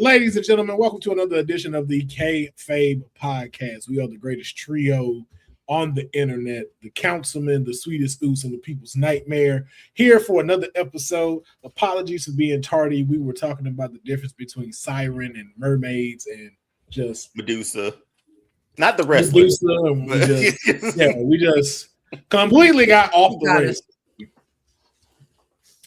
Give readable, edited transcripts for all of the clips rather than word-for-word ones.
Ladies and gentlemen, welcome to another edition of the Kayfabe Podcast. We are the greatest trio on the internet, the councilman, the sweetest oos, and the people's nightmare. Here for another episode. Apologies for being tardy. We were talking about the difference between siren and mermaids and just Medusa. Not the wrestler. Medusa, and we just completely got off the rails.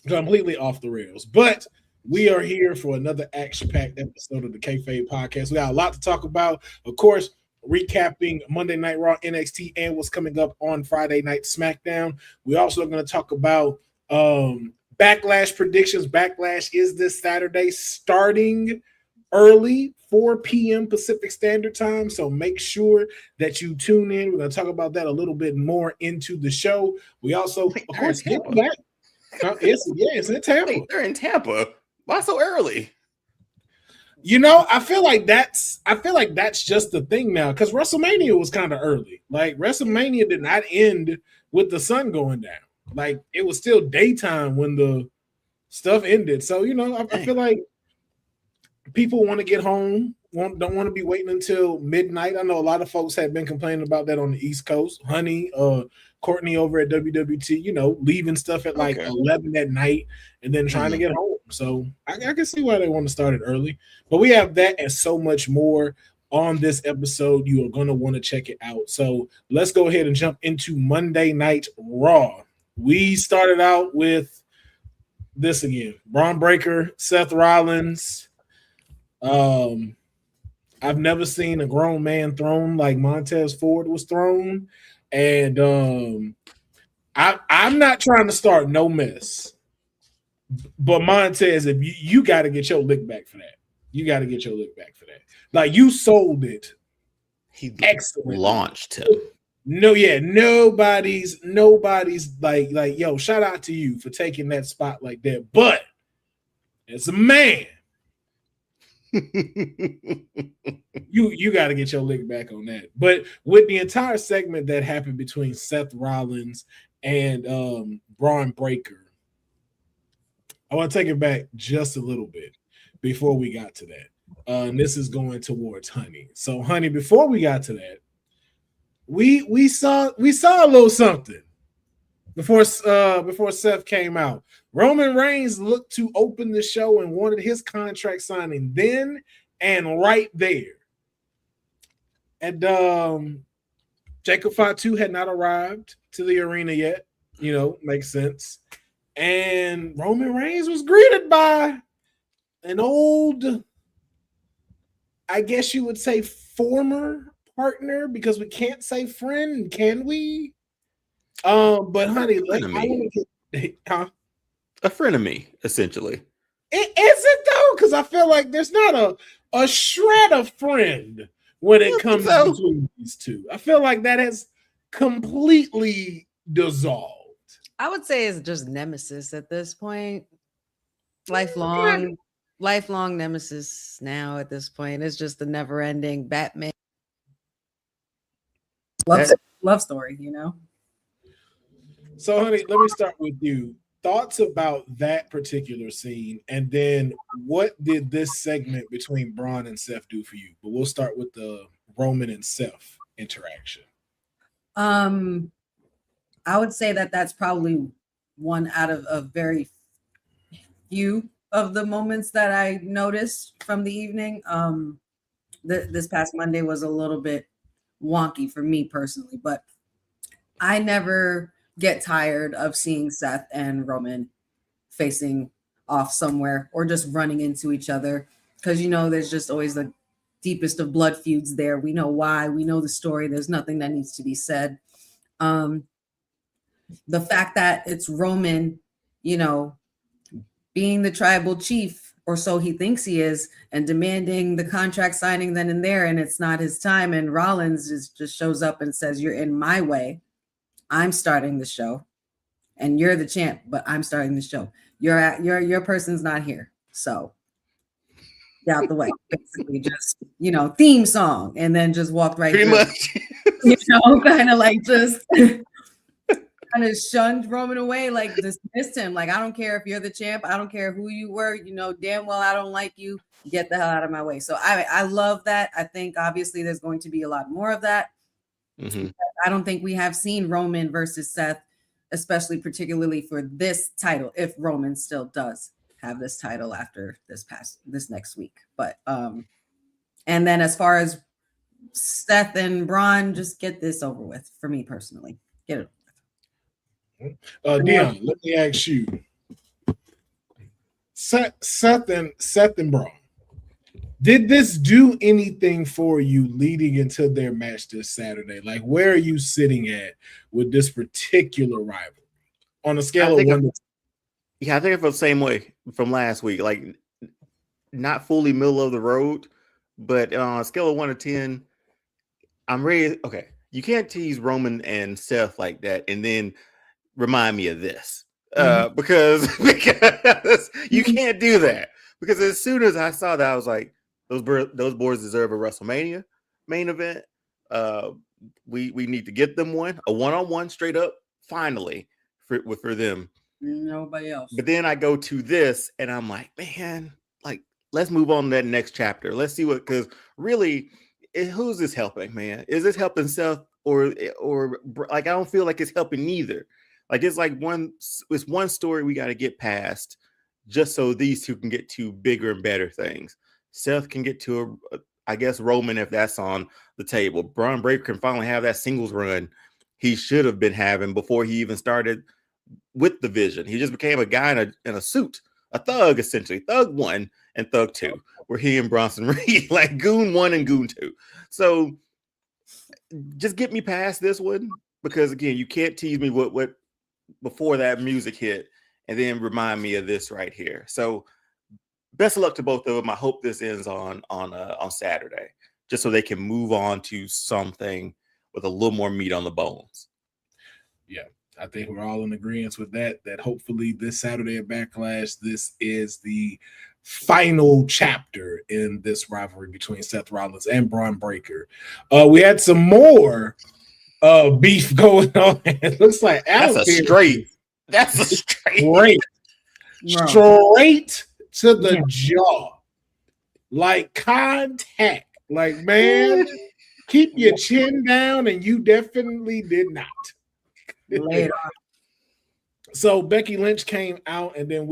Completely off the rails. But we are here for another action-packed episode of the Kayfabe Podcast. We got a lot to talk about. Of course, recapping Monday Night Raw, NXT, and what's coming up on Friday Night SmackDown. We're also going to talk about Backlash predictions. Backlash is this Saturday, starting early, 4 p.m. Pacific Standard Time. So make sure that you tune in. We're going to talk about that a little bit more into the show. We also, of course, get back. It's in Tampa. Wait, they're in Tampa. Why so early? You know, I feel like that's just the thing now, because WrestleMania was kind of early. Like, WrestleMania did not end with the sun going down. Like, it was still daytime when the stuff ended. So, you know, I feel like people want to get home, don't want to be waiting until midnight. I know a lot of folks have been complaining about that on the East Coast. Honey, Courtney over at WWT, you know, leaving stuff at like 11 at night and then trying to get home. So I can see why they want to start it early. But we have that and so much more on this episode. You are going to want to check it out. So let's go ahead and jump into Monday Night Raw. We started out with this again. Braun Breaker, Seth Rollins. I've never seen a grown man thrown like Montez Ford was thrown. And I'm not trying to start no mess. But Montez, if you got to get your lick back for that. You got to get your lick back for that. Like, you sold it. He excellent. Launched him. Nobody's like, yo, shout out to you for taking that spot like that. But as a man, you got to get your lick back on that. But with the entire segment that happened between Seth Rollins and Braun Breaker, I want to take it back just a little bit before we got to that. And this is going towards Honey. So, Honey, before we got to that, we saw a little something before Seth came out. Roman Reigns looked to open the show and wanted his contract signing then and right there. And Jacob Fatu had not arrived to the arena yet. You know, makes sense. And Roman Reigns was greeted by an old, I guess you would say, former partner, because we can't say friend, can we? But Honey, a friend of me, essentially. Is it though? Because I feel like there's not a shred of friend when it comes between these two. I feel like that has completely dissolved. I would say it's just nemesis at this point. Lifelong nemesis now at this point. It's just the never-ending Batman love story, you know? So, Honey, let me start with you. Thoughts about that particular scene, and then what did this segment between Braun and Seth do for you? But we'll start with the Roman and Seth interaction. I would say that that's probably one out of a very few of the moments that I noticed from the evening. This past Monday was a little bit wonky for me personally, but I never get tired of seeing Seth and Roman facing off somewhere or just running into each other, because, you know, there's just always the deepest of blood feuds there. We know why. We know the story. There's nothing that needs to be said. The fact that it's Roman, you know, being the tribal chief, or so he thinks he is, and demanding the contract signing then and there, and it's not his time, and Rollins just shows up and says, "You're in my way. I'm starting the show, and you're the champ, but I'm starting the show. Your person's not here, so get out the way." Basically, just, you know, theme song, and then just walked right pretty through. much. You know, kind of like just kind of shunned Roman away, like dismissed him. Like, I don't care if you're the champ. I don't care who you were. You know damn well I don't like you. Get the hell out of my way. So I love that. I think obviously there's going to be a lot more of that. Mm-hmm. I don't think we have seen Roman versus Seth, especially particularly for this title, if Roman still does have this title after this next week. But and then as far as Seth and Braun, just get this over with for me personally. Get it over with. Deonne, let me ask you. Seth and Braun. Did this do anything for you leading into their match this Saturday? Like, where are you sitting at with this particular rivalry on a scale of 1 to 10? Yeah, I think I feel the same way from last week. Like, not fully middle of the road, but on a scale of 1 to 10, I'm ready. Okay, you can't tease Roman and Seth like that and then remind me of this. Because you can't do that. Because as soon as I saw that, I was like, those boys deserve a WrestleMania main event. We need to get them a one-on-one straight up finally for them. Nobody else. But then I go to this and I'm like, man, like, let's move on to that next chapter. Let's see because really, who's this helping, man? Is this helping Seth or like, I don't feel like it's helping neither. Like, it's like it's one story we got to get past just so these two can get to bigger and better things. Seth can get to I guess Roman, if that's on the table. Braun Breaker can finally have that singles run he should have been having before he even started with the Vision. He just became a guy in a suit, a thug, essentially. Thug 1 and Thug 2, where he and Bronson Reed, like Goon 1 and Goon 2. So just get me past this one, because again, you can't tease me what before that music hit and then remind me of this right here. So best of luck to both of them. I hope this ends on Saturday, just so they can move on to something with a little more meat on the bones. Yeah, I think we're all in agreement with that hopefully this Saturday at Backlash, this is the final chapter in this rivalry between Seth Rollins and Braun Breaker. We had some more beef going on. It looks like that's a straight to the jaw, like contact. Like, man, keep your chin down, and you definitely did not. Later. So Becky Lynch came out, and then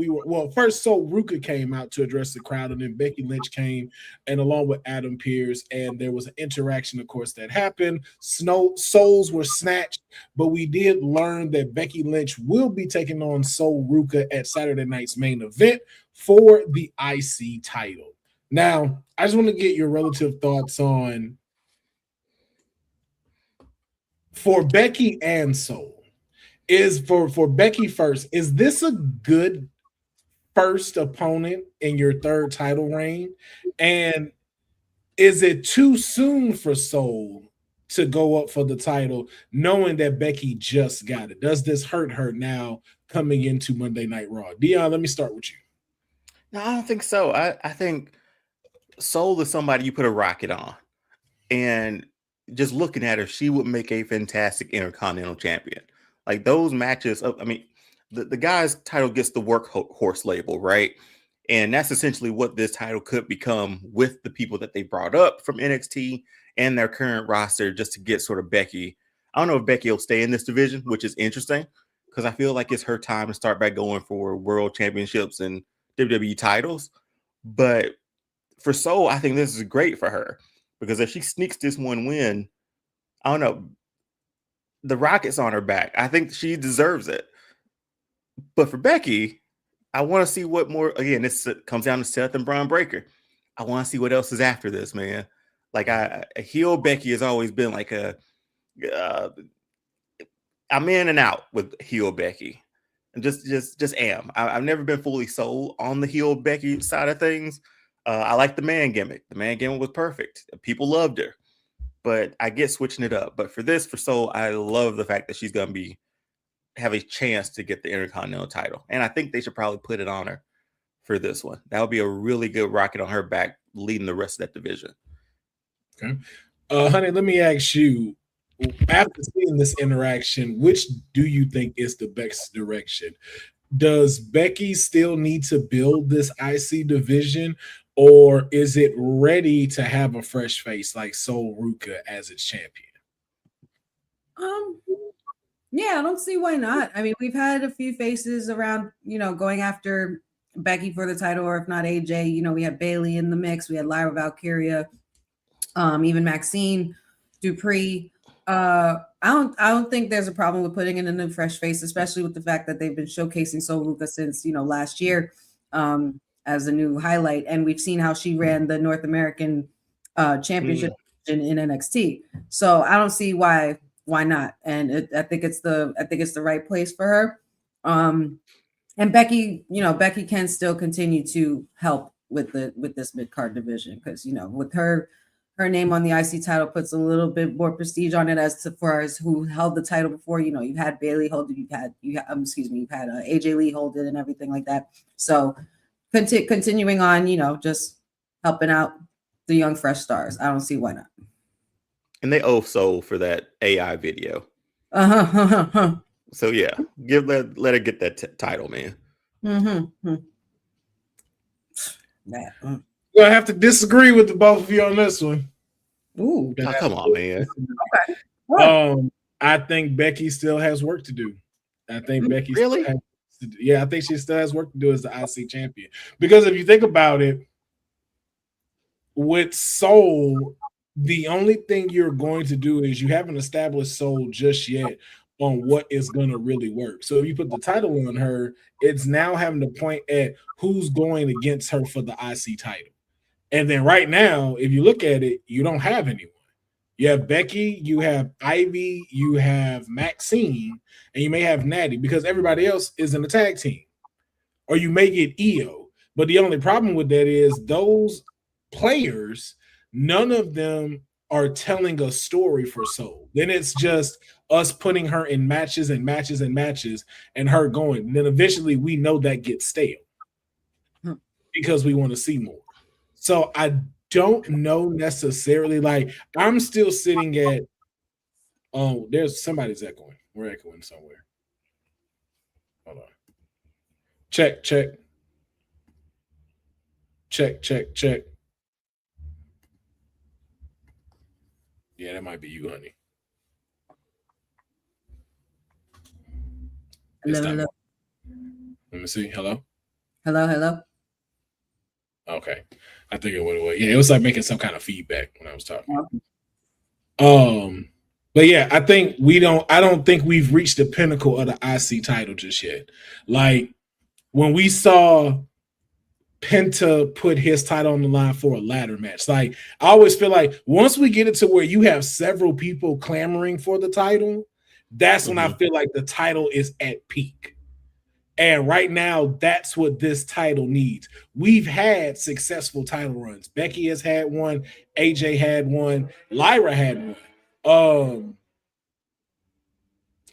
first Sol Ruka came out to address the crowd, and then Becky Lynch came, and along with Adam Pearce, and there was an interaction, of course, that happened. Souls were snatched, but we did learn that Becky Lynch will be taking on Sol Ruka at Saturday night's main event for the IC title. Now, I just want to get your relative thoughts on, for Becky and Sol. Is for Becky first, is this a good first opponent in your third title reign? And is it too soon for Sol to go up for the title, knowing that Becky just got it? Does this hurt her now coming into Monday Night Raw? Deonne, let me start with you. No, I don't think so. I think Sol is somebody you put a rocket on. And just looking at her, she would make a fantastic Intercontinental Champion. Like, those matches, I mean, the guy's title gets the workhorse label, right? And that's essentially what this title could become with the people that they brought up from NXT and their current roster, just to get sort of Becky. I don't know if Becky will stay in this division, which is interesting, because I feel like it's her time to start back going for world championships and WWE titles. But for Sol, I think this is great for her, because if she sneaks this one win, I don't know, the rocket's on her back. I think she deserves it. But for Becky, I want to see what more. Again, this comes down to Seth and Braun Breaker. I want to see what else is after this, man. Like, a heel Becky has always been like I'm in and out with heel Becky, and just am. I've never been fully sold on the heel Becky side of things. I like the man gimmick. The man gimmick was perfect. People loved her. But I get switching it up. But for Sol, I love the fact that she's going to have a chance to get the Intercontinental title. And I think they should probably put it on her for this one. That would be a really good rocket on her back, leading the rest of that division. Okay. Honey, let me ask you, after seeing this interaction, which do you think is the best direction? Does Becky still need to build this IC division, or is it ready to have a fresh face like Sol Ruka as its champion? Yeah, I don't see why not. I mean, we've had a few faces around, going after Becky for the title, or if not AJ. We had Bailey in the mix. We had Lyra Valkyria, even Maxine Dupree. I don't think there's a problem with putting in a new fresh face, especially with the fact that they've been showcasing Sol Ruka since last year as a new highlight, and we've seen how she ran the North American championship in NXT. So I don't see why not, and I think it's the right place for her. And Becky, Becky can still continue to help with this mid-card division, because with her name on the IC title puts a little bit more prestige on it as far as who held the title before. You've had Bailey hold it, you've had AJ Lee hold it, and everything like that. So continuing on, just helping out the young fresh stars. I don't see why not. And they owe Soul for that AI video. So yeah, let her get that title, man. I have to disagree with the both of you on this one. Ooh, come on, man. Okay. I think Becky still has work to do. I think Becky really. I think she still has work to do as the IC champion, because if you think about it, with Soul, the only thing you're going to do is you haven't established Soul just yet on what is going to really work. So if you put the title on her, it's now having to point at who's going against her for the IC title. And then right now, if you look at it, you don't have anyone. You have Becky, you have Ivy, you have Maxine, and you may have Natty, because everybody else is in the tag team. Or you may get EO. But the only problem with that is those players, none of them are telling a story for Soul. Then it's just us putting her in matches and matches and matches and her going. And then eventually we know that gets stale because we want to see more. So I don't know necessarily. Like, I'm still sitting at, there's somebody's echoing. We're echoing somewhere. Hold on. Check. Yeah, that might be you, honey. Hello. Let me see. Hello. Okay, I think it went away. Yeah, it was like making some kind of feedback when I was talking. But yeah, I don't think we've reached the pinnacle of the IC title just yet. Like, when we saw Penta put his title on the line for a ladder match, like, I always feel like once we get it to where you have several people clamoring for the title, that's when I feel like the title is at peak. And right now, that's what this title needs. We've had successful title runs. Becky has had one. AJ had one. Lyra had one.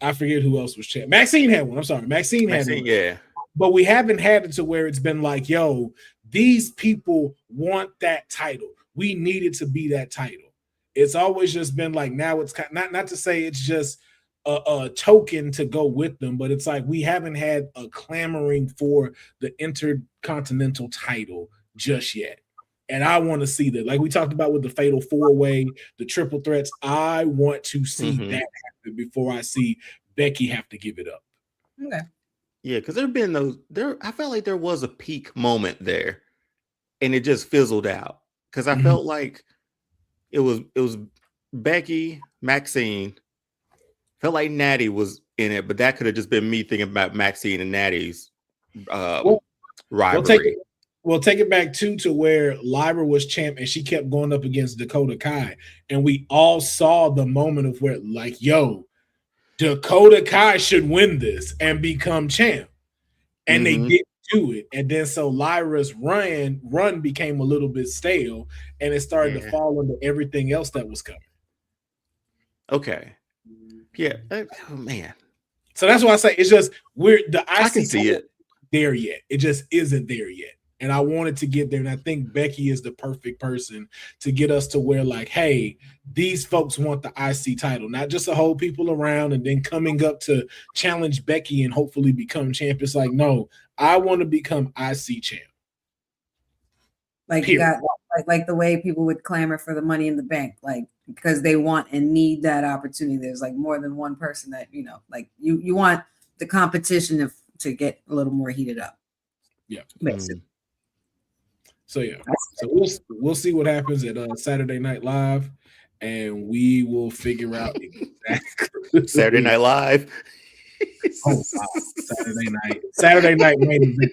I forget who else was champ. Maxine had one. I'm sorry. Maxine had one. Yeah. But we haven't had it to where it's been like, yo, these people want that title. We need it to be that title. It's always just been like, now it's not to say it's just a token to go with them, but it's like we haven't had a clamoring for the Intercontinental title just yet. And I want to see that. Like we talked about with the Fatal 4-Way, the triple threats, I want to see that happen before I see Becky have to give it up. Okay. Yeah, because I felt like there was a peak moment there, and it just fizzled out. Because I felt like it was Becky, Maxine. Felt like Natty was in it, but that could have just been me thinking about Maxine and Natty's rivalry. We'll take it back to where Lyra was champ and she kept going up against Dakota Kai. And we all saw the moment of where, like, yo, Dakota Kai should win this and become champ. And they didn't do it. And then so Lyra's run became a little bit stale, and it started to fall into everything else that was coming. Okay. Yeah. Oh, man. So that's why I say it's just the IC I can see it there yet. It just isn't there yet. And I wanted to get there. And I think Becky is the perfect person to get us to where, like, hey, these folks want the IC title, not just to hold people around and then coming up to challenge Becky and hopefully become champ. It's like, no, I want to become IC champ. Like you got like the way people would clamor for the Money in the Bank, like because they want and need that opportunity. There's like more than one person that, you know, like you want the competition to get a little more heated up. Yeah. Basically. So yeah. So we'll see what happens at Saturday Night Live, and we will figure out exactly Saturday Night Live. Oh wow. Saturday night main event.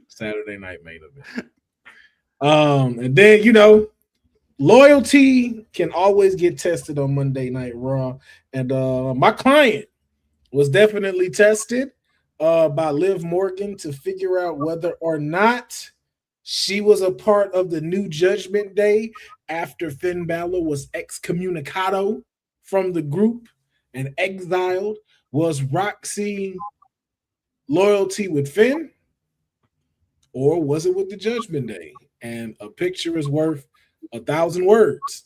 Saturday night main event. And then, you know, loyalty can always get tested on Monday Night Raw. And my client was definitely tested by Liv Morgan to figure out whether or not she was a part of the new Judgment Day after Finn Balor was excommunicado from the group and exiled. Was Roxy loyalty with Finn? Or was it with the Judgment Day? And a picture is worth 1,000 words.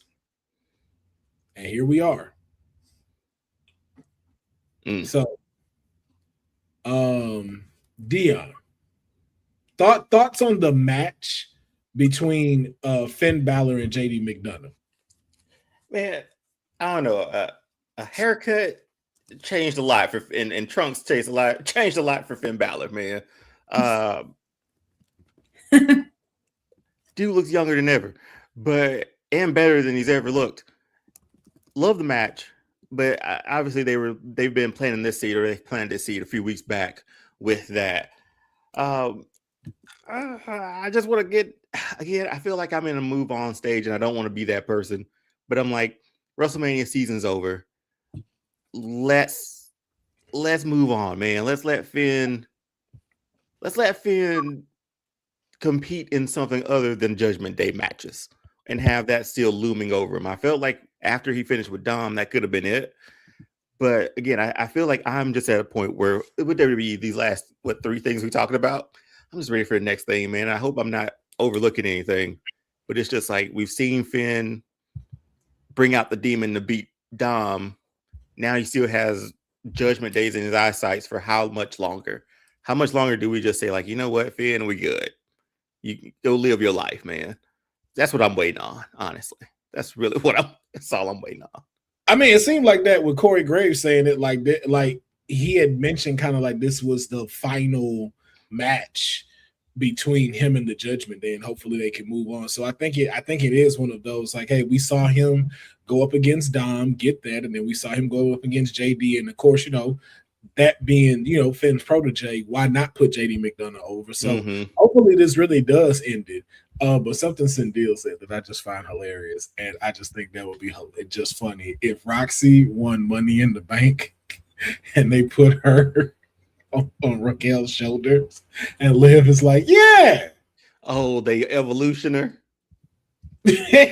And here we are. So, Deonne, thoughts on the match between Finn Balor and JD McDonough? Man, I don't know. A haircut changed a lot for, and trunks changed a lot for Finn Balor, man. Dude looks younger than ever, and better than he's ever looked. Love the match, but obviously they've been planting this seed, or they planted this seed a few weeks back with that. I just want to get again. I feel like I'm in a move on stage, and I don't want to be that person. But I'm like, WrestleMania season's over. Let's move on, man. Let's let Finn compete in something other than Judgment Day matches and have that still looming over him. I felt like after he finished with Dom, that could have been it. But again, I feel like I'm just at a point where with WWE, these last, 3 things we talked about, I'm just ready for the next thing, man. I hope I'm not overlooking anything, but it's just like we've seen Finn bring out the demon to beat Dom. Now he still has Judgment Days in his eyesight for how much longer? How much longer do we just say, like, you know what, Finn, we good? You go live your life, man. That's what I'm waiting on, honestly. That's really that's all I'm waiting on. I mean, it seemed like that with Corey Graves saying it like that, like he had mentioned kind of like this was the final match between him and the Judgment Day, and hopefully they can move on. So I think it is one of those like, hey, we saw him go up against Dom, get that, and then we saw him go up against JD, and of course, you know, that being, you know, Finn's protege, why not put JD McDonough over? So hopefully this really does end it. But something Sindel said that I just find hilarious, and I just think that would be just funny if Roxy won Money in the Bank and they put her on Raquel's shoulders, and Liv is like, yeah. Oh, the evolutioner.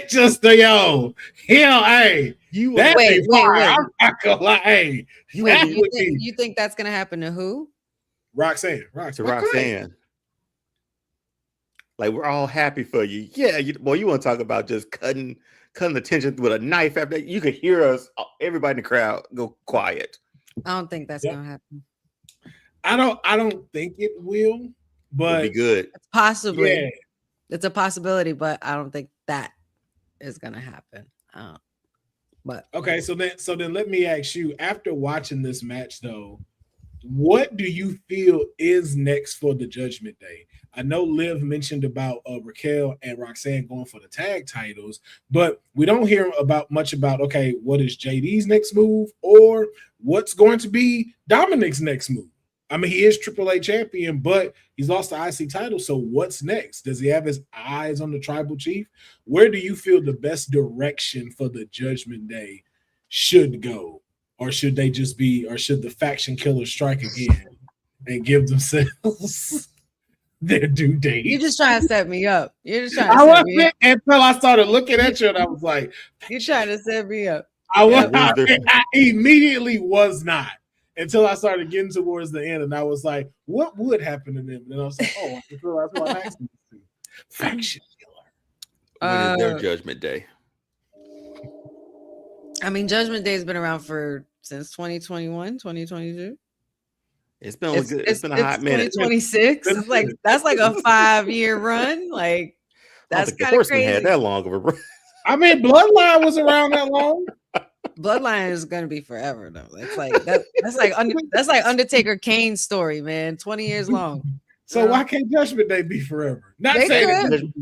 Just the hey. Wait. I'm not gonna lie. Hey, you think that's gonna happen to who? Roxanne. Like, we're all happy for you. Yeah, you want to talk about just cutting the tension with a knife after that? You could hear us, everybody in the crowd, go quiet. I don't think that's gonna happen. I don't think it will, but it'd be good. It's possibly. Yeah. It's a possibility, but I don't think that is gonna happen. But okay, so then let me ask you, after watching this match though, what do you feel is next for the Judgment Day? I know Liv mentioned about Raquel and Roxanne going for the tag titles, but we don't hear much about okay, what is JD's next move or what's going to be Dominic's next move? I mean, he is AAA champion, but he's lost the IC title. So what's next? Does he have his eyes on the tribal chief? Where do you feel the best direction for the Judgment Day should go? Or should they just be, or should the faction killers strike again and give themselves their due date? You're just trying to set me up. Until I started looking at you and I was like, you're trying to set me up. I immediately was not. until I started getting towards the end, and I was like, what would happen to them? And I was like, oh, I just realized what I'm asking to. Faction killer. When is their Judgment Day? I mean, Judgment Day has been around since 2021, 2022. It's been a hot minute. 2026. It's like that's like a 5-year run. Like that's kind of crazy. Had that long of a run. I mean, Bloodline was around that long. Bloodline is gonna be forever though. That's like Undertaker Kane's story, man. 20 years long. So why can't Judgment Day be forever? Judgment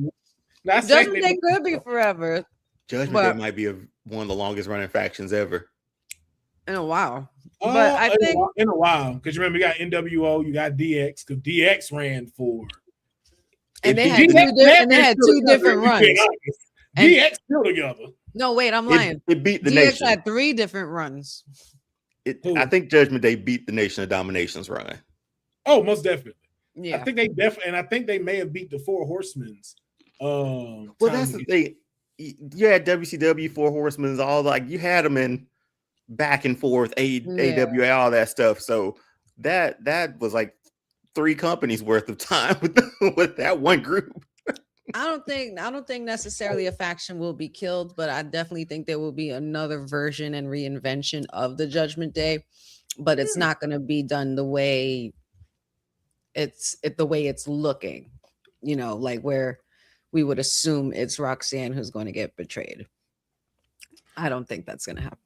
Day could be forever. Judgment Day might be one of the longest running factions ever. In a while. But I think in a while, because you remember you got NWO, you got DX, because DX ran for, and they had two different runs. DX still together. No, wait, I'm lying. It beat the DX nation. had 3 different runs. I think Judgment Day beat the Nation of Domination's run. Oh, most definitely. Yeah, I think they definitely, and I think they may have beat the 4 Horsemen's. Well, that's the thing. You had WCW, 4 Horsemen's, all like you had them in back and forth, AWA, all that stuff. So that was like 3 companies worth of time with that one group. I don't think necessarily a faction will be killed, but I definitely think there will be another version and reinvention of the Judgment Day, but it's not going to be done the way it's looking, like where we would assume it's Roxanne who's going to get betrayed. I don't think that's going to happen.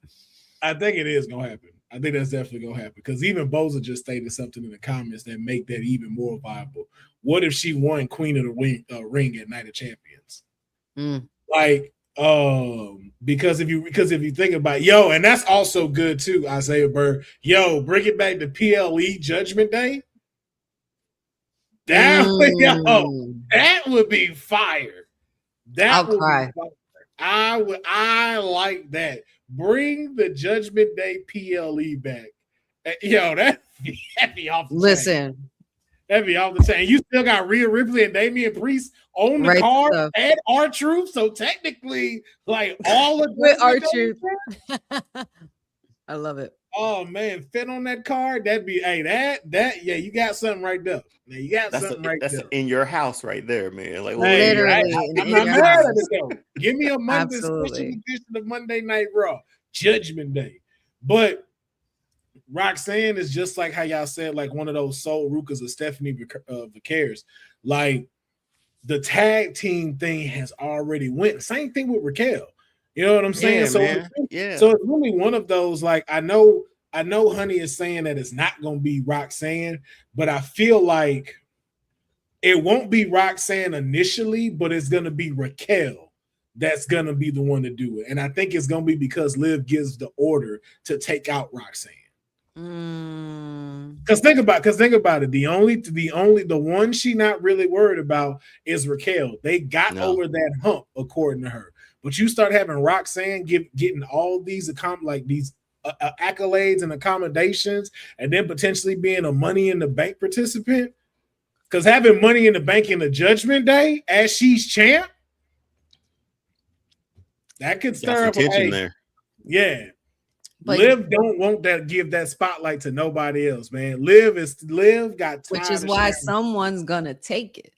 I think it is going to happen. I think that's definitely going to happen because even Boza just stated something in the comments that make that even more viable. What if she won Queen of the Ring at Night of Champions? Like, because if you think about and that's also good too, Isaiah Bird. Bring it back to PLE Judgment Day. That would be fire. I'll cry. I like that. Bring the Judgment Day PLE back. That'd be off the chain. That'd be off the chain. You still got Rhea Ripley and Damian Priest on the card and R-Truth. So technically, like all of with R-Truth. I love it. Oh man, fit on that card. That'd be you got something right there. You got something right there. That's in your house right there, man. Like literally. I'm not mad at it though. Give me a Monday special edition of Monday Night Raw, Judgment Day. But Roxanne is just like how y'all said, like one of those soul Rukas of Stephanie Vickers. Like the tag team thing has already went. Same thing with Raquel. You know what I'm saying? So it's really one of those, like, I know Honey is saying that it's not going to be Roxanne, but I feel like it won't be Roxanne initially, but it's going to be Raquel that's going to be the one to do it. And I think it's going to be because Liv gives the order to take out Roxanne. Because think about it. The one she not really worried about is Raquel. They got over that hump, according to her. But you start having Roxanne getting all these accolades and accommodations, and then potentially being a Money in the Bank participant. Because having Money in the Bank in the Judgment Day as she's champ, that could stir up tension there. Yeah. But Liv don't want that, give that spotlight to nobody else, man. Liv got time, which is why someone's gonna take it.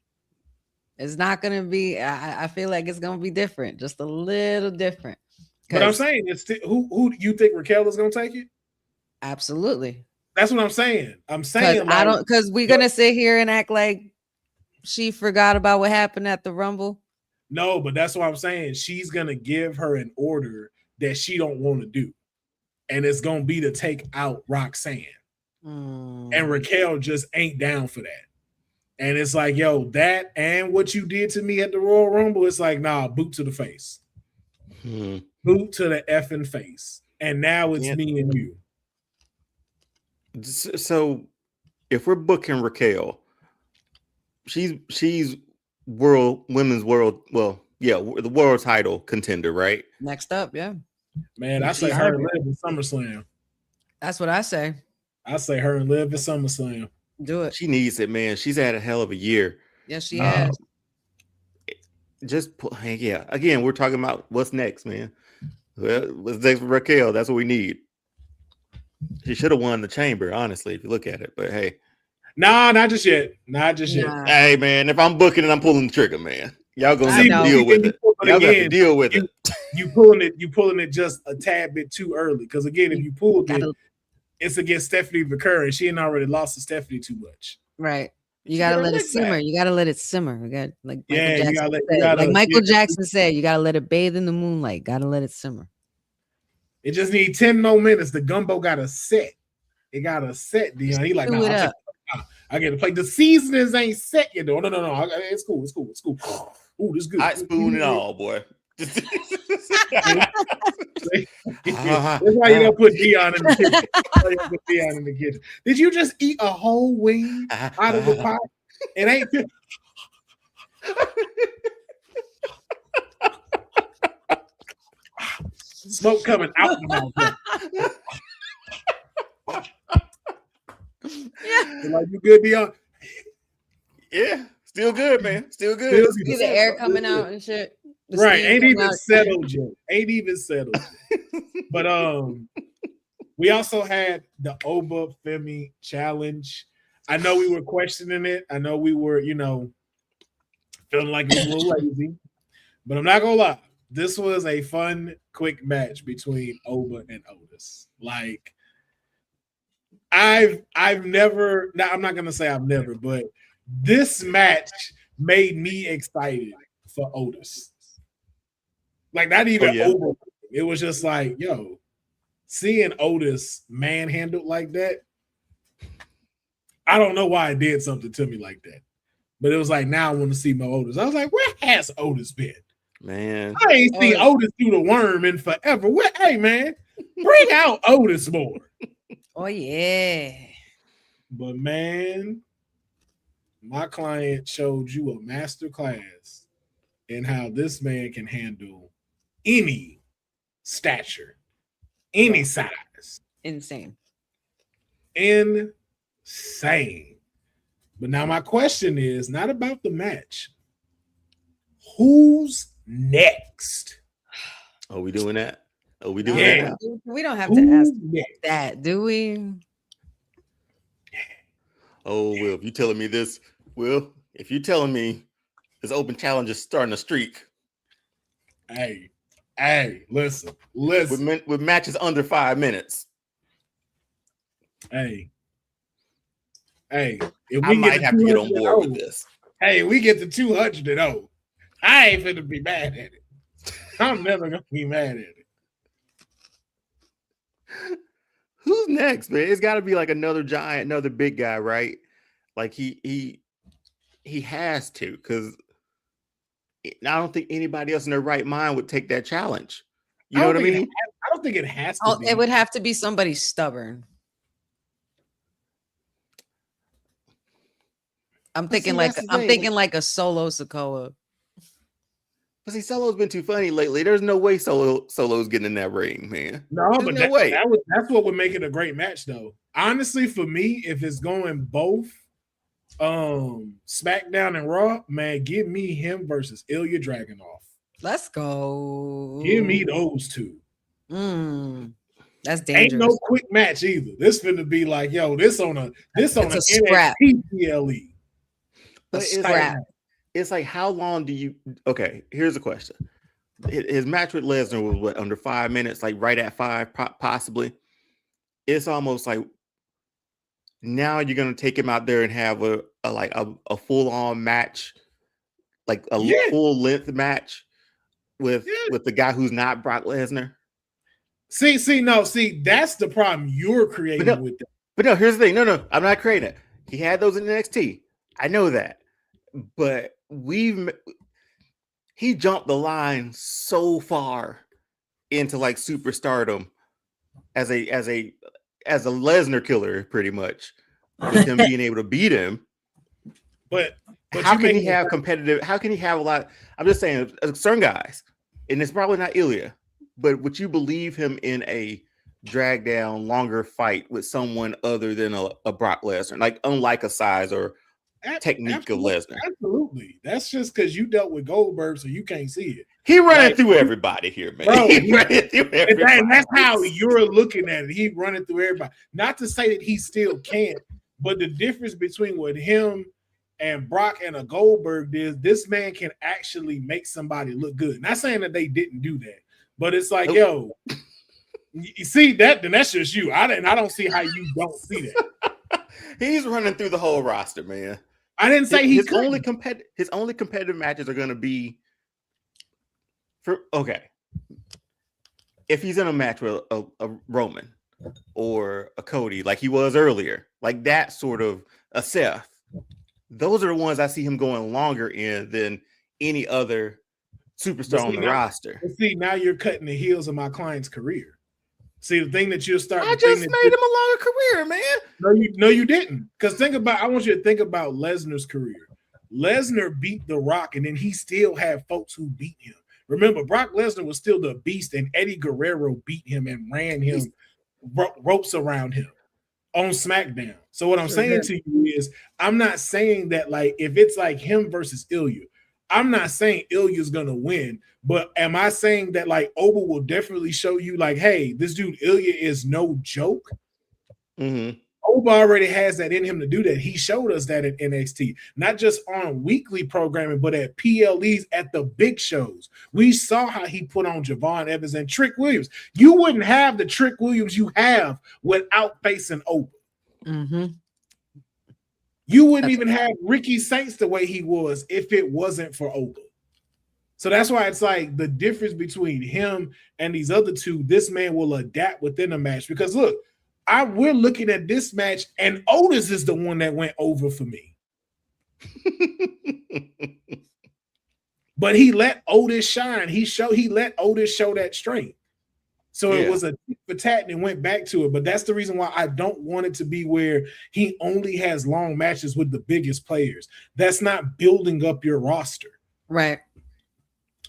It's not gonna be. I feel like it's gonna be different, just a little different. But I'm saying, who do you think Raquel is gonna take it? Absolutely. That's what I'm saying. I'm saying because we're gonna sit here and act like she forgot about what happened at the Rumble. No, but that's what I'm saying. She's gonna give her an order that she don't want to do, and it's gonna be to take out Roxanne. And Raquel just ain't down for that. And it's like, that and what you did to me at the Royal Rumble, it's like, nah, boot to the face. Boot to the effing face. And now it's me and you. So if we're booking Raquel, she's women's world, the world title contender, right? Next up, yeah. Man, I say her and Liv in SummerSlam. That's what I say. I say her and Liv in SummerSlam. Do it. She needs it, man. She's had a hell of a year. Yes, she has. Again, we're talking about what's next, man. Well, what's next for Raquel? That's what we need. He should have won the chamber, honestly, if you look at it. But hey, nah, not just yet. Not just yet. Nah. hey, man, if I'm booking it, I'm pulling the trigger, man. Y'all gonna I have know. to deal with you it. pull Y'all gonna have to again, deal with it. You pulling it just a tad bit too early. Because again, if you pulled it, it's against Stephanie McCurry, and she had already lost to Stephanie too much. Right. You gotta let it simmer. You gotta let it simmer. You got like Michael Jackson said, you gotta let it bathe in the moonlight. Gotta let it simmer. It just needs 10 more minutes. The gumbo got to set. It got to set, Deonne. He like, nah, I get to play. The seasonings ain't set yet, though. No. It's cool. Ooh, this is good. I spoon it all, boy. That's why you don't put Deonne in the kitchen. Did you just eat a whole wing out of the pot? It ain't. Smoke coming out the mouth. Yeah. Like, you good, Deonne? Yeah, still good, man. Still good. See the air coming out and shit. Right, ain't even settled yet. But we also had the Oba Femi challenge. I know we were questioning it. I know we were, feeling like it was a little lazy. But I'm not gonna lie. This was a fun, quick match between Oba and Otis. Like, I've never. Now, I'm not gonna say I've never, but this match made me excited for Otis. Like, not even Oba. It was just like, yo, seeing Otis manhandled like that. I don't know why it did something to me like that, but it was like, now I want to see more Otis. I was like, where has Otis been? Man, I ain't seen Otis do the worm in forever. Hey, man, bring out Otis more. Oh, yeah. But, man, my client showed you a master class in how this man can handle any stature, any size. Insane. But now my question is not about the match. Who's next? Are we doing that? Are we doing that now? We don't have to ask that, do we? Oh, Will, if you're telling me this, if you're telling me this open challenge is starting a streak. Hey, listen. With matches under 5 minutes. Hey, if I might have to get on board with this. Hey, we get to 200 and 0. I ain't finna be mad at it. I'm never gonna be mad at it. Who's next, man? It's got to be like another giant, another big guy, right? Like he has to, because I don't think anybody else in their right mind would take that challenge. You know what I mean? I don't think it has to be. It would have to be somebody stubborn. I'm thinking like a Solo Sikoa. But see, Solo's been too funny lately. There's no way Solo's getting in that ring, man. No, There's but no way. That's what would make it a great match, though. Honestly, for me, if it's going both SmackDown and Raw, man, give me him versus Ilya Dragunov. Let's go. Give me those two. That's dangerous. Ain't no quick match either. This finna be like, yo, this on a scrap. NXT PLE. But it's like, how long do you? Okay, here's a question. His match with Lesnar was what, under 5 minutes, like right at 5, possibly. It's almost like now you're gonna take him out there and have a full on match, like a full length match with the guy who's not Brock Lesnar. See, that's the problem you're creating with that. But no, here's the thing. No, I'm not creating it. He had those in NXT. I know that. But he jumped the line so far into like superstardom as a Lesnar killer, pretty much, with him being able to beat him. But how can he have competitive? How can he have a lot? I'm just saying, certain guys, and it's probably not Ilya, but would you believe him in a drag down longer fight with someone other than a Brock Lesnar, like unlike a size or technique of Lesnar. Absolutely. That's just because you dealt with Goldberg, so you can't see it. He running through everybody here, man. Bro, he running through everybody. And that's how you're looking at it. He running through everybody. Not to say that he still can't, but the difference between what him and Brock and a Goldberg is, this man can actually make somebody look good. Not saying that they didn't do that, but it's like, yo, you see that? Then that's just you. I don't see how you don't see that. He's running through the whole roster, man. I didn't say his only competitive matches are going to be if he's in a match with a Roman or a Cody, like he was earlier, like that sort of a Seth. Those are the ones I see him going longer in than any other superstar on the roster. See, now you're cutting the heels of my client's career. See, the thing that you're starting. I just made him a longer career, man. No, you didn't. Because I want you to think about Lesnar's career. Lesnar beat The Rock, and then he still had folks who beat him. Remember, Brock Lesnar was still the beast, and Eddie Guerrero beat him and ran him ropes around him on SmackDown. So what I'm saying to you is, I'm not saying that like if it's like him versus Ilya, I'm not saying Ilya's gonna win, but am I saying that like Oba will definitely show you like, hey, this dude Ilya is no joke? Mm-hmm. Oba already has that in him to do that. He showed us that at NXT, not just on weekly programming, but at PLEs at the big shows. We saw how he put on Javon Evans and Trick Williams. You wouldn't have the Trick Williams you have without facing Oba. Mm-hmm. You wouldn't even have Ricky Saints the way he was if it wasn't for Oba. So that's why it's like the difference between him and these other two, this man will adapt within a match. Because look, we're looking at this match, and Otis is the one that went over for me. But he let Otis shine. He let Otis show that strength. So it was a tit for tat and went back to it. But that's the reason why I don't want it to be where he only has long matches with the biggest players. That's not building up your roster. Right.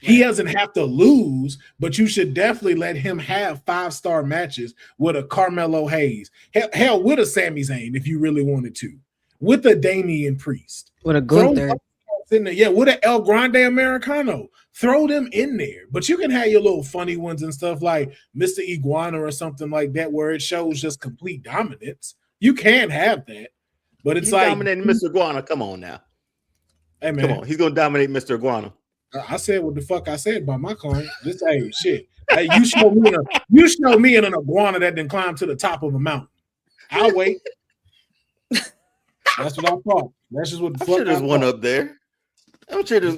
He doesn't have to lose, but you should definitely let him have 5-star matches with a Carmelo Hayes. Hell, with a Sami Zayn if you really wanted to. With a Damian Priest. With a Gunther. In there. Yeah, with an El Grande Americano. Throw them in there. But you can have your little funny ones and stuff like Mr. Iguana or something like that where it shows just complete dominance. You can have that. But it's like dominating Mr. Iguana. Come on now. Hey, man. Come on. He's going to dominate Mr. Iguana. I said what the fuck I said about my client. This hey shit. Hey, you show me an iguana that didn't climb to the top of a mountain. I'll wait. That's what I thought. That's just what the fuck. Sure there's one up there. I'm sure there's.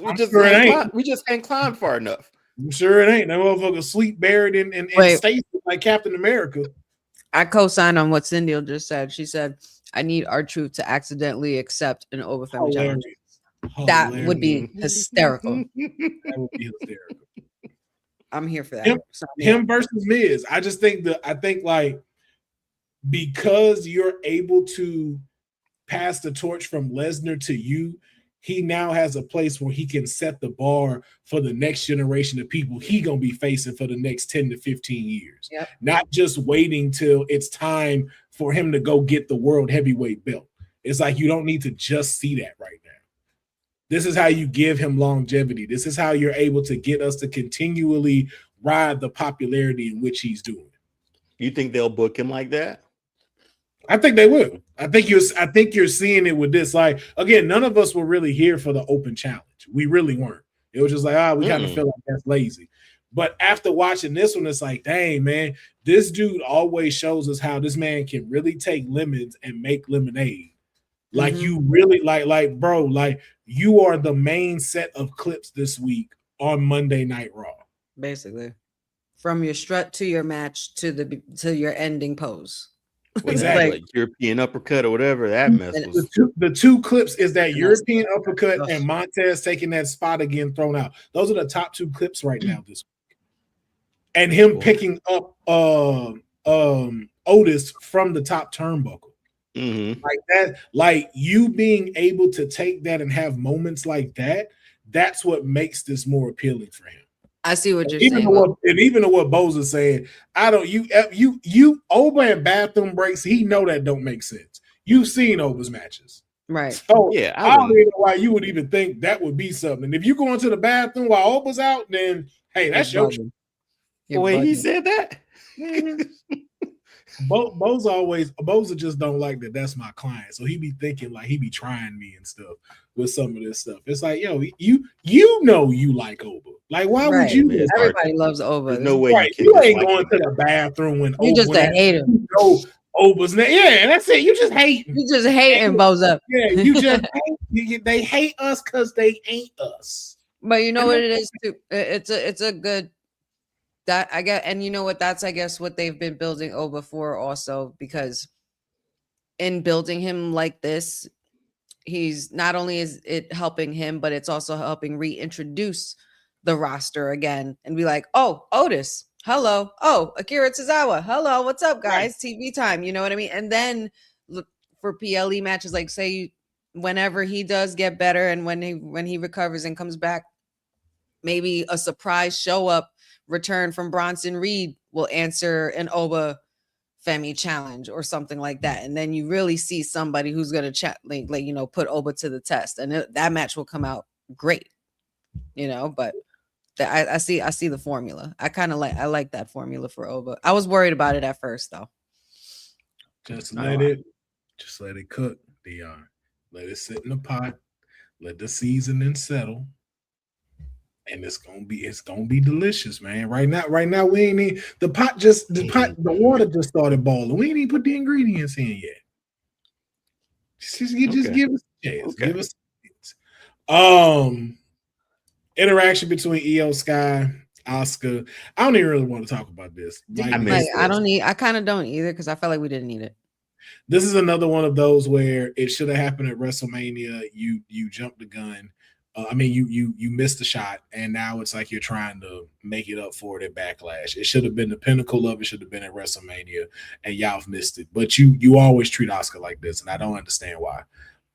We just ain't climbed far enough. I'm sure it ain't. That motherfucker sleep buried in stasis like Captain America. I co-signed on what Cindy just said. She said, "I need R-Truth to accidentally accept an Overfemi challenge." That would be hysterical. That would be hysterical. I'm here for that. Him versus Miz. I think like because you're able to pass the torch from Lesnar to you, he now has a place where he can set the bar for the next generation of people he gonna be facing for the next 10 to 15 years. Yep. Not just waiting till it's time for him to go get the world heavyweight belt. It's like you don't need to just see that right now. This is how you give him longevity. This is how you're able to get us to continually ride the popularity in which he's doing. You think they'll book him like that? I think they will. I think you're seeing it with this. Like, again, none of us were really here for the open challenge. We really weren't. It was just like, we kind of feel like that's lazy. But after watching this one, it's like, dang, man, this dude always shows us how this man can really take lemons and make lemonade. Like you really like, bro, like you are the main set of clips this week on Monday Night Raw. Basically, from your strut to your match to your ending pose. Exactly. Like European uppercut or whatever that mess was. The two clips is that European uppercut and Montez taking that spot again thrown out. Those are the top 2 clips right now this week. And him picking up Otis from the top turnbuckle. Mm-hmm. Like that, like you being able to take that and have moments like that, that's what makes this more appealing for him. I see what you're saying. Even to what Boza's saying, you Oba and bathroom breaks, he know that don't make sense. You've seen Oba's matches. Right. So Yeah, I don't even know why you would even think that would be something. And if you go into the bathroom while Oprah's out, then hey, that's your shit. Wait, he said that? Boza just don't like that. That's my client, so he be thinking like he be trying me and stuff with some of this stuff. It's like, yo, you know you like Oba. Like, why would you? Man, Everybody loves Oba. There's no way you ain't going to the bathroom when you Oba, just a hater. You know Oba's yeah, that's it. You just hating. You just hating Boza. Yeah, you just hate. They hate us because they ain't us. But you know what it is too. It's a good. That I get, and you know what? That's I guess what they've been building Oba for also, because in building him like this, he's not only is it helping him, but it's also helping reintroduce the roster again and be like, oh, Otis, hello, oh, Akira Tozawa, hello, what's up, guys? Right. TV time, you know what I mean? And then for PLE matches, like say whenever he does get better and when he recovers and comes back, maybe a surprise show up return from Bronson Reed will answer an Oba Femi challenge or something like that, and then you really see somebody who's gonna put Oba to the test, and that match will come out great, But I see the formula. I like that formula for Oba. I was worried about it at first though. Just let it cook, Deonne. Let it sit in the pot. Let the seasoning settle. And it's gonna be delicious, man. Right now, we ain't even the water just started boiling. We ain't even put the ingredients in yet. Just give us a chance. Okay. Give us a chance. Interaction between Io Sky, Oscar. I don't even really want to talk about this. I kind of don't either because I felt like we didn't need it. This is another one of those where it should have happened at WrestleMania. You jumped the gun. You missed the shot, and now it's like you're trying to make it up for it at Backlash. It should have been the pinnacle of it. Should have been at WrestleMania, and y'all missed it. But you always treat Asuka like this, and I don't understand why.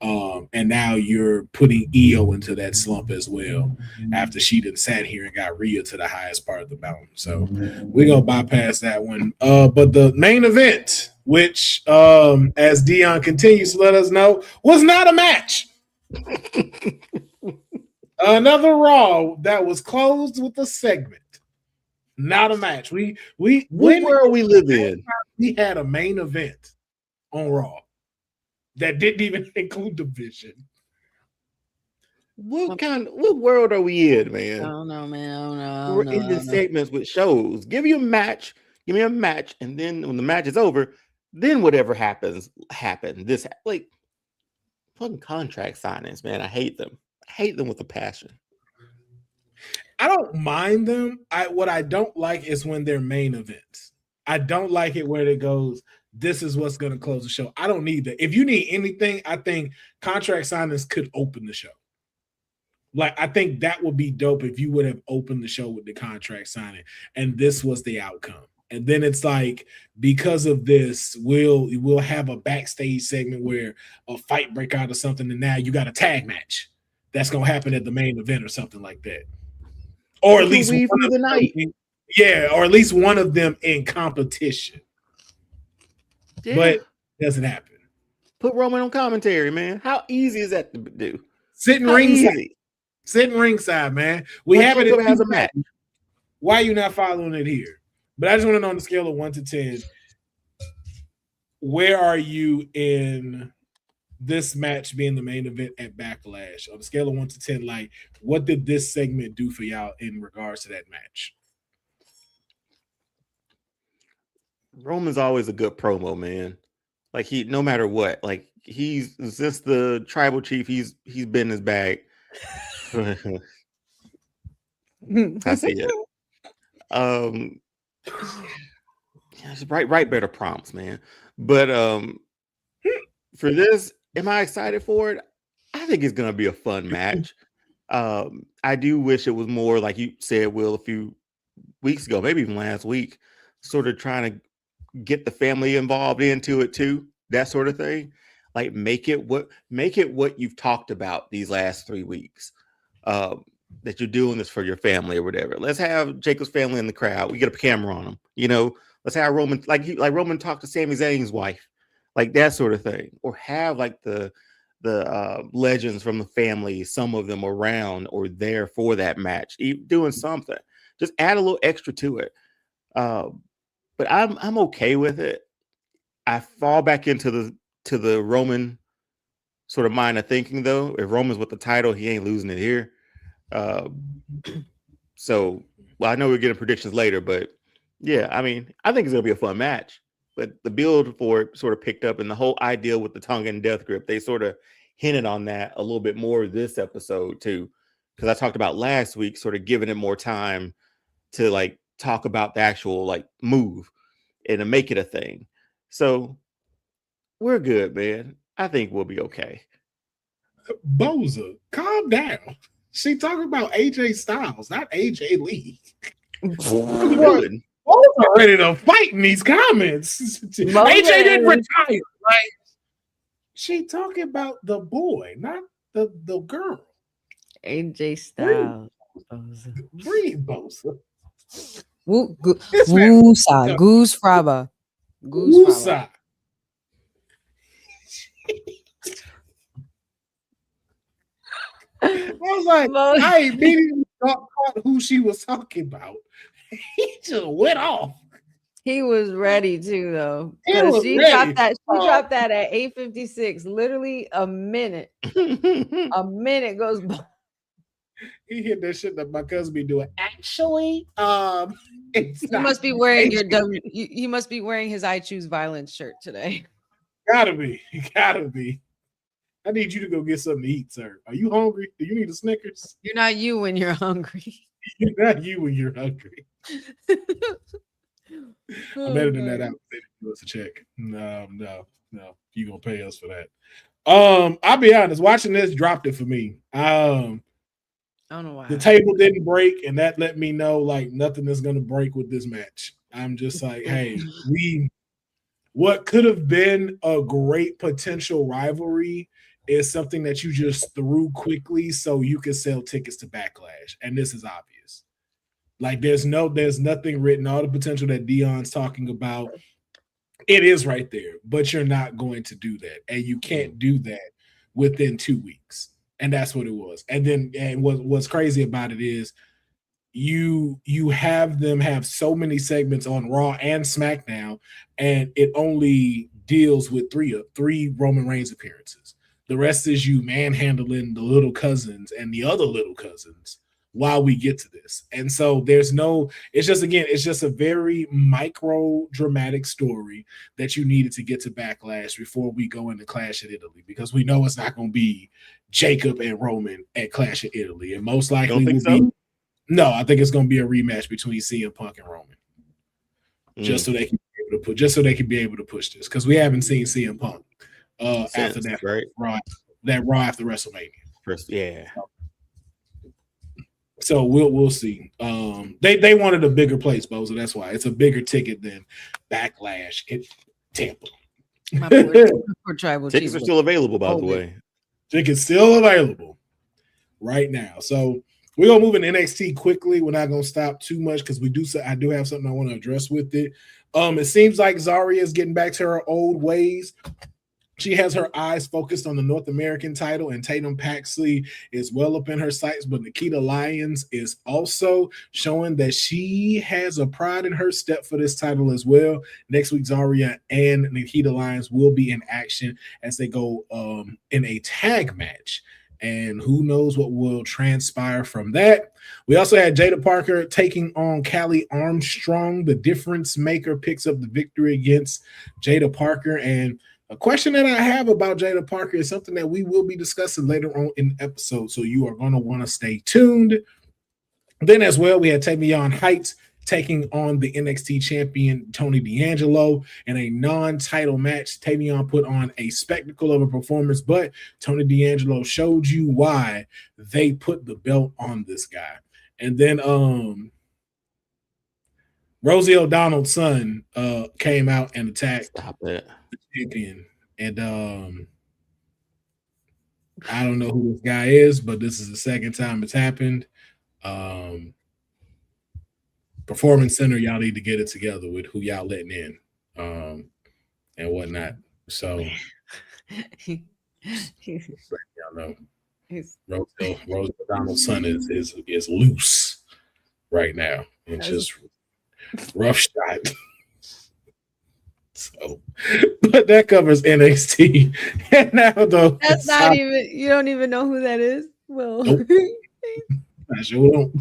And now you're putting Io into that slump as well after she done sat here and got Rhea to the highest part of the mountain. So we're gonna bypass that one. But the main event, which as Deonne continues to let us know, was not a match. Another Raw that was closed with a segment, not a match. What world we live in? We had a main event on Raw that didn't even include division. What world are we in, man? I don't know, man. We're in the segments with shows. Give me a match, and then when the match is over, then whatever happens. This fucking contract signings, man. I hate them. I hate them with a passion. I don't mind them. What I don't like is when they're main events. I don't like it where it goes, this is what's going to close the show. I don't need that. If you need anything, I think contract signings could open the show. Like, I think that would be dope if you would have opened the show with the contract signing, and this was the outcome. And then it's like, because of this, we'll have a backstage segment where a fight break out or something, and now you got a tag match that's gonna happen at the main event or something like that. Or at least one of the night. Or at least one of them in competition. Yeah. But it doesn't happen. Put Roman on commentary, man. How easy is that to do? Sitting ringside, man. We have it as a match. Why are you not following it here? But I just want to know, on the scale of 1 to 10, where are you in this match being the main event at Backlash? On the scale of 1 to 10, like, what did this segment do for y'all in regards to that match? Roman's always a good promo, man. Like, he, no matter what, like, he's just the tribal chief. He's been in his bag. I see it. Just write better prompts, man. But for this, am I excited for it? I think it's gonna be a fun match. I do wish it was more, like you said, Will, a few weeks ago, maybe even last week, sort of trying to get the family involved into it too, that sort of thing. Like, make it what you've talked about these last 3 weeks. That you're doing this for your family or whatever. Let's have Jacob's family in the crowd. We get a camera on them, Let's have Roman, like Roman talk to Sami Zayn's wife, like that sort of thing. Or have like the legends from the family, some of them around or there for that match, doing something. Just add a little extra to it. But I'm okay with it. I fall back into the Roman sort of mind of thinking, though. If Roman's with the title, he ain't losing it here. So, well, I know we're getting predictions later, but yeah, I mean, I think it's gonna be a fun match. But the build for it sort of picked up, and the whole idea with the tongue and death grip, they sort of hinted on that a little bit more this episode too, because I talked about last week, sort of giving it more time to like talk about the actual like move and to make it a thing. So we're good, man. I think we'll be okay. Boza, calm down. She talking about AJ Styles, not AJ Lee. Boza ready to fight in these comments. AJ didn't retire. Like, she talking about the boy, not the girl. AJ Styles. Breathe, Boza. Goose Fraba. Woosa. I was like, I immediately caught who she was talking about. He just went off. He was ready too, though. She dropped that at 8:56. Literally a minute. A minute goes by. He hit that shit that my cousin be doing. Actually, he must be wearing he must be wearing his I Choose Violence shirt today. Gotta be. I need you to go get something to eat, sir. Are you hungry? Do you need a Snickers? You're not you when you're hungry. You're not you when you're hungry. I'm editing that out. They didn't give us a check. No. You gonna pay us for that. I'll be honest. Watching this dropped it for me. I don't know why. The table didn't break, and that let me know like nothing is gonna break with this match. I'm just like, hey, what could have been a great potential rivalry is something that you just threw quickly so you could sell tickets to Backlash. And this is obvious. Like there's nothing written. All the potential that Deonne's talking about, it is right there, but you're not going to do that. And you can't do that within 2 weeks. And that's what it was. And what's crazy about it is you have them have so many segments on Raw and SmackDown, and it only deals with three Roman Reigns appearances. The rest is you manhandling the little cousins and the other little cousins while we get to this. And so it's just a very micro dramatic story that you needed to get to Backlash before we go into Clash at Italy, because we know it's not going to be Jacob and Roman at Clash at Italy. And most likely no, I think it's going to be a rematch between CM Punk and Roman. Just so they can be able to push this, because we haven't seen CM Punk after that, right? Raw after WrestleMania. Yeah. So we'll see. They wanted a bigger place, Bo, so that's why it's a bigger ticket than Backlash in Tampa. Tickets are still available, by the way. Tickets still available right now. So we're gonna move in NXT quickly. We're not gonna stop too much because I do have something I want to address with it. It seems like Zarya is getting back to her old ways. She has her eyes focused on the North American title, and Tatum Paxley is well up in her sights, but Nikita Lyons is also showing that she has a pride in her step for this title as well. Next week, Zarya and Nikita Lyons will be in action as they go in a tag match. And who knows what will transpire from that. We also had Jada Parker taking on Callie Armstrong. The difference maker picks up the victory against Jada Parker. And a question that I have about Jada Parker is something that we will be discussing later on in the episode, so you are going to want to stay tuned. Then as well, we had Tavion Heights taking on the NXT champion Tony D'Angelo in a non-title match. Tavion put on a spectacle of a performance, but Tony D'Angelo showed you why they put the belt on this guy. And then Rosie O'Donnell's son came out and attacked the champion. And I don't know who this guy is, but this is the second time it's happened. Performance Center, y'all need to get it together with who y'all letting in and whatnot. So Y'all know Rose O'Donnell's son is loose right now and just rough shot. So, but that covers NXT. And now though, that's not even. You don't even know who that is. Well, nope. I sure don't.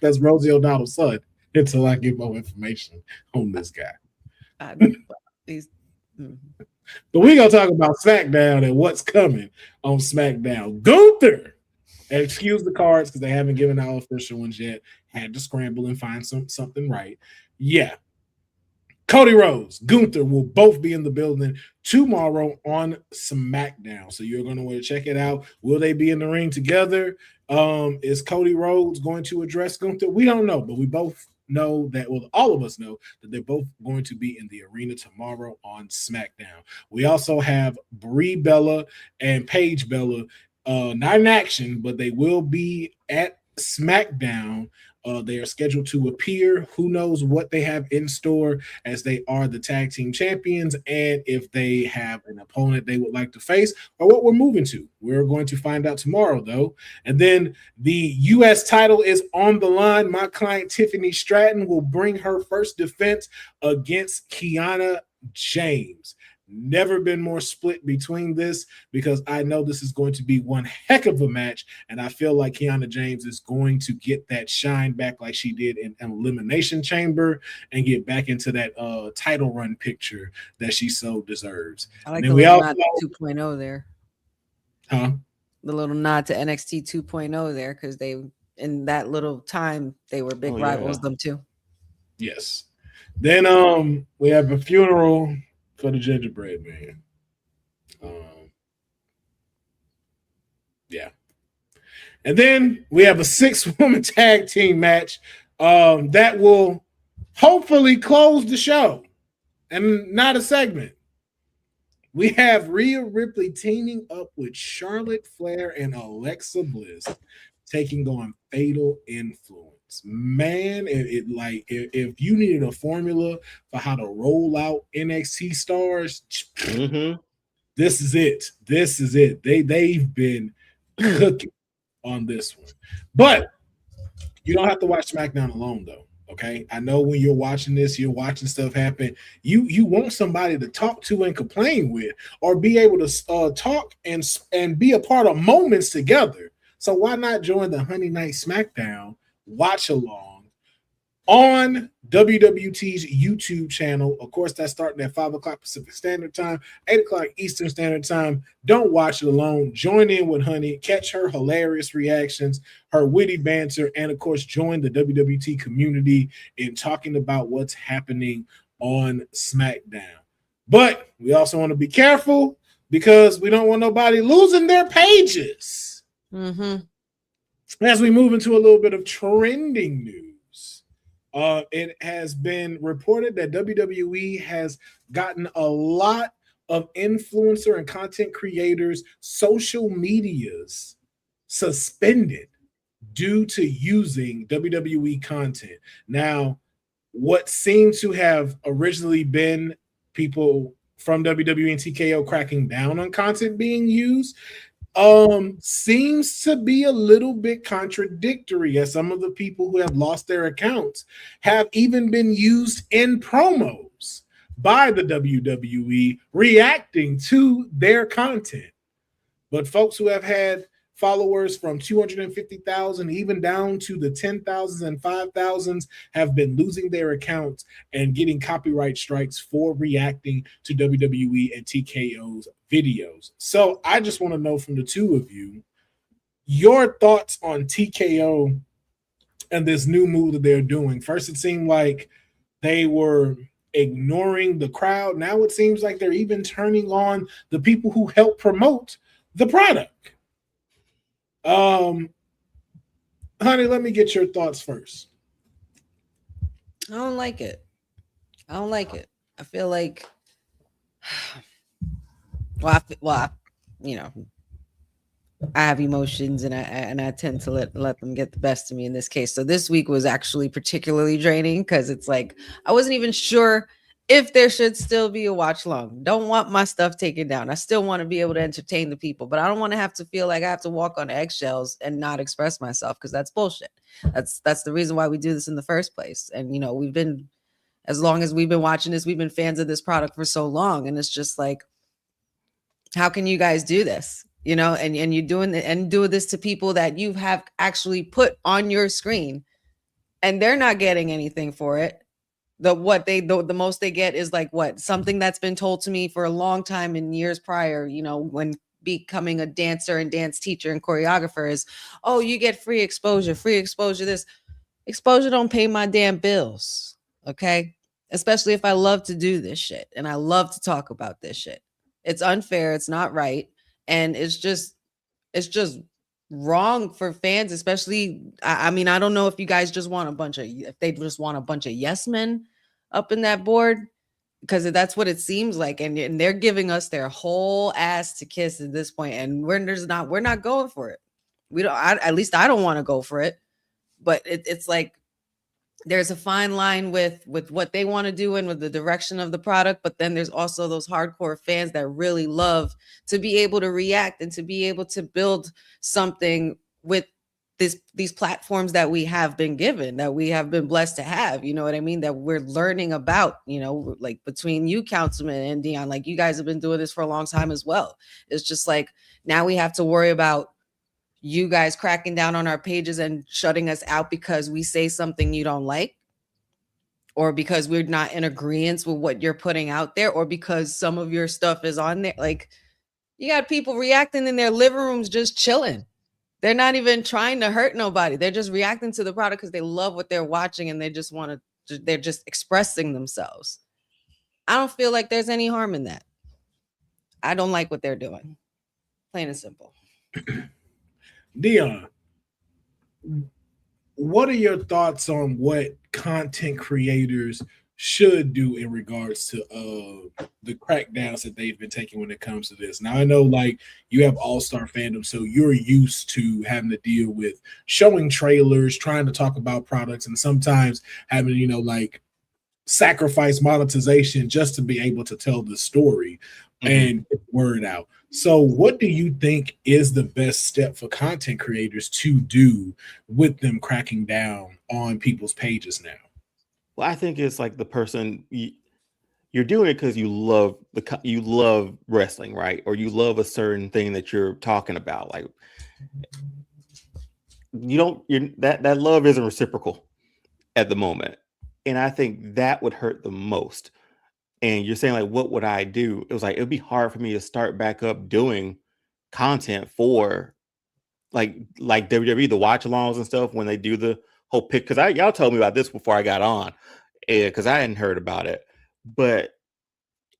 That's Rosie O'Donnell's son. Until I get more information on this guy. But we're gonna talk about SmackDown and what's coming on SmackDown. Gunther, excuse the cards because they haven't given out official ones yet. Had to scramble and find something right. Yeah. Cody Rhodes, Gunther will both be in the building tomorrow on SmackDown. So you're going to want to check it out. Will they be in the ring together? Is Cody Rhodes going to address Gunther? We don't know, but we both know that, well, all of us know that they're both going to be in the arena tomorrow on SmackDown. We also have Brie Bella and Paige Bella, not in action, but they will be at SmackDown. They are scheduled to appear. Who knows what they have in store, as they are the tag team champions, and if they have an opponent they would like to face or what we're moving to. We're going to find out tomorrow, though. And then the U.S. title is on the line. My client, Tiffany Stratton, will bring her first defense against Kiana James. Never been more split between this, because I know this is going to be one heck of a match, and I feel like Kiana James is going to get that shine back like she did in Elimination Chamber and get back into that title run picture that she so deserves. I like the little nod to 2.0 there. Huh? The little nod to NXT 2.0 there, because they, in that little time, they were big rivals, them too. Yes. Then we have a funeral for the gingerbread man. Yeah. And then we have a 6-woman tag team match that will hopefully close the show and not a segment. We have Rhea Ripley teaming up with Charlotte Flair and Alexa Bliss, taking on Fatal Influence. Man, if you needed a formula for how to roll out NXT stars, this is it. This is it. They've been cooking on this one. But you don't have to watch SmackDown alone, though. Okay, I know when you're watching this, you're watching stuff happen. You want somebody to talk to and complain with, or be able to talk and be a part of moments together. So why not join the Honey Night SmackDown watch along on WWT's YouTube channel? Of course, that's starting at 5 o'clock Pacific Standard Time, 8 o'clock Eastern Standard Time. Don't watch it alone. Join in with Honey. Catch her hilarious reactions, her witty banter, and of course, join the WWT community in talking about what's happening on SmackDown. But we also want to be careful, because we don't want nobody losing their pages. As we move into a little bit of trending news, it has been reported that WWE has gotten a lot of influencer and content creators' social medias suspended due to using WWE content. Now, what seemed to have originally been people from WWE and TKO cracking down on content being used seems to be a little bit contradictory, as some of the people who have lost their accounts have even been used in promos by the WWE reacting to their content. But folks who have had followers from 250,000 even down to the 10,000s and 5,000s have been losing their accounts and getting copyright strikes for reacting to WWE and TKO's videos. So I just want to know from the two of you your thoughts on TKO and this new move that they're doing. First, it seemed like they were ignoring the crowd. Now it seems like they're even turning on the people who help promote the product. Honey, let me get your thoughts first. I don't like it. I feel like, I have emotions, and I tend to let them get the best of me in this case. So this week was actually particularly draining, because it's like I wasn't even sure if there should still be a watch long. Don't want my stuff taken down. I still want to be able to entertain the people, but I don't want to have to feel like I have to walk on eggshells and not express myself, because that's bullshit. That's the reason why we do this in the first place. And you know, we've been, as long as we've been watching this, we've been fans of this product for so long, and it's just like, how can you guys do this? You know, and you're doing this to people that you have actually put on your screen, and they're not getting anything for it. The most they get is like what, something that's been told to me for a long time in years prior, you know, when becoming a dancer and dance teacher and choreographer, is, oh, you get free exposure. This exposure don't pay my damn bills. Okay. Especially if I love to do this shit and I love to talk about this shit. It's unfair. It's not right. And it's just wrong for fans, especially. I mean, I don't know if you guys just want if they just want a bunch of yes men up in that board, because that's what it seems like. And they're giving us their whole ass to kiss at this point, and we're not going for it. We don't. At least I don't want to go for it. But it's like, there's a fine line with what they want to do and with the direction of the product. But then there's also those hardcore fans that really love to be able to react and to be able to build something with these platforms that we have been given, that we have been blessed to have, you know what I mean? That we're learning about, you know, like between you, Councilman, and Deonne, like you guys have been doing this for a long time as well. It's just like, now we have to worry about you guys cracking down on our pages and shutting us out because we say something you don't like, or because we're not in agreement with what you're putting out there, or because some of your stuff is on there. Like, you got people reacting in their living rooms, just chilling. They're not even trying to hurt nobody. They're just reacting to the product because they love what they're watching, and they just want to, they're just expressing themselves. I don't feel like there's any harm in that. I don't like what they're doing. Plain and simple. Deonne, what are your thoughts on what content creators should do in regards to the crackdowns that they've been taking when it comes to this? Now, I know like you have all-star fandom, so you're used to having to deal with showing trailers, trying to talk about products, and sometimes having, you know, like sacrifice monetization just to be able to tell the story and get the word out. So what do you think is the best step for content creators to do with them cracking down on people's pages now? Well, I think it's like the person, you're doing it because you love wrestling, right? Or you love a certain thing that you're talking about. Like, that love isn't reciprocal at the moment. And I think that would hurt the most. And you're saying like, what would I do? It was like, it'd be hard for me to start back up doing content for like WWE, the watch alongs and stuff, when they do the whole pick. Cause y'all told me about this before I got on, cause I hadn't heard about it, but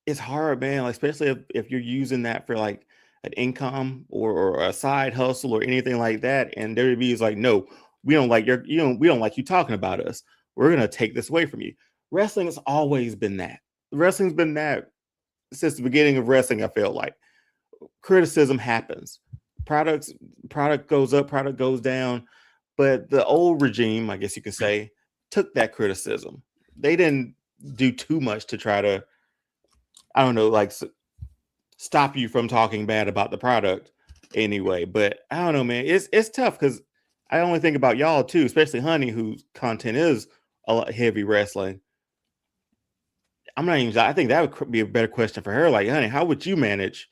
it's hard, man. Like, especially if you're using that for like an income or a side hustle or anything like that. And WWE is like, no, we don't like we don't like you talking about us. We're going to take this away from you. Wrestling has always been that. Wrestling's been that since the beginning of wrestling. I feel like criticism happens. Product goes up, product goes down. But the old regime, I guess you could say, took that criticism. They didn't do too much to try to, I don't know, like stop you from talking bad about the product anyway. But I don't know, man. It's tough because I only think about y'all too, especially Honey, whose content is a lot heavy wrestling. I think that would be a better question for her. Like, Honey, how would you manage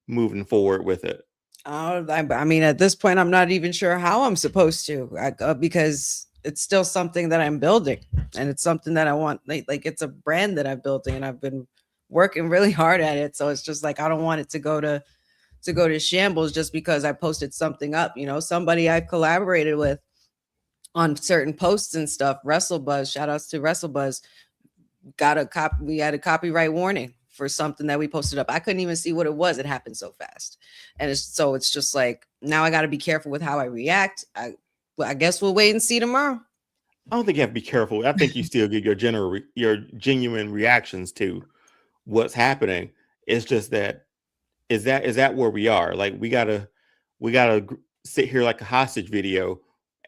moving forward with it? I mean, at this point, I'm not even sure how I'm supposed to, because it's still something that I'm building, and it's something that I want. Like it's a brand that I'm building, and I've been working really hard at it. So it's just like, I don't want it to go to shambles just because I posted something up. You know, somebody I collaborated with on certain posts and stuff, WrestleBuzz, shout outs to WrestleBuzz, we had a copyright warning for something that we posted up. I couldn't even see what it was. It happened so fast. And it's just like, now I got to be careful with how I react. I guess we'll wait and see tomorrow. I don't think you have to be careful. I think you still get your genuine reactions to what's happening. It's just that is that where we are? Like, we gotta sit here like a hostage video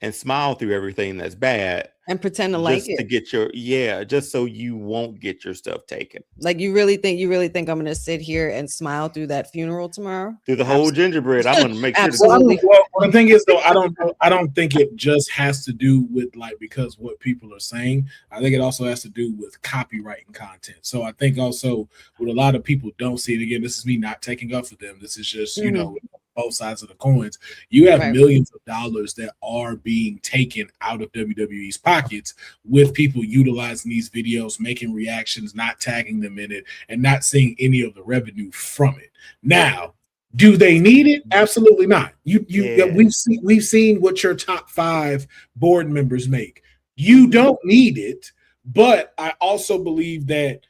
and smile through everything that's bad and pretend to like just it. to get just so you won't get your stuff taken. Like you really think I'm gonna sit here and smile through that funeral tomorrow? Through the whole gingerbread, I'm gonna make sure. Absolutely. Well, the thing is, though, I don't think it just has to do with like because what people are saying. I think it also has to do with copywriting content. So I think also what a lot of people don't see it. Again, this is me not taking up for them. This is just you know both sides of the coins. You have millions of dollars that are being taken out of WWE's pockets with people utilizing these videos, making reactions, not tagging them in it, and not seeing any of the revenue from it. Now, do they need it? Absolutely not. We've seen what your top 5 board members make. You don't need it, but I also believe that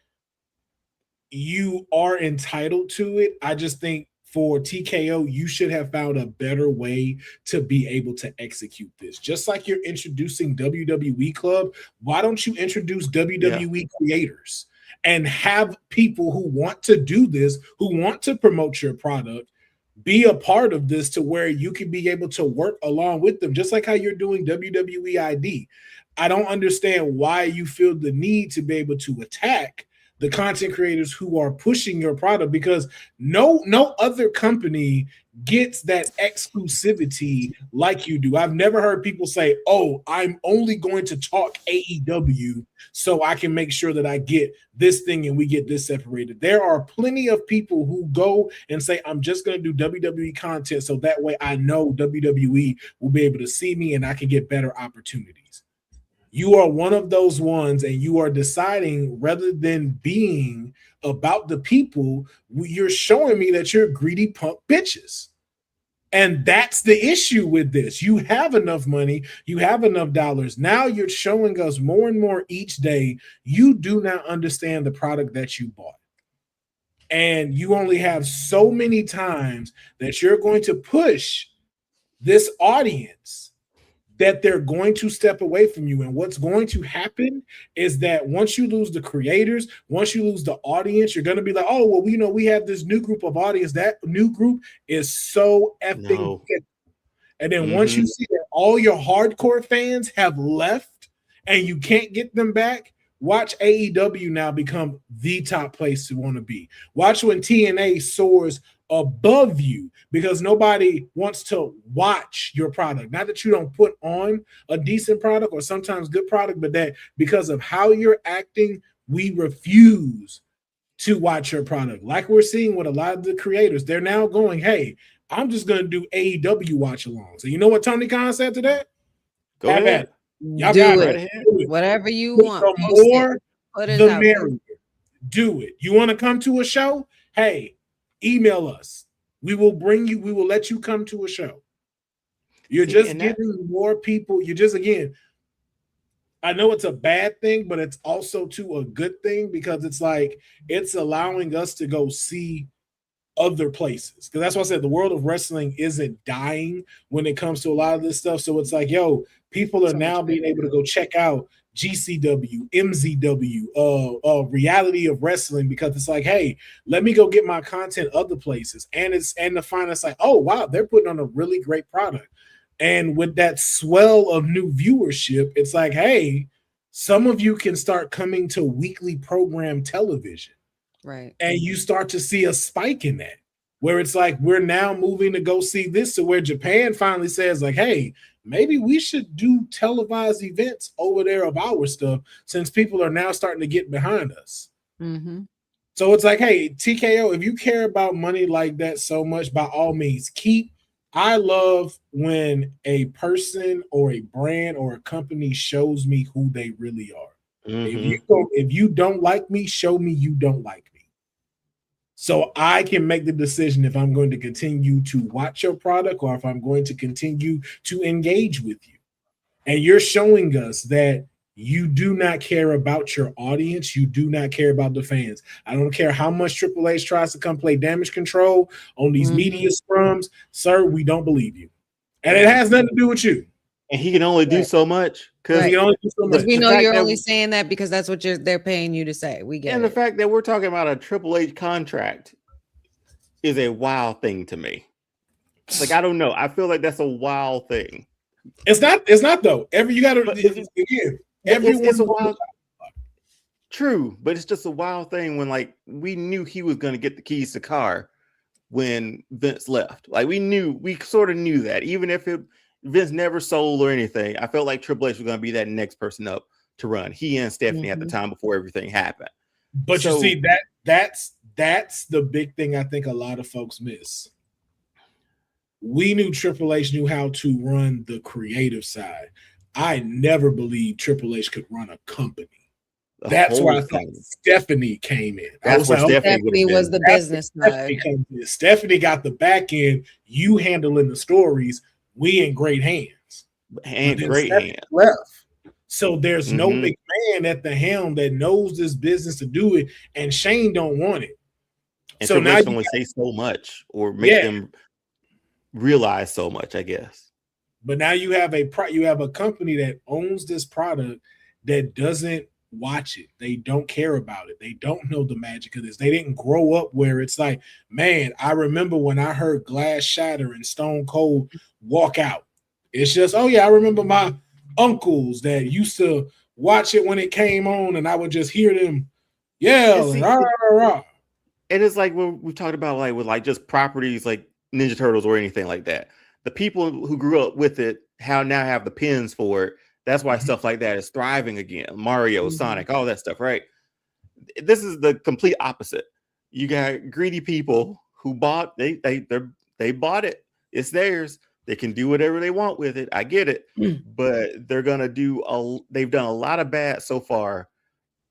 you are entitled to it. I just think for TKO, you should have found a better way to be able to execute this. Just like you're introducing WWE Club, why don't you introduce WWE creators and have people who want to do this, who want to promote your product, be a part of this to where you can be able to work along with them, just like how you're doing WWE ID. I don't understand why you feel the need to be able to attack the content creators who are pushing your product, because no other company gets that exclusivity like you do. I've never heard people say, oh, I'm only going to talk AEW so I can make sure that I get this thing and we get this separated. There are plenty of people who go and say, I'm just going to do WWE content so that way I know WWE will be able to see me and I can get better opportunities. You are one of those ones, and you are deciding rather than being about the people, you're showing me that you're greedy punk bitches. And that's the issue with this. You have enough money, you have enough dollars. Now you're showing us more and more each day you do not understand the product that you bought. And you only have so many times that you're going to push this audience that they're going to step away from you. And what's going to happen is that once you lose the creators, once you lose the audience, you're going to be like, oh, well, we have this new group of audience. That new group is so effing good. And then once you see that all your hardcore fans have left and you can't get them back, watch AEW now become the top place to want to be. Watch when TNA soars above you because nobody wants to watch your product. Not that you don't put on a decent product or sometimes good product, but that because of how you're acting, we refuse to watch your product. Like we're seeing with a lot of the creators, they're now going, hey, I'm just going to do AEW watch along. So you know what Tony Khan said to that? Go ahead. Y'all do got it. it. Whatever you want. The more, the merrier. Do it. You want to come to a show? Hey, email us. We will let you come to a show. You're just getting more people. You're just, again, I know it's a bad thing, but it's also too a good thing because it's like it's allowing us to go see other places. Because that's why I said the world of wrestling isn't dying when it comes to a lot of this stuff. So it's like, yo, people are now being able to go check out GCW, MZW, reality of wrestling, because it's like, hey, let me go get my content other places. And to find us like, oh, wow, they're putting on a really great product. And with that swell of new viewership, it's like, hey, some of you can start coming to weekly program television. Right. And you start to see a spike in that, where it's like we're now moving to go see this. So where Japan finally says like, hey, maybe we should do televised events over there of our stuff since people are now starting to get behind us. Mm-hmm. So it's like, hey, TKO, if you care about money like that so much, by all means, I love when a person or a brand or a company shows me who they really are. Mm-hmm. If you don't like me, show me you don't like me. So I can make the decision if I'm going to continue to watch your product or if I'm going to continue to engage with you. And you're showing us that you do not care about your audience. You do not care about the fans. I don't care how much Triple H tries to come play damage control on these media scrums. Sir, we don't believe you. And it has nothing to do with you. And he can only do so much because we know you're only saying that because that's what they're paying you to say. We get it. And the fact that we're talking about a Triple H contract is a wild thing to me. Like, I don't know. I feel like that's a wild thing. It's not though. You got to again. It's a wild. True, but it's just a wild thing when like we knew he was going to get the keys to car when Vince left. Like we sort of knew that, even if Vince never sold or anything. I felt like Triple H was going to be that next person up to run. He and Stephanie at the time before everything happened. But you see that's the big thing I think a lot of folks miss. We knew Triple H knew how to run the creative side. I never believed Triple H could run a company. That's why I thought Stephanie came in. That's where Stephanie was the business side. Stephanie got the back end. You handling the stories. We in great hands. And great hands. Left. So there's no big man at the helm that knows this business to do it, and Shane don't want it. And so now you only say so much or make them realize so much, I guess. But now you have a company that owns this product that doesn't watch it. They don't care about it. They don't know the magic of this. They didn't grow up where it's like, man, I remember when I heard glass shatter and Stone Cold walk out. It's just, oh yeah, I remember my uncles that used to watch it when it came on, and I would just hear them yell. And it's like when we talked about like with like just properties like Ninja Turtles or anything like that. The people who grew up with it now have the pins for it. That's why stuff like that is thriving again. Mario, Sonic, all that stuff, right? This is the complete opposite. You got greedy people who bought they bought it. It's theirs. They can do whatever they want with it. I get it, but they're gonna they've done a lot of bad so far,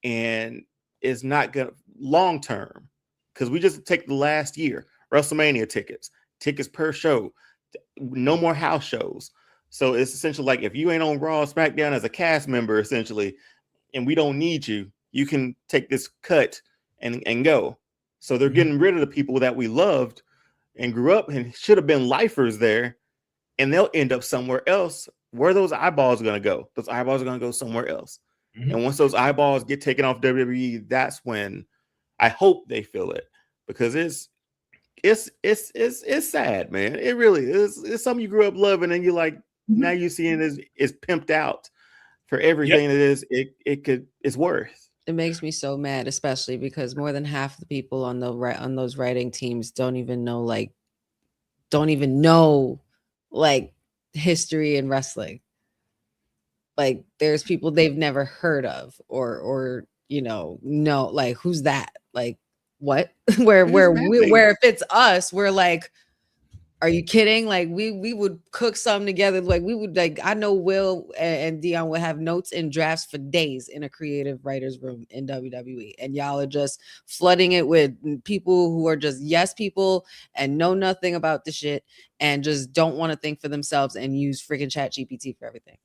and it's not gonna long term. Because we just take the last year, WrestleMania tickets per show, no more house shows. So it's essentially like if you ain't on Raw or SmackDown as a cast member, essentially, and we don't need you, you can take this cut and go. So they're getting rid of the people that we loved and grew up and should have been lifers there, and they'll end up somewhere else. Where are those eyeballs going to go? Those eyeballs are going to go somewhere else. And once those eyeballs get taken off WWE, that's when I hope they feel it, because it's sad, man. It really is. It's something you grew up loving, and you're like, now you're seeing is pimped out for everything it is. It's worth. It makes me so mad, especially because more than half the people on those writing teams don't even know history in wrestling. Like there's people they've never heard of or like who's that? Like what? where if it's us, we're like, are you kidding? Like we would cook something together. Like we would I know Will and Deonne would have notes and drafts for days in a creative writer's room in WWE. And y'all are just flooding it with people who are just yes people and know nothing about the shit and just don't want to think for themselves and use freaking ChatGPT for everything.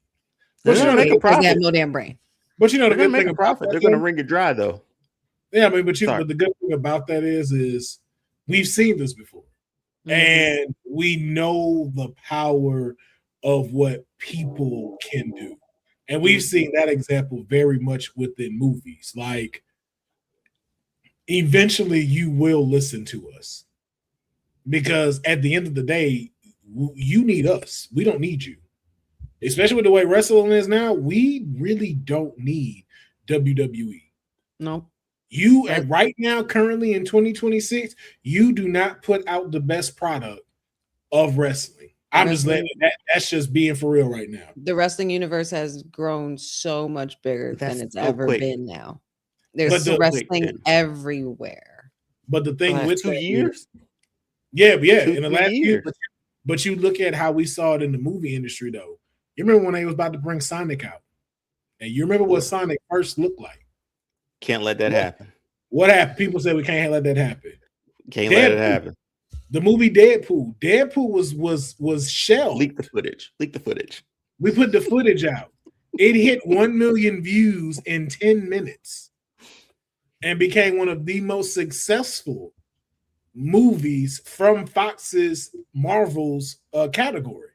They're going to make a profit. They have no damn brain. But the good thing make a profit. They're going to wring it dry though. Yeah, I mean, but the good thing about that is we've seen this before. And we know the power of what people can do. And we've seen that example very much within movies. Like, eventually you will listen to us. Because at the end of the day, you need us. We don't need you. Especially with the way wrestling is now, we really don't need WWE. No. You right now, currently in 2026, you do not put out the best product of wrestling. I'm just letting that's just being for real right now. The wrestling universe has grown so much bigger than it's ever been now. There's wrestling everywhere. But the thing with 2 years, in the last year. But you look at how we saw it in the movie industry, though. You remember when they was about to bring Sonic out, and you remember what Sonic first looked like. Can't let that happen. What happened? People said we can't let that happen. Can't let it happen. The movie Deadpool. Deadpool was shelved. Leak the footage. We put the footage out. It hit 1 million views in 10 minutes and became one of the most successful movies from Fox's Marvel's category.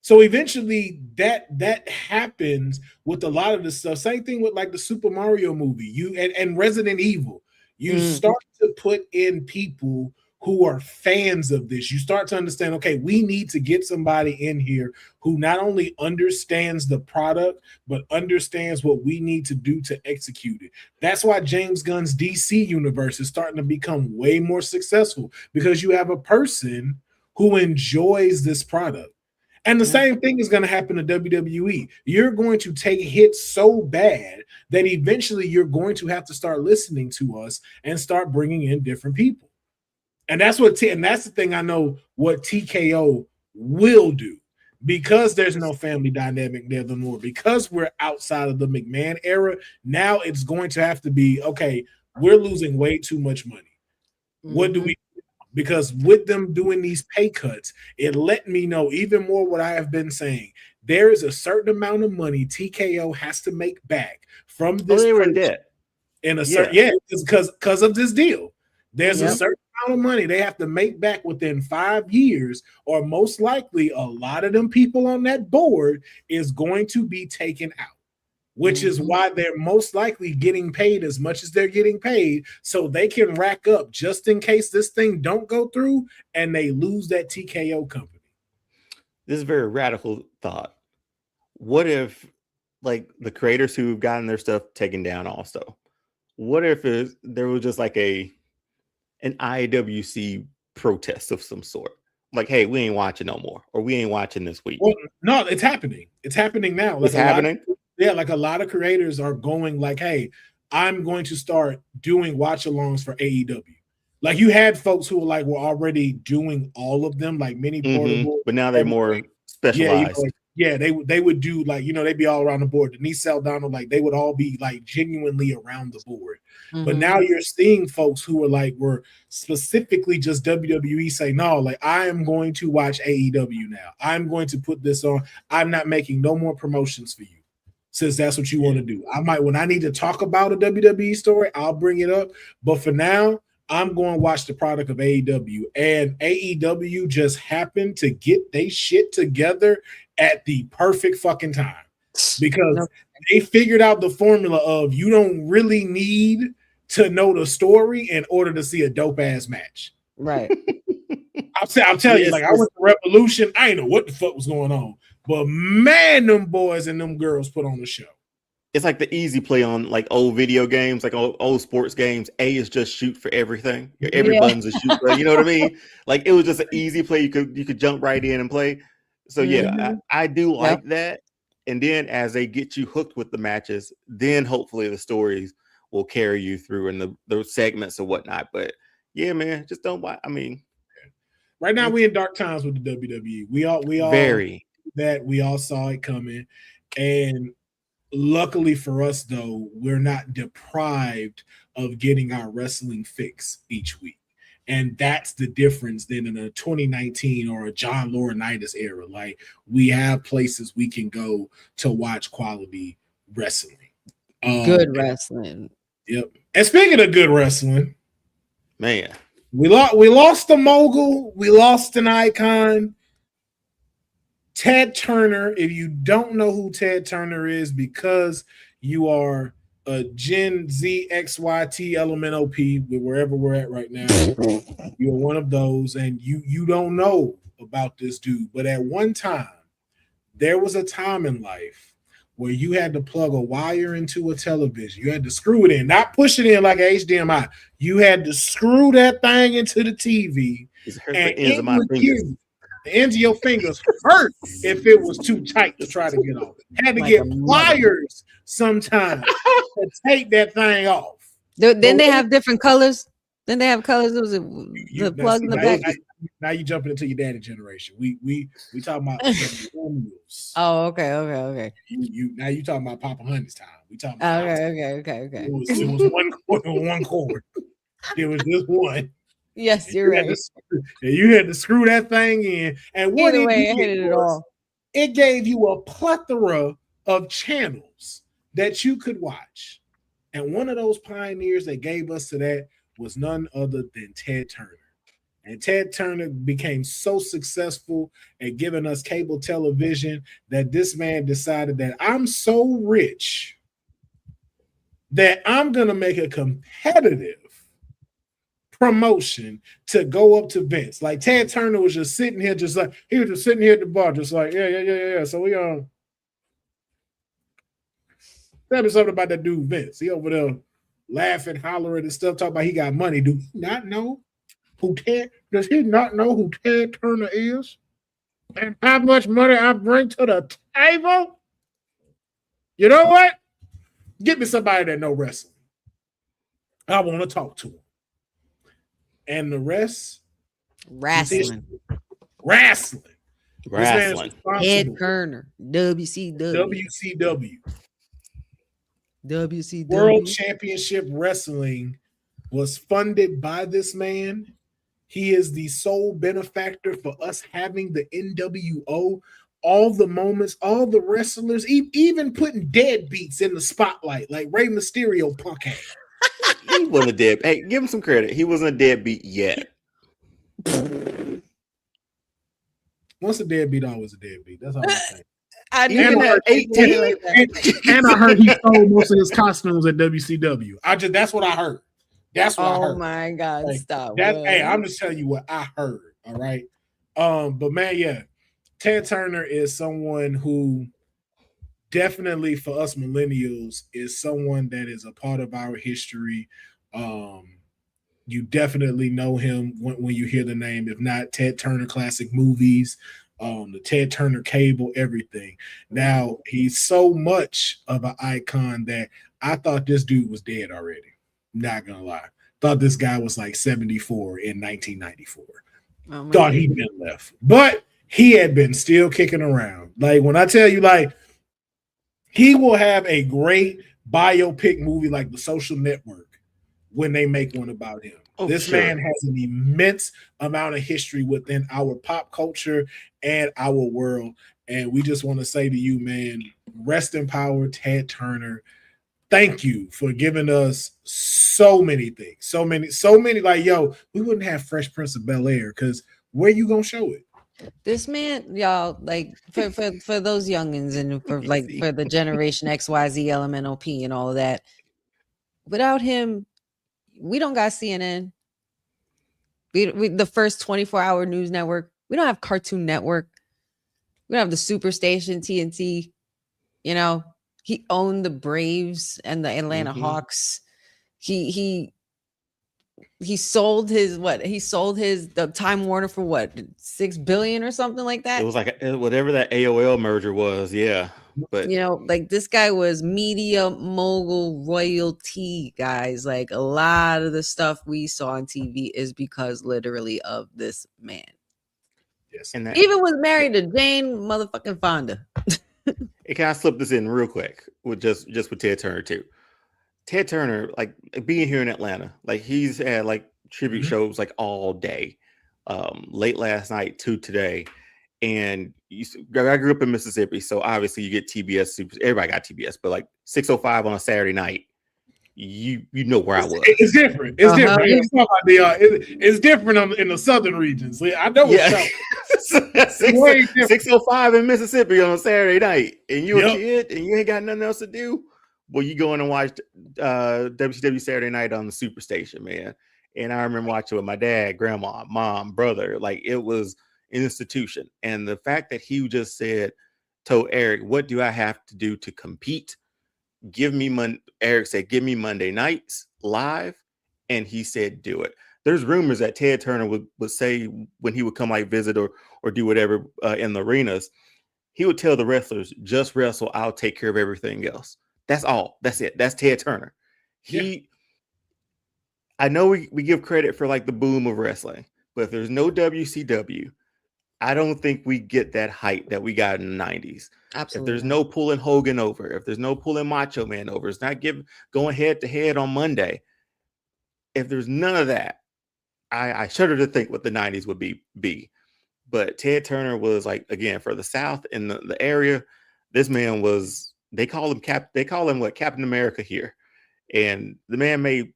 So eventually that happens with a lot of this stuff. Same thing with like the Super Mario movie, and Resident Evil. You start to put in people who are fans of this, you start to understand, okay, we need to get somebody in here who not only understands the product, but understands what we need to do to execute it. That's why James Gunn's DC universe is starting to become way more successful, because you have a person who enjoys this product. And the same thing is going to happen to WWE. You're going to take hits so bad that eventually you're going to have to start listening to us and start bringing in different people. And that's and that's the thing I know what TKO will do, because there's no family dynamic there anymore, because we're outside of the McMahon era. Now it's going to have to be, okay, we're losing way too much money. What do we do? Because with them doing these pay cuts, it let me know even more what I have been saying. There is a certain amount of money TKO has to make back from this. They were in debt. In a certain, because of this deal. There's a certain amount of money they have to make back within 5 years, or most likely a lot of them people on that board is going to be taken out, which is why they're most likely getting paid as much as they're getting paid, so they can rack up just in case this thing don't go through and they lose that TKO company. This is a very radical thought. What if, like, the creators who've gotten their stuff taken down also, what if there was just like an IWC protest of some sort? Like, hey, we ain't watching no more, or we ain't watching this week. Well, no, it's happening. It's happening now. It's happening? Like a lot of creators are going like, hey, I'm going to start doing watch-alongs for AEW. Like, you had folks who were already doing all of them, like mini portable. But now they're more specialized. They would do, like, they'd be all around the board. Denise Saldana, like, they would all be like genuinely around the board. But now you're seeing folks who are were specifically just WWE say, no, like, I am going to watch AEW now. I'm going to put this on. I'm not making no more promotions for you, since that's what you want to do. I might, when I need to talk about a WWE story, I'll bring it up. But for now, I'm going to watch the product of AEW. And AEW just happened to get their shit together at the perfect fucking time, because they figured out the formula of you don't really need to know the story in order to see a dope ass match. Right. I'll tell you, like, I went to Revolution. I didn't know what the fuck was going on, but man, them boys and them girls put on the show. It's like the easy play on like old video games, like old sports games. A is just shoot for everything. Every button's a shoot for, you know what I mean? Like, it was just an easy play. You could jump right in and play. So I do like that. And then as they get you hooked with the matches, then hopefully the stories will carry you through in the segments or whatnot. But yeah, man, just don't watch. I mean, right now we in dark times with the WWE. We all we all saw it coming, and luckily for us, though, we're not deprived of getting our wrestling fix each week. And that's the difference than in a 2019 or a John Laurinaitis era. Like, we have places we can go to watch quality wrestling. Good wrestling. Yep. And speaking of good wrestling, man, we lost a mogul. We lost an icon. Ted Turner. If you don't know who Ted Turner is, because you are a Gen Z XYT LMNOP, wherever we're at right now, you're one of those, and you don't know about this dude. But at one time, there was a time in life where you had to plug a wire into a television. You had to screw it in, not push it in like a HDMI. You had to screw that thing into the TV, and the ends of your fingers hurt if it was too tight to try to get off. Had to get pliers sometimes to take that thing off. Then they have different colors. Then they have colors. It was the plug in the back. Now you jumping into your daddy generation. We talking about millennials. Oh, okay. Now you talking about Papa Honey's time. We talking about okay. It was one cord. It was just one. Yes, you're right. You had to screw that thing in. And what I hated it all. It gave you a plethora of channels that you could watch. And one of those pioneers that gave us to that was none other than Ted Turner. And Ted Turner became so successful at giving us cable television that this man decided that I'm so rich that I'm going to make a competitive promotion to go up to Vince. Like Ted Turner was just sitting here, just like he was just sitting here at the bar, just like yeah. So we tell me something about that dude Vince. He over there laughing, hollering, and stuff, talking about he got money. Do he not know who Ted? Does he not know who Ted Turner is? And how much money I bring to the table? You know what? Get me somebody that know wrestling. I want to talk to him. And the rest, Wrestling. Ted Turner, WCW. WCW. World Championship Wrestling was funded by this man. He is the sole benefactor for us having the NWO. All the moments, all the wrestlers, even putting deadbeats in the spotlight, like Rey Mysterio punk ass. He wasn't a dead. Hey, give him some credit. He wasn't a deadbeat yet. Once a deadbeat, always a deadbeat. That's all I'm saying. Even at 18, and I heard he stole most of his costumes at WCW. That's what I heard. That's what I heard. Oh my God, like, stop. Hey, I'm just telling you what I heard. All right. But man, yeah, Ted Turner is someone who definitely for us millennials is someone that is a part of our history. You definitely know him when you hear the name. If not, Ted Turner classic movies, the Ted Turner cable, everything. Now, he's so much of an icon that I thought this dude was dead already. Not gonna lie. Thought this guy was like 74 in 1994. Thought he'd been left. But he had been still kicking around. Like when I tell you, like, he will have a great biopic movie like The Social Network when they make one about him. This man has an immense amount of history within our pop culture and our world. And we just want to say to you, man, rest in power, Ted Turner. Thank you for giving us so many things. So many. Like, yo, we wouldn't have Fresh Prince of Bel-Air because where you gonna show it? This man, y'all, like for those youngins and for the generation XYZ, LMNOP and all of that. Without him, we don't got CNN. We the first 24-hour news network. We don't have Cartoon Network. We don't have the Superstation TNT. You know, he owned the Braves and the Atlanta Hawks. He sold his the Time Warner for what, $6 billion or something like that. It was like whatever that AOL merger was, yeah. But you know, like this guy was media mogul royalty, guys. Like a lot of the stuff we saw on TV is because literally of this man. Yes, and that, even was married to Jane motherfucking Fonda. Can I slip this in real quick with just with Ted Turner too? Ted Turner, like being here in Atlanta, like he's had like tribute shows like all day, late last night to today. And I grew up in Mississippi, so obviously you get TBS. Everybody got TBS, but like 6:05 on a Saturday night, you know where I was. It's different. It's different. It's different in the southern regions. I know it's 6:05 in Mississippi on a Saturday night, and you're a kid and you ain't got nothing else to do. Well, you go in and watch WCW Saturday Night on the Superstation, man. And I remember watching with my dad, grandma, mom, brother. Like it was an institution. And the fact that he just told Eric, what do I have to do to compete? Eric said, give me Monday nights live. And he said, do it. There's rumors that Ted Turner would say when he would come like visit or do whatever in the arenas, he would tell the wrestlers, just wrestle. I'll take care of everything else. That's all. That's it. That's Ted Turner. I know we give credit for like the boom of wrestling, but if there's no WCW, I don't think we get that hype that we got in the 90s. Absolutely. If there's no pulling Hogan over, if there's no pulling Macho Man over, it's not going head to head on Monday. If there's none of that, I shudder to think what the 90s would be. But Ted Turner was like, again, for the South in the area, this man was, they call him Captain America here. And the man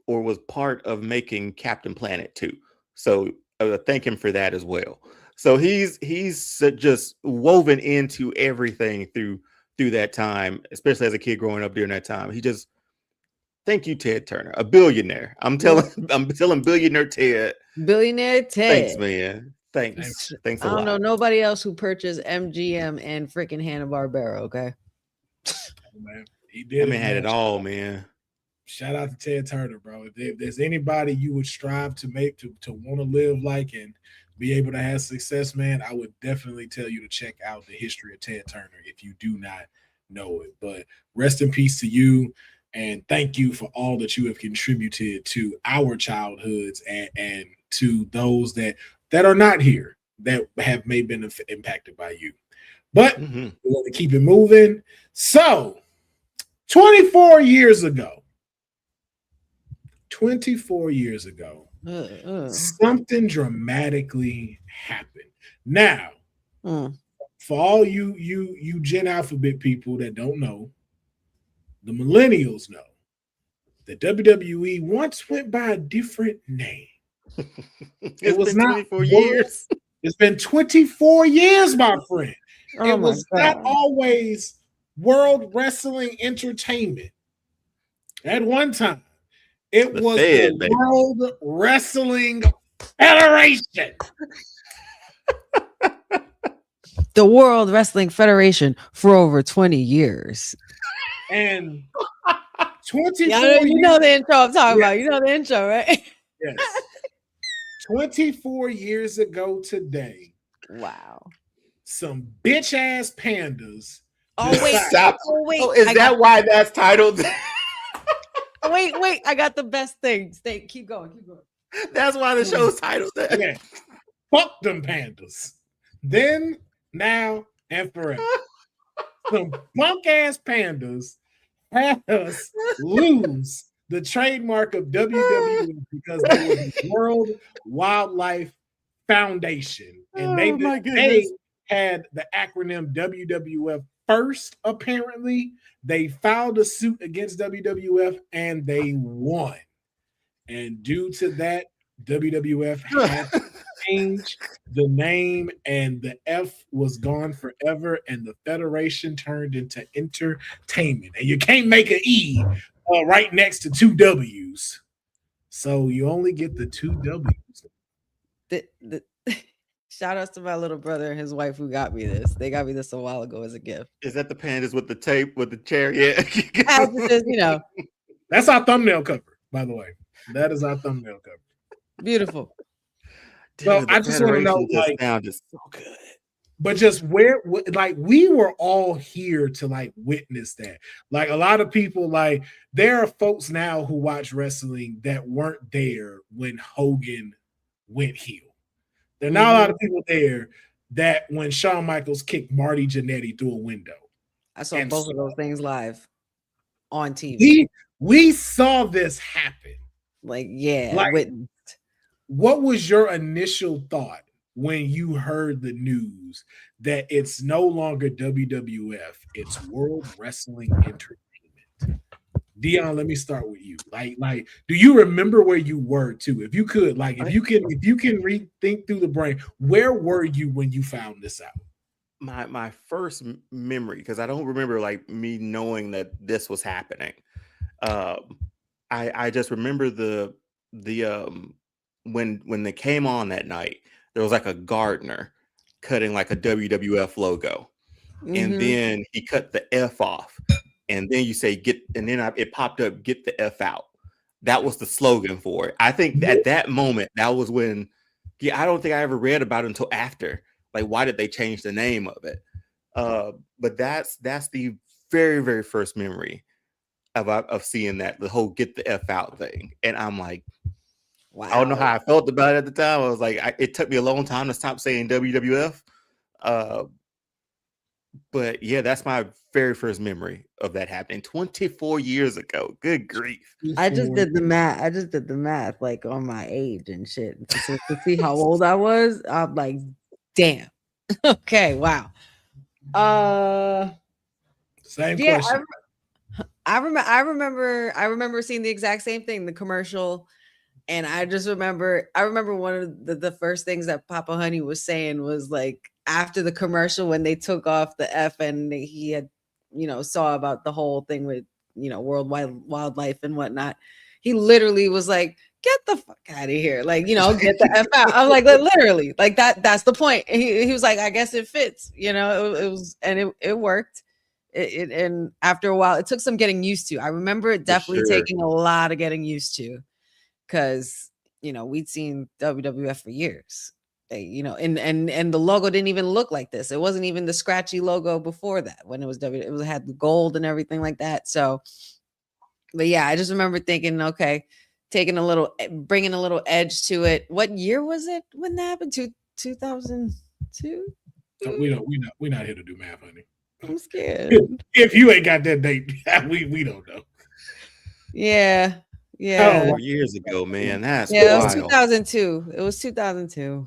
was part of making Captain Planet too. So thank him for that as well. So he's just woven into everything through that time, especially as a kid growing up during that time. Thank you, Ted Turner, a billionaire. I'm telling billionaire Ted. Billionaire Ted. Thanks, man. Thanks a I don't know lot. nobody else who purchased MGM and freaking Hanna-Barbera, okay? Man, he did That it, man had man. it all, man. Shout out to Ted Turner, bro. If there's anybody you would strive to make to want to live like and be able to have success, man, I would definitely tell you to check out the history of Ted Turner if you do not know it. But rest in peace to you, and thank you for all that you have contributed to our childhoods and to those that are not here that have may been impacted by you. But we want to keep it moving. So 24 years ago, something dramatically happened. Now, for all you Gen Alphabet people that don't know, the millennials know that WWE once went by a different name. It was not 24 years. It's been 24 years, my friend. It was not always World Wrestling Entertainment. At one time, it was the World Wrestling Federation. The World Wrestling Federation for over 20 years. And 24 you know the intro I'm talking about. You know the intro, right? Yes. 24 years ago today. Wow. Some bitch ass pandas. Oh wait, is that why that's titled? Wait, I got the best thing. Keep going. That's why the show's titled that. Yeah. Fuck them pandas. Then, now, and forever. Some punk ass pandas had us lose the trademark of WWE because they were the World Wildlife Foundation. And they had the acronym WWF first, apparently. They filed a suit against WWF and they won. And due to that, WWF had to change the name and the F was gone forever and the federation turned into entertainment. And you can't make an E right next to two W's. So you only get the two W's. Shout outs to my little brother and his wife who got me this. They got me this a while ago as a gift. Is that the pandas with the tape with the chariot? That's our thumbnail cover, by the way. That is our thumbnail cover. Beautiful. So I just want to know, like, sounded so good. But just where, like, we were all here to like witness that. Like, a lot of people, like, there are folks now who watch wrestling that weren't there when Hogan went heel. There are not a lot of people there that when Shawn Michaels kicked Marty Jannetty through a window. I saw both of those things live on TV. We saw this happen. Like, witnessed. What was your initial thought when you heard the news that it's no longer WWF, it's World Wrestling Entertainment? Deonne, let me start with you. Like, do you remember where you were too? If you could, like, if you can rethink through the brain, where were you when you found this out? My first memory, because I don't remember like me knowing that this was happening. I just remember the when they came on that night, there was like a gardener cutting like a WWF logo, and then he cut the F off. And then you say it popped up, get the F out. That was the slogan for it. I think at that moment, that was when, I don't think I ever read about it until after. Like, why did they change the name of it? But that's the very, very first memory of seeing that, the whole get the F out thing. And I'm like, wow. I don't know how I felt about it at the time. I was like, it took me a long time to stop saying WWF. But yeah, that's my very first memory of that happening 24 years ago. Good grief. I just did the math like on my age and shit to see how old I was. I'm like, damn. Okay, wow. Same question. I remember seeing the exact same thing, the commercial. And I remember one of the first things that Papa Honey was saying was like, after the commercial when they took off the F and he had, saw about the whole thing with World Wildlife and whatnot. He literally was like, get the fuck out of here. Like, get the F out. I was like, literally, like that's the point. And he was like, I guess it fits, it was, and it worked. And after a while, it took some getting used to. I remember it definitely taking a lot of getting used to, because, we'd seen WWF for years, and the logo didn't even look like this. It wasn't even the scratchy logo before that when it was it had the gold and everything like that. So, but yeah, I just remember thinking, okay, bringing a little edge to it. What year was it when that happened? 2002? We're not here to do math, honey. I'm scared. If you ain't got that date, we don't know. Yeah. Oh, years ago, man. That's it was wild. 2002. It was 2002.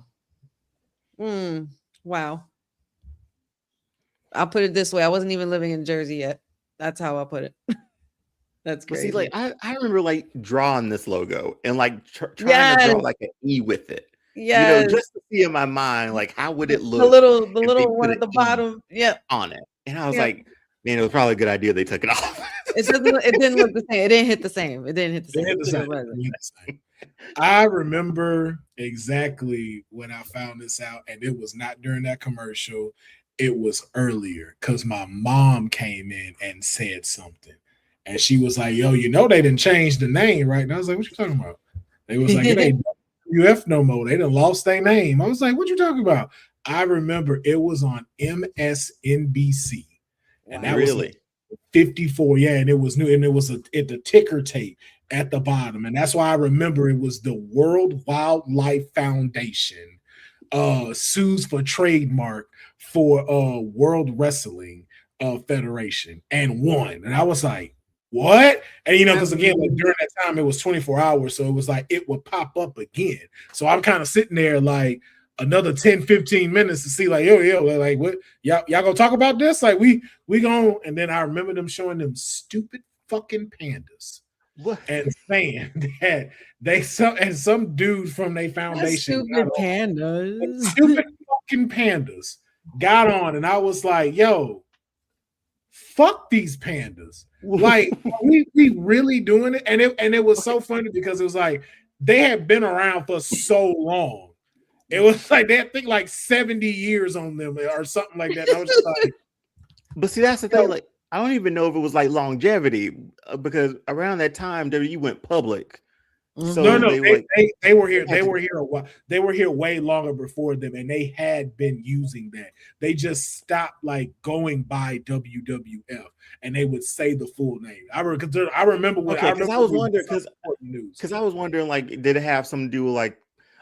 Wow. I'll put it this way. I wasn't even living in Jersey yet. That's how I'll put it. That's crazy. See, like I remember like drawing this logo and like trying to draw like an E with it. Yeah, just to see in my mind, like how would it look? The little one at the bottom, on it. And I was like, man, it was probably a good idea they took it off. It didn't look the same. It didn't hit the same. It didn't hit the same. I remember exactly when I found this out, and it was not during that commercial. It was earlier, because my mom came in and said something. And she was like, yo, they didn't change the name, right? And I was like, what you talking about? They was like, it ain't WF no more. They done lost their name. I was like, what you talking about? I remember it was on MSNBC. And that was 54. Yeah, and it was new. And it was the ticker tape at the bottom. And that's why I remember it was the World Wildlife Foundation sues for trademark for World Wrestling Federation and won. And I was like, what? And because again, like during that time it was 24 hours, so it was like it would pop up again. So I'm kind of sitting there like another 10-15 minutes to see like, like what y'all gonna talk about this? Like we gonna. And then I remember them showing them stupid fucking pandas. What? And saying that some dude from their foundation, stupid pandas, stupid fucking pandas got on, and I was like, yo, fuck these pandas. Like, we really doing it? And it was so funny because it was like they had been around for so long. It was like they had like 70 years on them or something like that. And I was just like, but see, that's the thing. Like, I don't even know if it was like longevity, because around that time, WWE went public. So they were here. They were here a while. They were here way longer before them, and they had been using that. They just stopped like going by WWF, and they would say the full name. I remember when I was wondering, like, did it have something to do with like,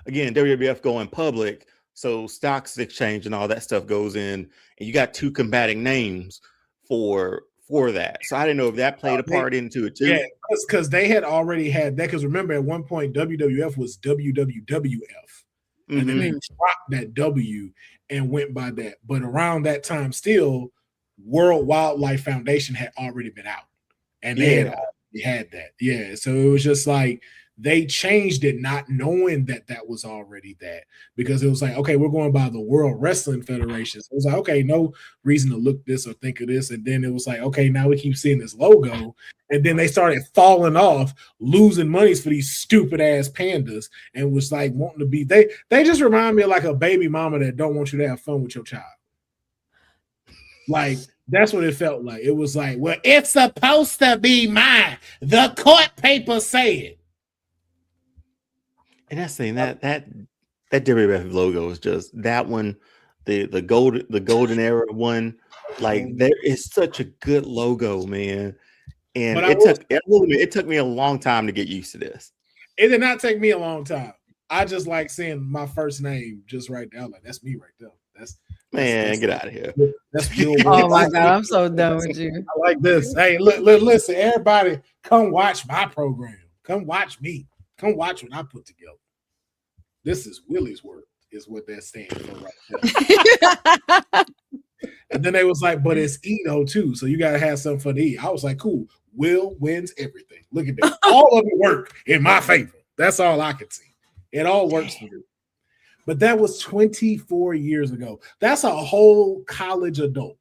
again, WWF going public, so stocks exchange and all that stuff goes in, and you got two combating names for that. So I didn't know if that played a part into it too. Yeah, because they had already had that. Because remember, at one point WWF was WWWF, and then they dropped that W and went by that. But around that time, still, World Wildlife Foundation had already been out, and they had already had that. Yeah, so it was just like they changed it, not knowing that was already that, because it was like, okay, we're going by the World Wrestling Federation. So it was like, okay, no reason to look this or think of this. And then it was like, okay, now we keep seeing this logo. And then they started falling off, losing monies for these stupid ass pandas, and was like wanting to be, they just remind me of like a baby mama that don't want you to have fun with your child. Like, that's what it felt like. It was like, well, it's supposed to be mine. The court papers say it. And that's saying that WWF logo is just that one, the golden era one. Like, there is such a good logo, man. And it took me a long time to get used to this. It did not take me a long time. I just like seeing my first name just right there. Like, that's me right there. That's get out of here. That's pure. Oh my God, I'm so done with you. I like this. Hey, look, listen, everybody, come watch my program. Come watch me. Come watch what I put together. This is Willie's work, is what they're saying for right there. And then they was like, but it's Eno too, so you gotta have something for the E. I was like, cool. Will wins everything. Look at that. All of it work in my favor. That's all I can see. It all works for me. But that was 24 years ago. That's a whole college adult.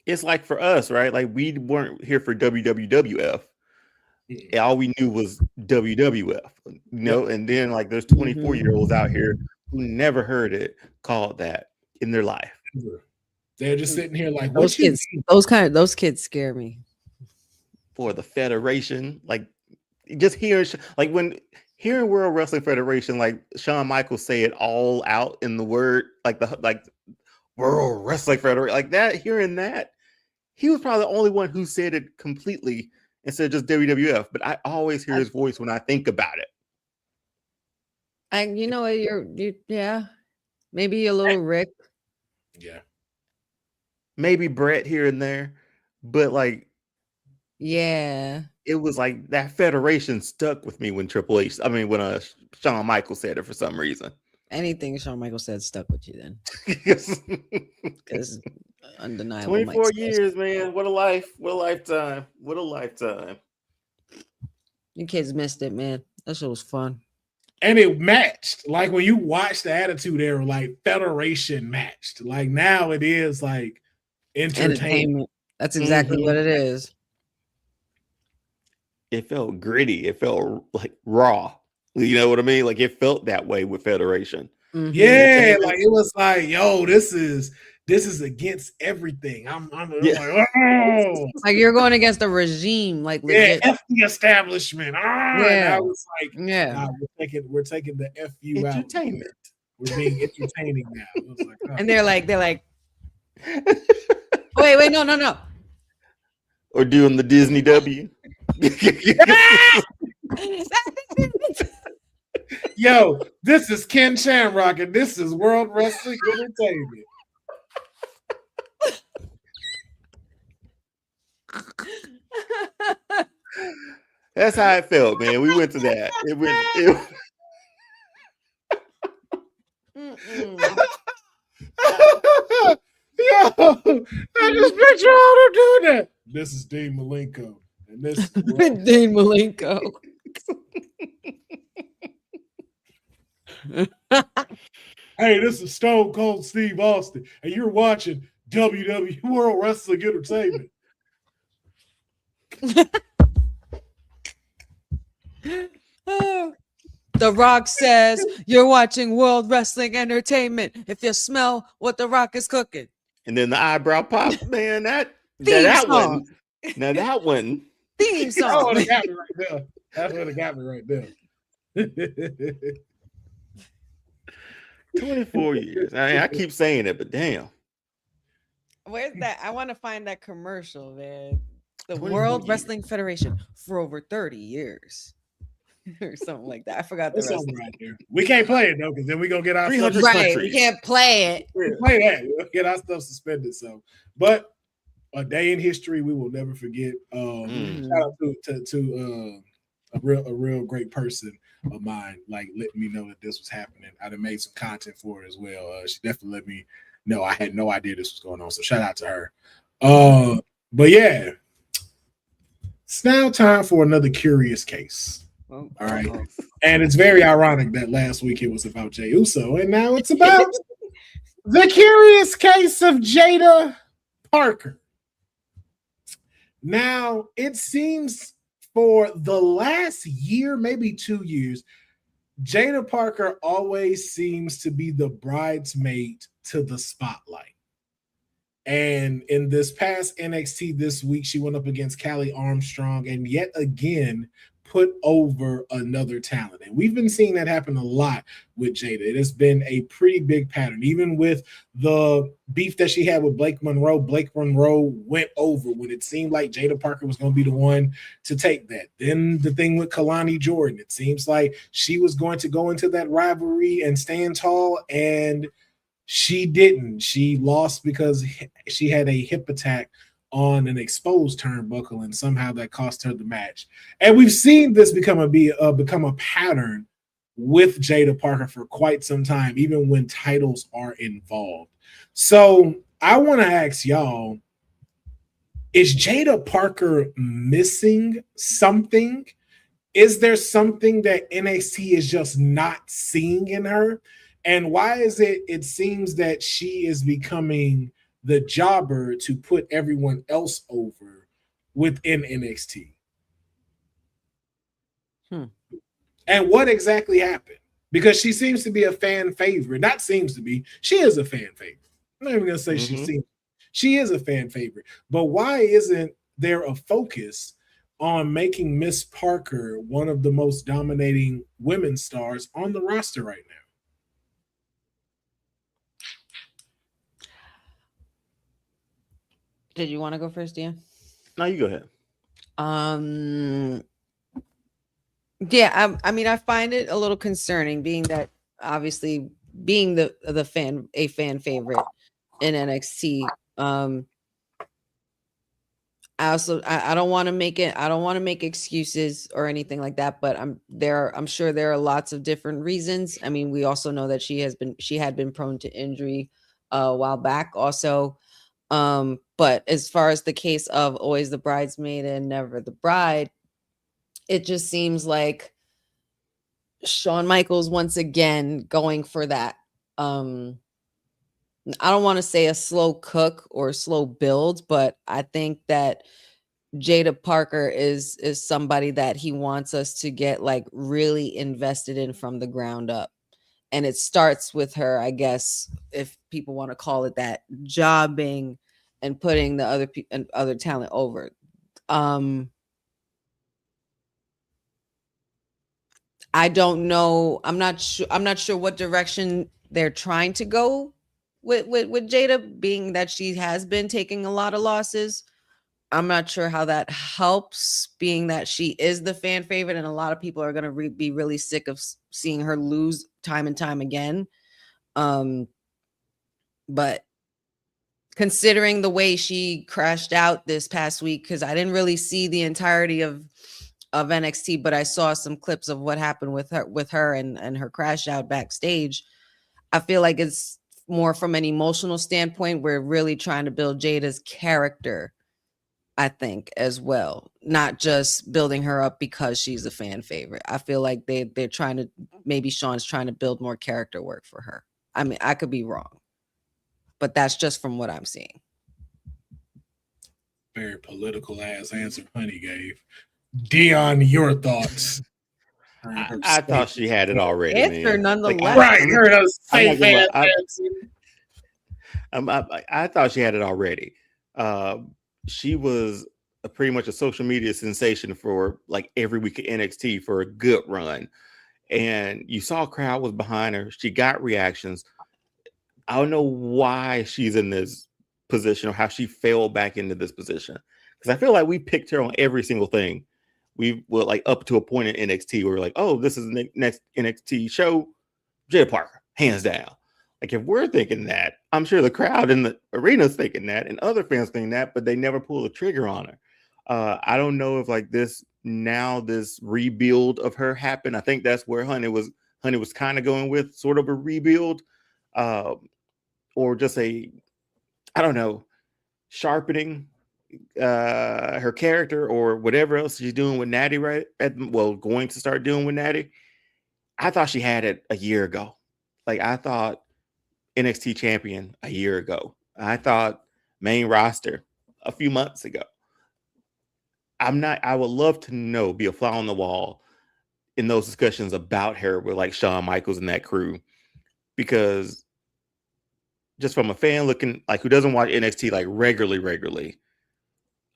it's like for us, right? Like we weren't here for WWF. All we knew was WWF, you know, and then like there's 24-year-olds out here who never heard it called that in their life. They're just sitting here like those kids. Those kids scare me. For the Federation, like just hearing World Wrestling Federation, like Shawn Michaels say it all out in the word, like World Wrestling Federation, like that. Hearing that, he was probably the only one who said it completely instead of just WWF. But I always hear his voice when I think about it. And you know, yeah, maybe a little Rick. Yeah, maybe Brett here and there, but like, yeah, it was like that Federation stuck with me when when Shawn Michaels said it for some reason. Anything Shawn Michaels said stuck with you then. Because undeniable. 24 years, man. What a life. What a lifetime. What a lifetime. You kids missed it, man. That shit was fun. And it matched. Like when you watch the Attitude Era, like Federation matched. Like now it is like entertainment. That's exactly what it is. It felt gritty. It felt like raw. You know what I mean? Like it felt that way with Federation. Mm-hmm. Yeah, like it was like, yo, this is against everything. I'm like, oh, like you're going against a regime, like legit. F the establishment. And I was like, nah, we're taking the FU out. Entertainment. We're being entertaining now. It was like, oh. And they're like, wait, no. Or doing the Disney W. Yo, this is Ken Shamrock, and this is World Wrestling Entertainment. That's how it felt, man. We went to that. Yo, I just picture all them doing that. This is Dean Malenko, and this is Dean Malenko. Hey, this is Stone Cold Steve Austin, and you're watching WWE World Wrestling Entertainment. The Rock says you're watching World Wrestling Entertainment if you smell what The Rock is cooking. And then the eyebrow pop, man. That one. Now that one. Theme song. That's what got me right there. That's what got me right there. 24 years. I keep saying it, but damn. Where's that? I want to find that commercial, man. The World Wrestling Federation for over 30 years. Or something like that. I forgot the rest. Right there. We can't play it though, because then we're gonna get our stuff right. We can't play it. Play that. We'll get our stuff suspended. So, but a day in history we will never forget. Shout out to a real great person of mine, like letting me know that this was happening. I'd have made some content for it as well. She definitely let me know. I had no idea this was going on. So shout out to her. But yeah, it's now time for another curious case. All right. And it's very ironic that last week it was about Jey Uso, and now it's about the curious case of Jada Parker. Now, it seems for the last year, maybe 2 years, Jada Parker always seems to be the bridesmaid to the spotlight. And in this past NXT this week, she went up against Callie Armstrong and yet again put over another talent. And we've been seeing that happen a lot with Jada. It has been a pretty big pattern. Even with the beef that she had with Blake Monroe went over when it seemed like Jada Parker was going to be the one to take that. Then the thing with Kalani Jordan, it seems like she was going to go into that rivalry and stand tall, and she didn't. She lost because she had a hip attack on an exposed turnbuckle, and somehow that cost her the match. And we've seen this become a pattern with Jada Parker for quite some time, even when titles are involved. So I want to ask y'all, is Jada Parker missing something? Is there something that NXT is just not seeing in her? And why is it seems that she is becoming the jobber to put everyone else over within NXT. And what exactly happened? Because she seems to be a fan favorite. Not seems to be. She is a fan favorite. I'm not even going to say she is a fan favorite. But why isn't there a focus on making Miss Parker one of the most dominating women stars on the roster right now? Did you want to go first, Deanne? No, you go ahead. Yeah, I mean, I find it a little concerning, being that obviously being a fan favorite in NXT. I don't want to make excuses or anything like that, but I'm sure there are lots of different reasons. I mean, we also know that she had been prone to injury a while back also. But as far as the case of always the bridesmaid and never the bride, it just seems like Shawn Michaels once again going for that. I don't want to say a slow cook or slow build, but I think that Jada Parker is somebody that he wants us to get like really invested in from the ground up. And it starts with her, I guess, if people want to call it that, jobbing and putting the other talent over. I don't know. I'm not sure what direction they're trying to go with Jada, being that she has been taking a lot of losses. I'm not sure how that helps, being that she is the fan favorite, and a lot of people are going to be really sick of seeing her lose time and time again. But considering the way she crashed out this past week, because I didn't really see the entirety of NXT, but I saw some clips of what happened with her and her crash out backstage. I feel like it's more from an emotional standpoint. We're really trying to build Jada's character, I think, as well, not just building her up because she's a fan favorite. I feel like they're trying to, maybe Sean's trying to build more character work for her. I mean, I could be wrong, but that's just from what I'm seeing. Very political ass answer Honey gave. Deonne, your thoughts? I thought she had it already. Answer nonetheless. Right, her safe I thought she had it already. She was pretty much a social media sensation for like every week of NXT for a good run, and you saw a crowd was behind her. She got reactions. I don't know why she's in this position or how she fell back into this position, because I feel like we picked her on every single thing. We were like up to a point in NXT where we're like, oh, this is the next NXT show, Jada Parker, hands down. Like, if we're thinking that, I'm sure the crowd in the arena is thinking that, and other fans thinking that, but they never pull the trigger on her. I don't know if like this rebuild of her happened. I think that's where Honey was kind of going with, sort of a rebuild, or just I don't know, sharpening her character or whatever else she's doing with Natty, going to start doing with Natty. I thought she had it a year ago. Like, I thought NXT champion a year ago. I thought main roster a few months ago. I would love to be a fly on the wall in those discussions about her with like Shawn Michaels and that crew, because just from a fan looking, like, who doesn't watch NXT like regularly,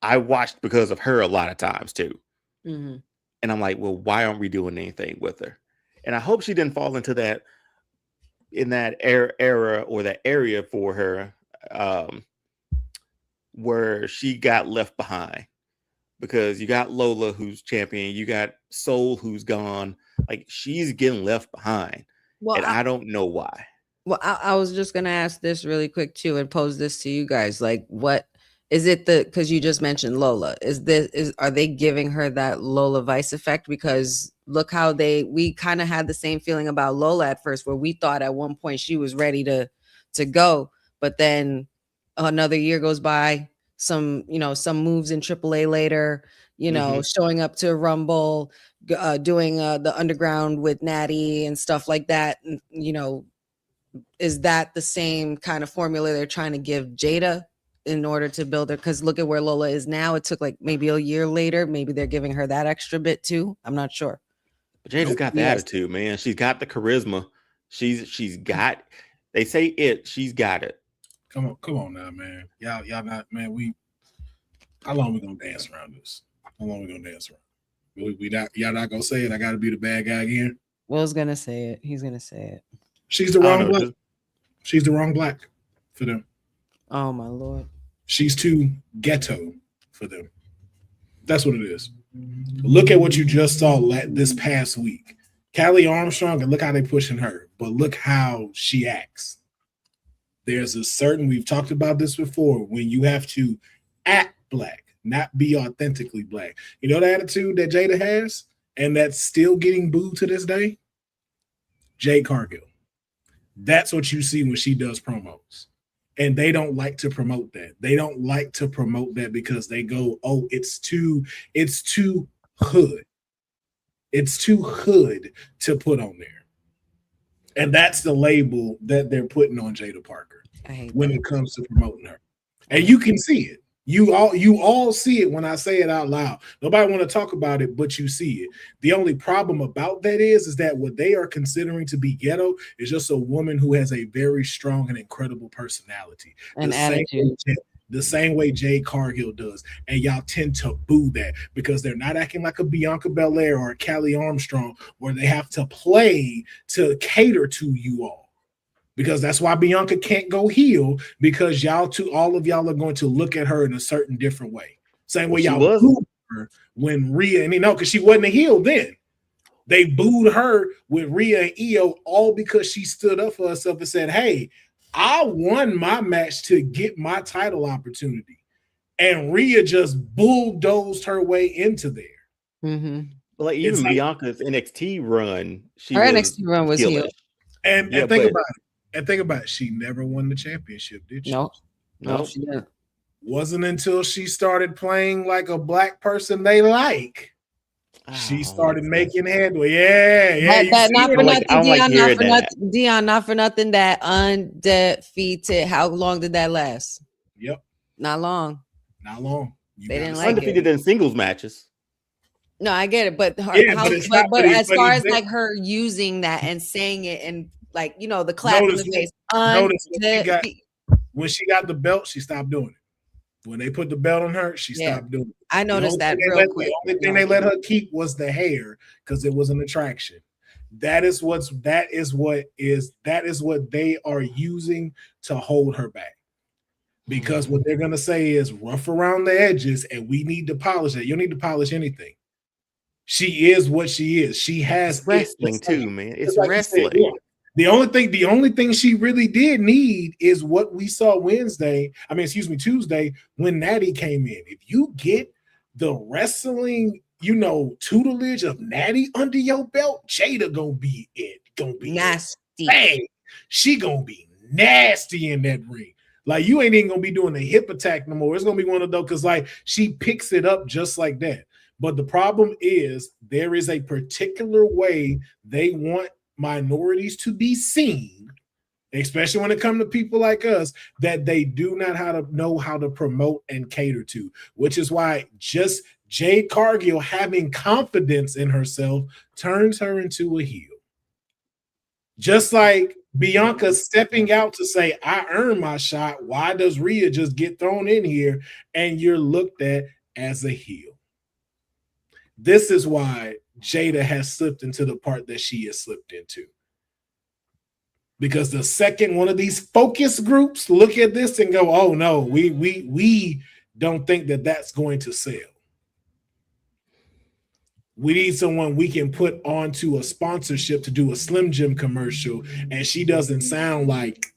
I watched because of her a lot of times too. Mm-hmm. And I'm like, well, why aren't we doing anything with her? And I hope she didn't fall into that, in that era or that area for her, where she got left behind, because you got Lola, who's champion, you got Soul, who's gone. Like, she's getting left behind. Well, and I don't know why. Well, I was just going to ask this really quick too, and pose this to you guys. Like, what is it because you just mentioned Lola, are they giving her that Lola Vice effect? Because look how we kind of had the same feeling about Lola at first, where we thought at one point she was ready to go, but then another year goes by, some moves in AAA later, showing up to Rumble, doing the underground with Natty and stuff like that, and is that the same kind of formula they're trying to give Jada in order to build her? Because look at where Lola is now. It took like maybe a year later. Maybe they're giving her that extra bit too. I'm not sure. But Jada's got the attitude, man. She's got the charisma. She's got. They say it. She's got it. Come on now, man. Y'all not, man. How long we gonna dance around this? How long we gonna dance around? Y'all not gonna say it. I gotta be the bad guy again. Will's gonna say it. He's gonna say it. She's the wrong black. She's the wrong black for them. Oh my Lord. She's too ghetto for them. That's what it is. Look at what you just saw this past week. Callie Armstrong, and look how they pushing her. But look how she acts. There's a certain, we've talked about this before, when you have to act black, not be authentically black. You know the attitude that Jada has, and that's still getting booed to this day? Jade Cargill. That's what you see when she does promos. And they don't like to promote that. They don't like to promote that because they go, oh, it's too hood. It's too hood to put on there. And that's the label that they're putting on Jada Parker when it comes to promoting her. And you can see it. You all see it when I say it out loud. Nobody want to talk about it, but you see it. The only problem about that is that what they are considering to be ghetto is just a woman who has a very strong and incredible personality. And attitude. The same way Jade Cargill does. And y'all tend to boo that because they're not acting like a Bianca Belair or a Callie Armstrong where they have to play to cater to you all. Because that's why Bianca can't go heel, because all of y'all are going to look at her in a certain different way. Same way y'all booed her when Rhea, and because she wasn't a heel then. They booed her with Rhea and Io all because she stood up for herself and said, hey, I won my match to get my title opportunity. And Rhea just bulldozed her way into there. Mm-hmm. Like even Bianca's NXT run, her NXT run was heel. And think about it. And think about it, she never won the championship, did she? No, she didn't. Wasn't until she started playing like a black person they like. She started making headway. Yeah. Not for nothing, that undefeated. How long did that last? Yep. Not long. They didn't like undefeated in singles matches. No, I get it, but as far as like her using that and saying it and like, the clap in the face. When she got the belt, she stopped doing it. When they put the belt on her, she stopped doing it. I noticed that real quick. The only thing they let her keep was the hair because it was an attraction. That is what they are using to hold her back. Because what they're gonna say is rough around the edges, and we need to polish it. You don't need to polish anything. She is what she is. She has wrestling too, man. It's wrestling. The only thing she really did need is what we saw Tuesday, when Natty came in. If you get the wrestling, tutelage of Natty under your belt, Jada gonna be it. Gonna be nasty. Bang. She gonna be nasty in that ring. Like you ain't even gonna be doing the hip attack no more. It's gonna be one of those because like she picks it up just like that. But the problem is there is a particular way they want minorities to be seen, especially when it comes to people like us, that they do not know how to promote and cater to, which is why just Jade Cargill having confidence in herself turns her into a heel. Just like Bianca stepping out to say, I earned my shot. Why does Rhea just get thrown in here and you're looked at as a heel? This is why Jada has slipped into the part that she has slipped into. Because the second one of these focus groups look at this and go, oh no, we don't think that that's going to sell. We need someone we can put onto a sponsorship to do a Slim Jim commercial, and she doesn't sound like,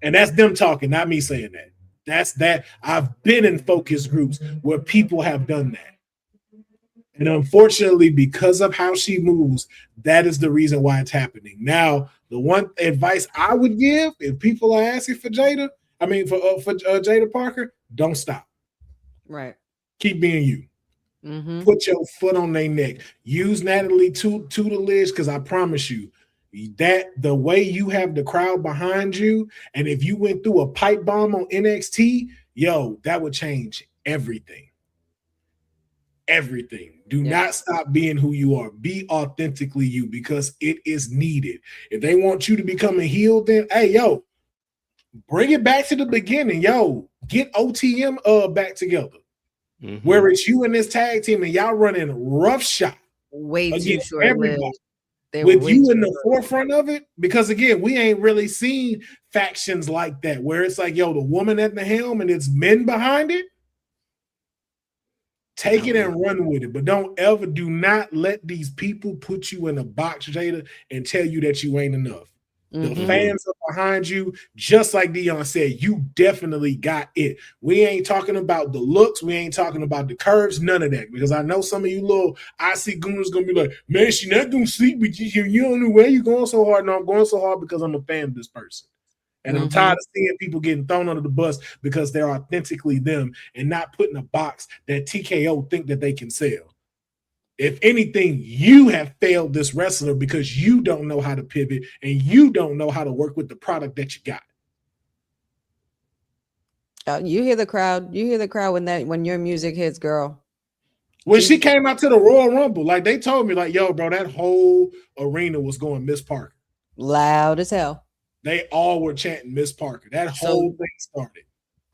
and that's them talking, not me saying that. That's that. I've been in focus groups where people have done that. And unfortunately, because of how she moves, that is the reason why it's happening. Now, the one advice I would give if people are asking for Jada, for Jada Parker, don't stop. Right. Keep being you. Mm-hmm. Put your foot on their neck. Use Natalie tutelage because I promise you, that the way you have the crowd behind you, and if you went through a pipe bomb on NXT, yo, that would change everything. Everything. Do not stop being who you are. Be authentically you, because it is needed. If they want you to become a heel, then hey, yo, bring it back to the beginning. Yo, get OTM back together. Where it's you and this tag team and y'all running roughshod. Way too short-lived. With you in the forefront of it, because again, we ain't really seen factions like that where it's like, yo, the woman at the helm and it's men behind it. Take it and run with it, but do not let these people put you in a box, Jada, and tell you that you ain't enough. The fans are behind you, just like Deonne said. You definitely got it. We ain't talking about the looks. We ain't talking about the curves. None of that. Because I know some of you little IC gooners gonna be like, man, she not gonna sleep with you. You don't know why you going so hard. No, I'm going so hard because I'm a fan of this person. And I'm tired of seeing people getting thrown under the bus because they're authentically them and not put in a box that TKO think that they can sell. If anything, you have failed this wrestler because you don't know how to pivot and you don't know how to work with the product that you got. You hear the crowd. You hear the crowd when your music hits, girl. When she came out to the Royal Rumble, like they told me, like, yo, bro, that whole arena was going Miss Parker. Loud as hell. They all were chanting Miss Parker. That whole thing started.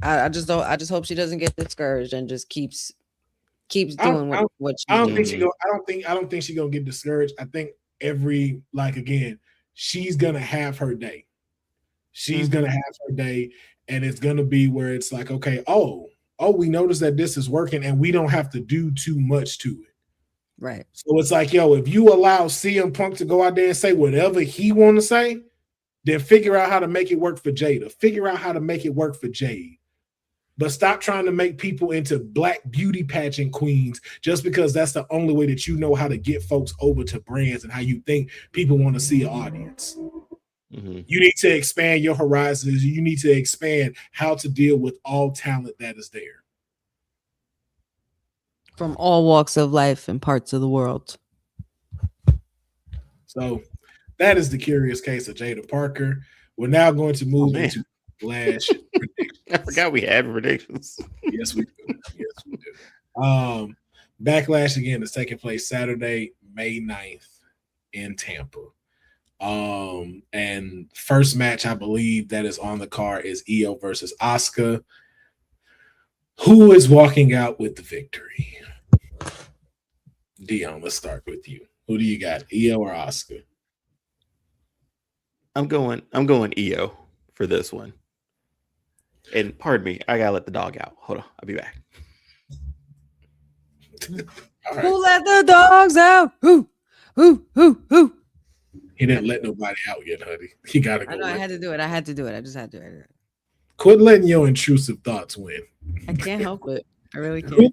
I just hope she doesn't get discouraged and just keeps doing what she's doing. I don't think she's gonna get discouraged. I think she's gonna have her day. She's gonna have her day, and it's gonna be where it's like, okay, we noticed that this is working, and we don't have to do too much to it. Right. So it's like, yo, if you allow CM Punk to go out there and say whatever he want to say, then figure out how to make it work for Jada. Figure out how to make it work for Jade. But stop trying to make people into black beauty pageant queens just because that's the only way that you know how to get folks over to brands and how you think people want to see an audience. You need to expand your horizons. You need to expand how to deal with all talent that is there. From all walks of life and parts of the world. So that is the curious case of Jada Parker. We're now going to move into Flash predictions. I forgot we had predictions. Yes, we do. Backlash again is taking place Saturday, May 9th in Tampa. And first match I believe that is on the card is Io versus Asuka. Who is walking out with the victory? Deonne, let's start with you. Who do you got, Io or Asuka? I'm going Io for this one. And pardon me, I gotta let the dog out. Hold on, I'll be back. Right. Who let the dogs out? Who? He didn't let nobody out yet, honey. He gotta go. I had to do it. I just had to do it. Quit letting your intrusive thoughts win. I can't help it. I really can't.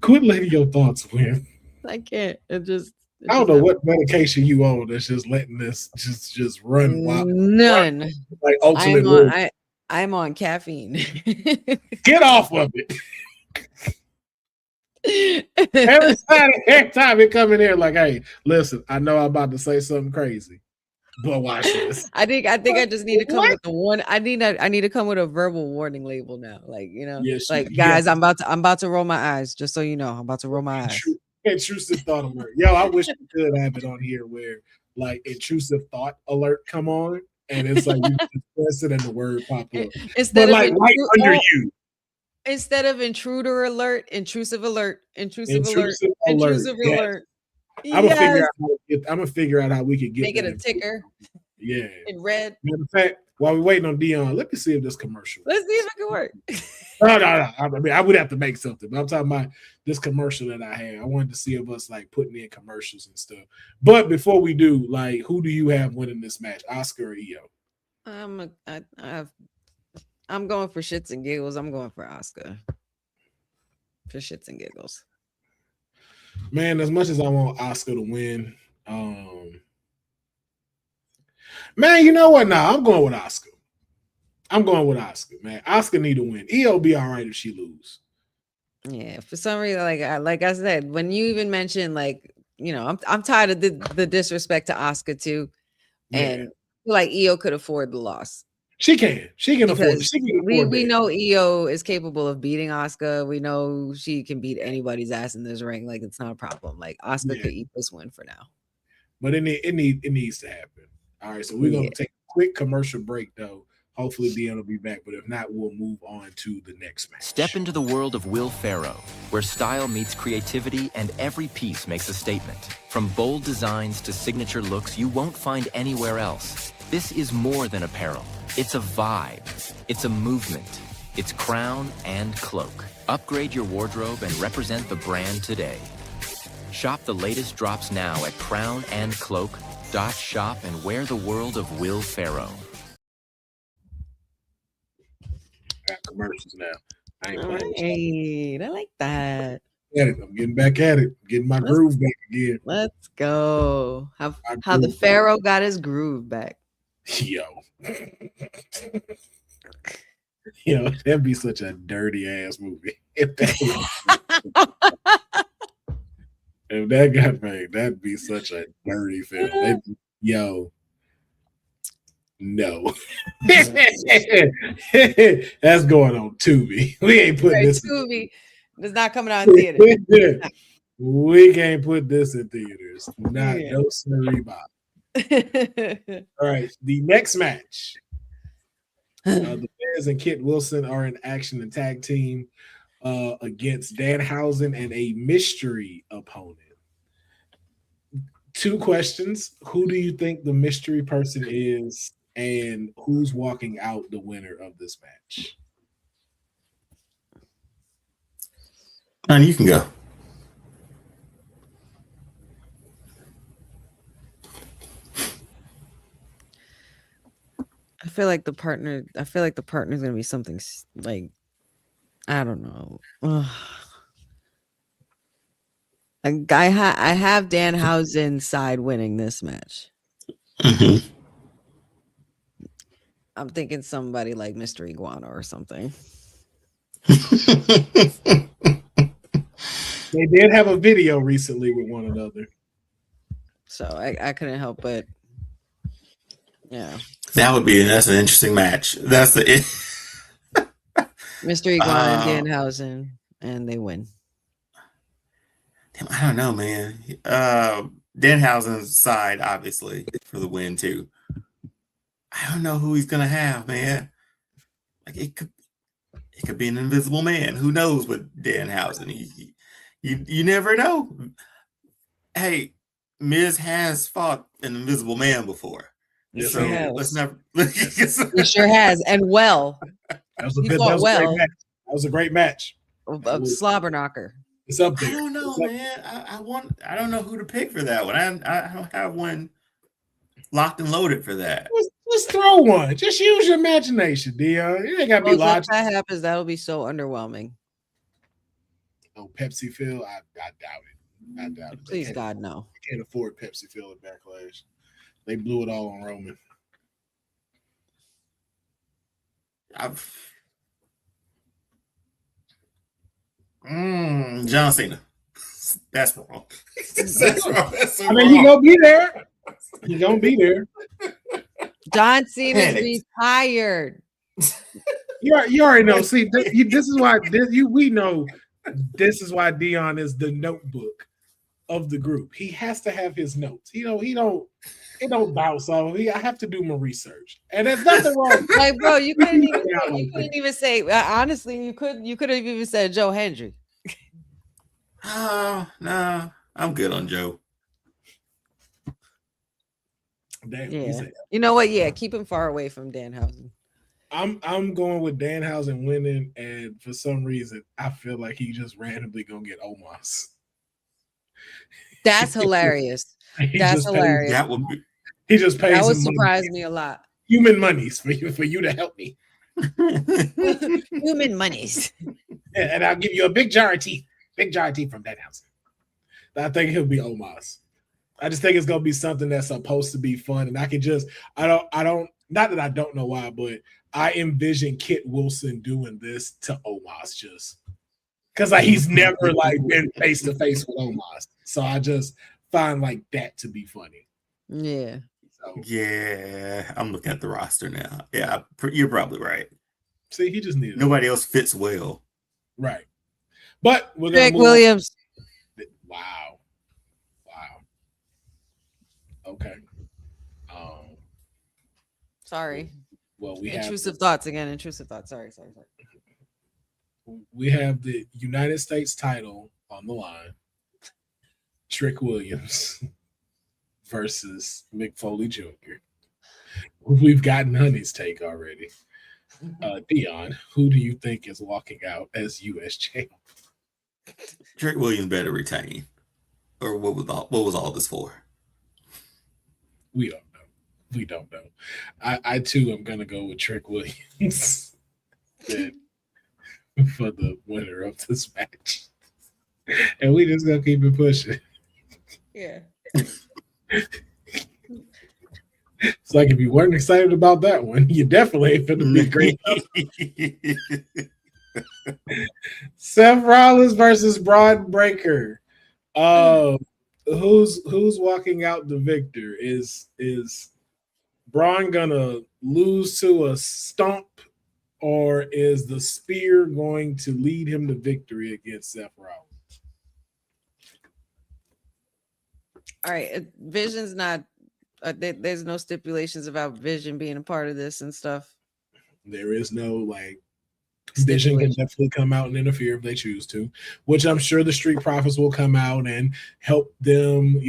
Quit letting your thoughts win. I can't. I don't know what medication you on that's just letting this just run wild. None. Like ultimate. I'm on caffeine. Get off of it. Every time it come in here, like, hey, listen, I know I'm about to say something crazy, but watch this. I think I just need to come with the one. I need to come with a verbal warning label now. Like, guys, I'm about to roll my eyes. Just so you know, I'm about to roll my eyes. Intrusive thought alert. Yo, I wish we could have it on here where like intrusive thought alert come on, and it's like you just press it and the word pop up. Instead of right under you. Instead of intruder alert, intrusive alert, intrusive alert. I'm gonna figure out how we can make it a ticker. Yeah. In red. Matter of fact, while we're waiting on Deonne, let me see if this commercial. Let's see if it can work. No. I mean, I would have to make something, but I'm talking about this commercial that I had. I wanted to see if us like putting in commercials and stuff. But before we do, like, who do you have winning this match, Asuka or Io? I'm going for shits and giggles. I'm going for Asuka. For shits and giggles. Man, as much as I want Asuka to win, man, you know what? Nah, I'm going with Asuka. Man. Asuka need to win. Io be all right if she lose. Yeah, for some reason, like I said, when you even mentioned, like, I'm tired of the disrespect to Asuka too. and I feel like Io could afford the loss. She can afford. Because She can we afford that. know Io is capable of beating Asuka. We know she can beat anybody's ass in this ring. Like, it's not a problem. Like, Asuka could eat this win for now. But it needs to happen. All right, so we're gonna take a quick commercial break though. Hopefully Deonne will be back, but if not, we'll move on to the next match. Step into the world of Will Pharaoh, where style meets creativity and every piece makes a statement. From bold designs to signature looks you won't find anywhere else. This is more than apparel. It's a vibe. It's a movement. It's crown and cloak. Upgrade your wardrobe and represent the brand today. Shop the latest drops now at crownandcloak.shop and wear the world of Will Pharaoh. Got commercials now. I ain't All playing. right, I like that. I'm getting back at it. Getting my groove back again. Let's go. How the Pharaoh got his groove back. Yo. Yo, that'd be such a dirty ass movie. If that got made, that'd be such a dirty film. Yo. No. That's going on Tubi. We ain't putting this Tubi. It's not coming out in theaters. We can't put this in theaters. Not no sorry Bob. All right, the next match. The Bears and Kit Wilson are in action and tag team against Danhausen and a mystery opponent. 2 questions. Who do you think the mystery person is, and who's walking out the winner of this match? And you can go. I feel like the partner's gonna be something like, I don't know. I have Danhausen's side winning this match. Mm-hmm. I'm thinking somebody like Mr. Iguana or something. They did have a video recently with one another. So I couldn't help but, yeah. That's an interesting match. That's the Mr. Iguana and Danhausen, and they win. Damn, I don't know, man. Danhausen's side, obviously, for the win too. I don't know who he's gonna have, man. Like it could be an invisible man. Who knows with Danhausen? You never know. Hey, Miz has fought an invisible man before. Yes, so let's never. He sure has, and well. That was a great match. A slobber knocker. It's up there. I don't know, man. I don't know who to pick for that one. I don't have one locked and loaded for that. Just throw one. Just use your imagination, Deonne. You ain't gotta be logical. If that happens, that'll be so underwhelming. Oh, Pepsi Phil, I doubt it. I doubt it. Please, God, no. They can't afford Pepsi Phil at Backlash. They blew it all on Roman. John Cena. That's wrong. I mean, he gonna be there. He gonna be there. John Cena's retired. You already know. See, this is why we know. This is why Deonne is the notebook of the group. He has to have his notes. He don't bounce off. I have to do my research, and there's nothing wrong. Like, bro, you couldn't even say. Honestly, you could have even said Joe Hendry. Oh no, I'm good on Joe. Damn, yeah. You know what? Yeah, keep him far away from Danhausen. I'm going with Danhausen winning, and for some reason, I feel like he just randomly gonna get Omos. That's hilarious. That's hilarious. That would be. He just pays. That would surprise me a lot. Human monies for you to help me. Human monies. Yeah, and I'll give you a big jar of tea. Big jar of tea from Danhausen. I think he'll be Omos. I just think it's gonna be something that's supposed to be fun, and I don't. Not that I don't know why, but I envision Kit Wilson doing this to Omos just because he's never been face to face with Omos. So I just find that to be funny. Yeah. Yeah, I'm looking at the roster now. Yeah, you're probably right. See, he just needed Nobody else fits well. right. But we're gonna Greg move Williams. Wow. Okay. Sorry. Well, we Intrusive thoughts again. Intrusive thoughts. Sorry. have the United States title on the line. Trick Williams versus Mick Foley Jr. We've gotten Honey's take already. Deonne, who do you think is walking out as U.S. champ? Trick Williams better retain, or what was all this for? We don't know. I too am gonna go with Trick Williams for the winner of this match, and we just gonna keep it pushing. Yeah. It's like if you weren't excited about that one, you definitely ain't finna be great. Seth Rollins versus Braun Breaker. Who's walking out the victor? Is Braun gonna lose to a stomp, or is the spear going to lead him to victory against Seth Rollins? All right. Vision's not. There's no stipulations about Vision being a part of this and stuff. There is no Vision can definitely come out and interfere if they choose to, which I'm sure the Street Profits will come out and help them,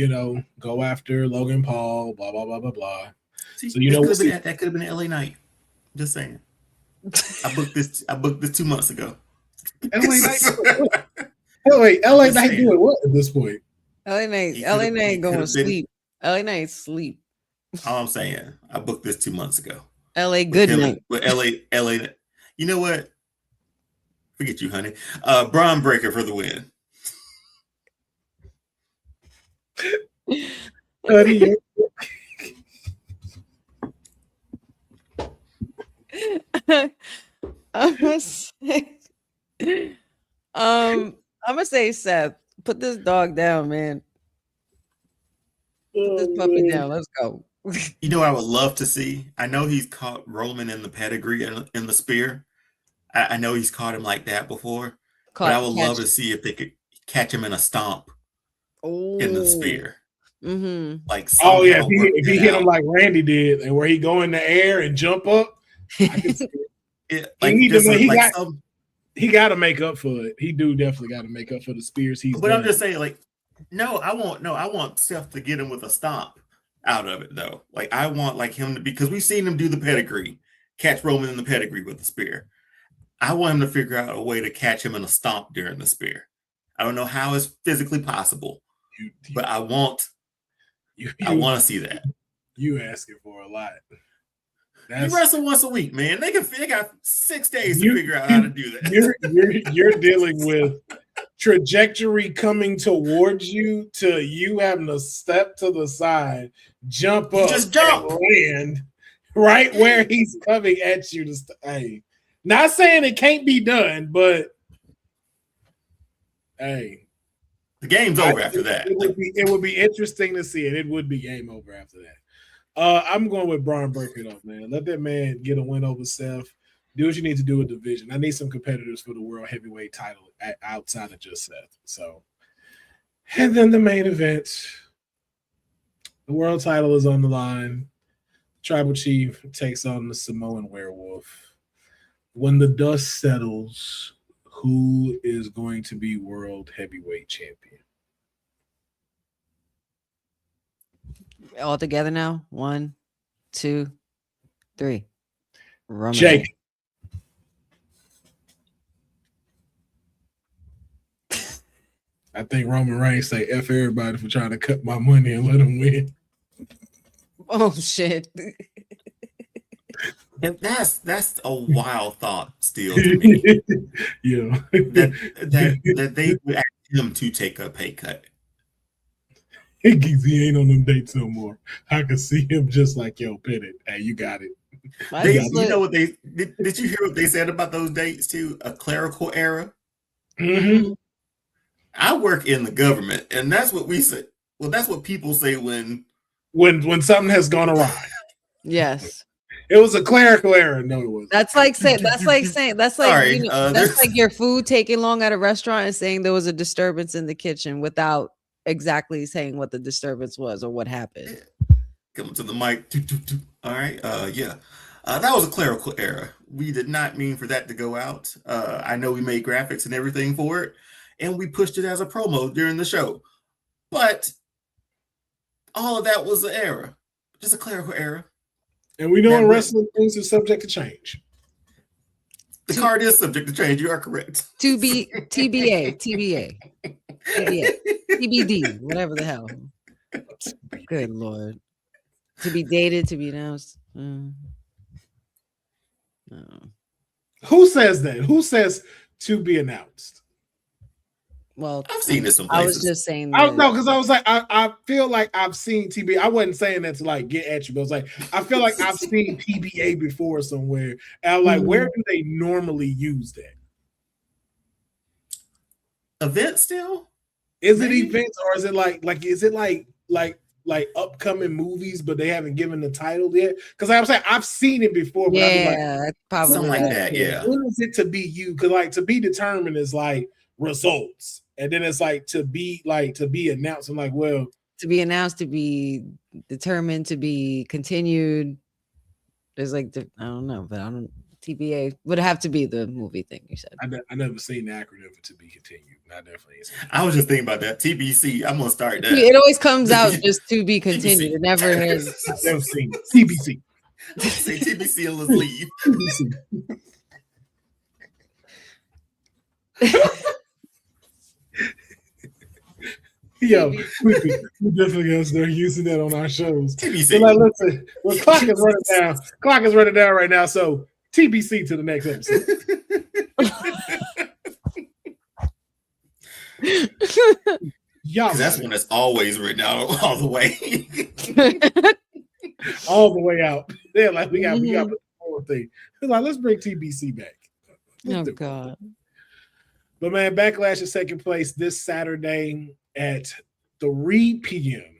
go after Logan Paul, blah, blah, blah, blah, blah. See, so, that could have been an LA Knight. Just saying. I booked this 2 months ago. LA Knight. LA Knight doing what at this point? LA Knight going to sleep. LA Knight sleep. All I'm saying, I booked this 2 months ago. LA good night. With LA. You know what? Forget you, honey. Braun Breaker for the win. I'm gonna say Seth. Put this dog down, man. Put this puppy down. Let's go. You know what I would love to see? I know he's caught Roman in the pedigree in the spear. I know he's caught him like that before. But I would love to see if they could catch him in a stomp in the spear. Mm-hmm. Like, if he hit him like Randy did, and where he go in the air and jump up, I can see it. He got to make up for it. He definitely got to make up for the spears he's. But I'm just saying, I want Seth to get him with a stomp out of it though. I want him to, because we've seen him do the pedigree, catch Roman in the pedigree with the spear. I want him to figure out a way to catch him in a stomp during the spear. I don't know how it's physically possible, but I want to see that. You asking for a lot. You wrestle once a week, man. They got 6 days to figure out how to do that. You're dealing with trajectory coming towards you to you having to step to the side, jump up, just jump, and land right where he's coming at you. Hey, not saying it can't be done, but hey, the game's over after that. It would be interesting to see it. It would be game over after that. I'm going with Braun Breaker though, man. Let that man get a win over Seth. Do what you need to do with division. I need some competitors for the world heavyweight title outside of just Seth. So, and then the main event, the world title is on the line. Tribal Chief takes on the Samoan Werewolf. When the dust settles, who is going to be world heavyweight champion? All together now. 1, 2, 3. Roman. Jake. I think Roman Reigns say F everybody for trying to cut my money and let him win. Oh shit. And that's a wild thought still to me. Yeah. that they would ask him to take a pay cut. He ain't on them dates no more. I can see him just like, yo, pit it. Hey, you got it. You know what did you hear what they said about those dates too? A clerical error. Mm-hmm. I work in the government, and that's what we say. Well, that's what people say when when something has gone awry. Yes. It was a clerical error. No, it wasn't. That's like Sorry, you know, that's like your food taking long at a restaurant and saying there was a disturbance in the kitchen without exactly saying what the disturbance was or what happened. Coming to the mic. All right. Yeah. That was a clerical error. We did not mean for that to go out. I know we made graphics and everything for it, and we pushed it as a promo during the show. But all of that was an error. Just a clerical error. And we know in wrestling things are subject to change. The card is subject to change. You are correct. TBA, TBD, whatever the hell. Good Lord. To be dated, to be announced. No. Who says that? Who says to be announced? Well, I've seen this some I places. was just saying. I don't know, because I was like, I feel like I've seen TBA. I wasn't saying that to like get at you, but I was like, I feel like I've seen TBA before somewhere. And I'm like, where do they normally use that? Event still? Is it events, or is it like upcoming movies, but they haven't given the title yet? Because I'm saying I've seen it before, but yeah, like, probably something like that. Yeah. when is it to be you? Because like to be determined is like results, and then it's like to be announced. I'm like, well, to be announced, to be determined, to be continued. There's like I don't know, but I don't. TBA would have to be the movie thing you said. I never seen the acronym for to be continued. I definitely ain't seen it. I was just thinking about that. TBC. I'm gonna start that. It always comes out just to be continued. It never is. I've never seen it. TBC. Say TBC and let's leave. Yo, we definitely gonna start using that on our shows. TBC. So like, listen, well, clock is running down. Clock is running down right now. So TBC to the next episode. Y'all, That's when it's always written out all the way. all the way out. They're like, we got the whole thing. They're like, let's bring TBC back. Oh God. But man, Backlash is taking place this Saturday at 3 p.m.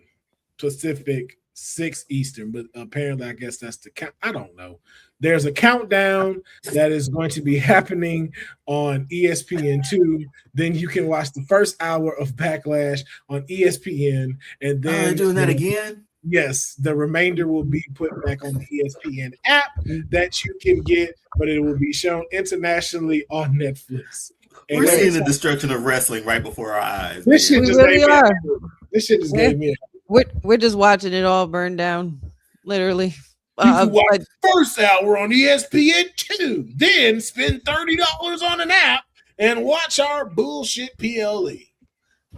Pacific, 6 Eastern. But apparently, I guess that's the count. I don't know. There's a countdown that is going to be happening on ESPN2. Then you can watch the first hour of Backlash on ESPN. And then doing that again? Yes, the remainder will be put back on the ESPN app that you can get, but it will be shown internationally on Netflix. And We're seeing the destruction of wrestling right before our eyes. This shit man. just really gave me. are. This shit just gave me. We're just watching it all burn down, literally. You can watch the first hour on ESPN2, then spend $30 on an app and watch our bullshit PLE.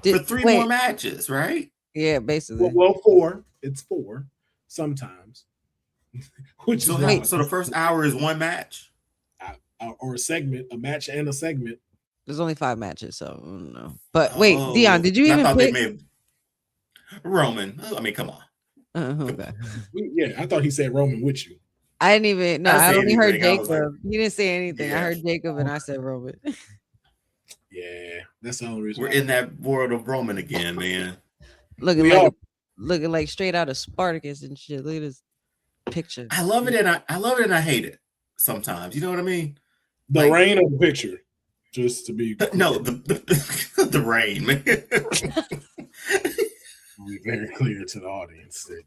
For 3 more matches, right? Yeah, basically. Well, 4. It's 4 sometimes. Which So, is so the first hour is one match? Or a segment, a match and a segment. There's only 5 matches, so I don't know. But wait, Deonne, did you even pick? They may have... Roman. I mean, come on. Okay. Yeah, I thought he said Roman with you. I didn't even. No, I only heard anything. Jacob. He didn't say anything. Yeah. I heard Jacob, and I said Roman. Yeah, that's the only reason. We're in that world of Roman again, man. looking like straight out of Spartacus and shit. Look at this picture. I love it and I hate it sometimes. You know what I mean? The rain of the picture, just to be no, the rain, man. Be very clear to the audience that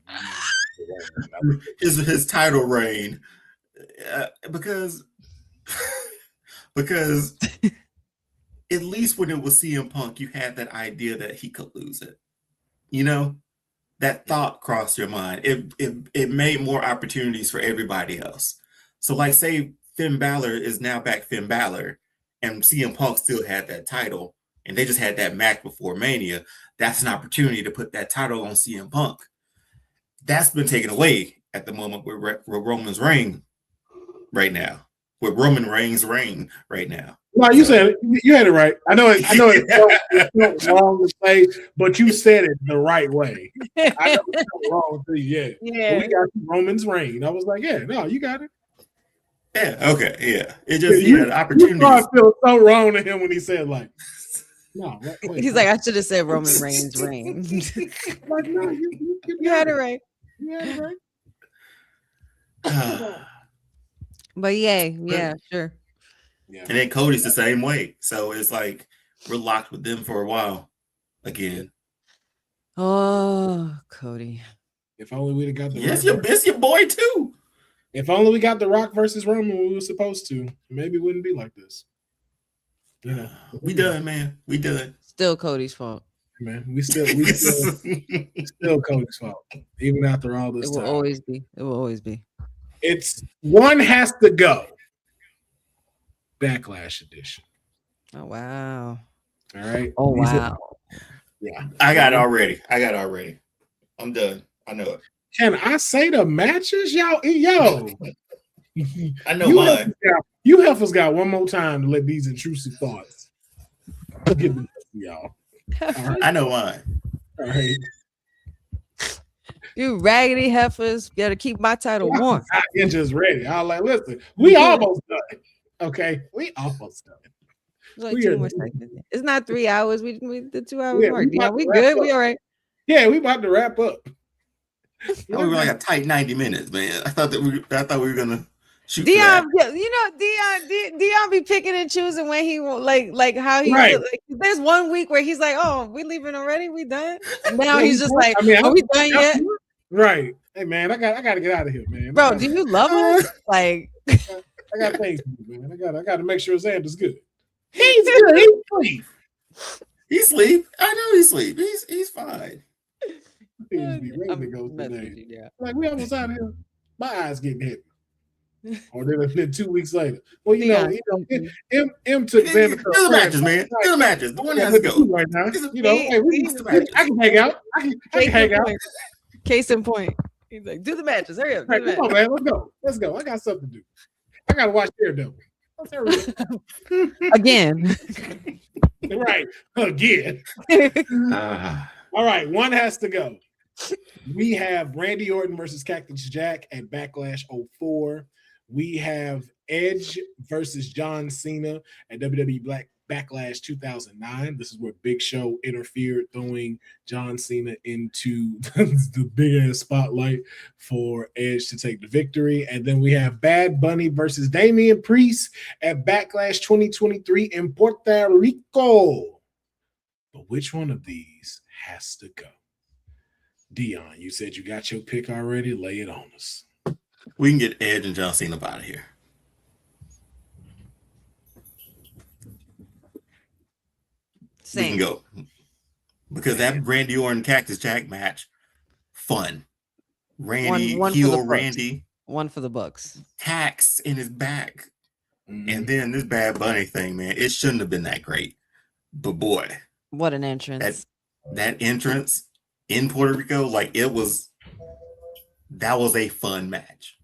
his title reign, because at least when it was CM Punk, you had that idea that he could lose it. You know, that thought crossed your mind. It made more opportunities for everybody else. So, like, say Finn Balor is now back Finn Balor, and CM Punk still had that title, and they just had that match before Mania. That's an opportunity to put that title on CM Punk. That's been taken away at the moment with Roman's reign right now. With Roman Reigns' reign right now. No, you said it. You had it right. I know it felt wrong to say, but you said it the right way. I know it felt wrong to you. Yeah. We got Roman's reign. I was like, yeah, no, you got it. Yeah, okay, yeah. It just had opportunities. I feel so wrong to him when he said like, no. He's like, I should have said Roman Reigns' reign. Like, no, you had it right. Yeah, right. But yeah, sure. Yeah. And then Cody's the same way. So it's like we're locked with them for a while again. Oh, Cody. If only we'd have got the Yes, Rock. it's your boy too. If only we got the Rock versus Roman when we were supposed to, maybe it wouldn't be like this. You know, We done, man. We done. Still Cody's fault. Man, we still Cody's fault, even after all this It will time. always be. It will always be. It's one has to go. Backlash edition. Oh wow. All right. Oh These are- wow. yeah. I got it already. I'm done. I know it. Can I say the matches, y'all? Yo. I know mine. You heifers got one more time to let these intrusive thoughts get the y'all. Right. I know mine. All right. You raggedy heifers gotta keep my title warm. You're just ready. I was like, listen, we almost done. Okay, we almost done. It's like 2 more seconds. It's not 3 hours. We the 2 hours mark. we Yeah, about we to wrap good. up. We all right. Yeah, we about to wrap up. We were like a tight 90 minutes, man. I thought we were gonna shoot. Dion, Dion be picking and choosing when he like how he Right. like, there's 1 week where he's like, oh, we leaving already? We done? And now Yeah, he's just like, I mean, are we done yet? Right. Hey man, I got to get out of here, man. Bro, do you love us? Like I got things to do, man. I got to make sure Xander's good. He's good. He's sleep. He sleep. I know he sleep. He's fine. Things be ready to go today. Like we almost out of here. My eyes getting heavy. Or then 2 weeks later. Well, you know, M took Xander. Do the matches, man. Do the matches. The one has to go right now. You know, hey, I can hang out. I can hang out. Case in point. He's like, do the matches. Hurry up. Right, come on, man. Let's go. I got something to do. I got to watch Daredevil. Let's hurry up. Again. Right. Again. All right. One has to go. We have Randy Orton versus Cactus Jack at Backlash 04. We have Edge versus John Cena at WWE Backlash 2009. This is where Big Show interfered, throwing John Cena into the big ass spotlight for Edge to take the victory. And then we have Bad Bunny versus Damian Priest at Backlash 2023 in Puerto Rico. But which one of these has to go? Deonne, you said you got your pick already. Lay it on us. We can get Edge and John Cena out of here. Same. We can go. Because that Randy Orton Cactus Jack match, fun. Randy, one heel Randy. One for the Bucks. Tax in his back. Mm-hmm. And then this Bad Bunny thing, man, it shouldn't have been that great. But boy. What an entrance. That entrance in Puerto Rico, like that was a fun match.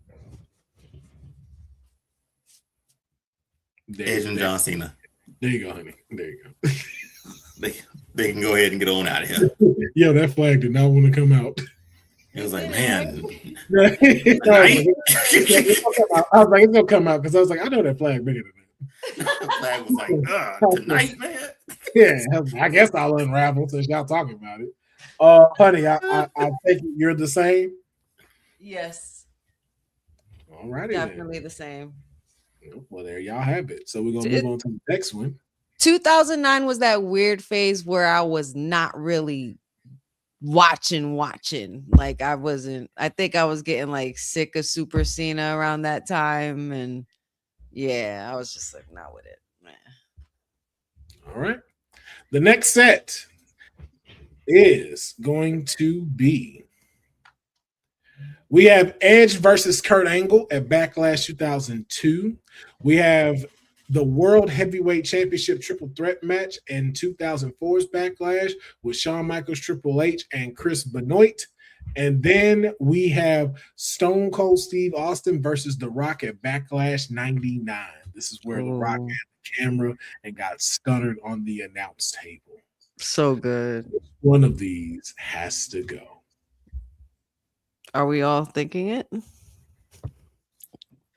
Edge and John Cena. There you go, honey. There you go. They can go ahead and get on out of here. Yo, that flag did not want to come out. It was like, man. I was like, it's gonna come out because I was like, I know that flag bigger than that. The flag was like, tonight, man. Yeah, I guess I'll unravel since y'all talking about it. Honey, I think you're the same. Yes. All righty. Definitely the same. Well, there y'all have it. So we're gonna move on to the next one. 2009 was that weird phase where I was not really watching. Like I think I was getting like sick of Super Cena around that time. And yeah, I was just like, not with it, man. All right. The next set is going to be, we have Edge versus Kurt Angle at Backlash 2002. We have the World Heavyweight Championship Triple Threat match in 2004's Backlash with Shawn Michaels, Triple H, and Chris Benoit. And then we have Stone Cold Steve Austin versus The Rock at Backlash 99. This is where The Rock had the camera and got stuttered on the announce table. So good. One of these has to go. Are we all thinking it?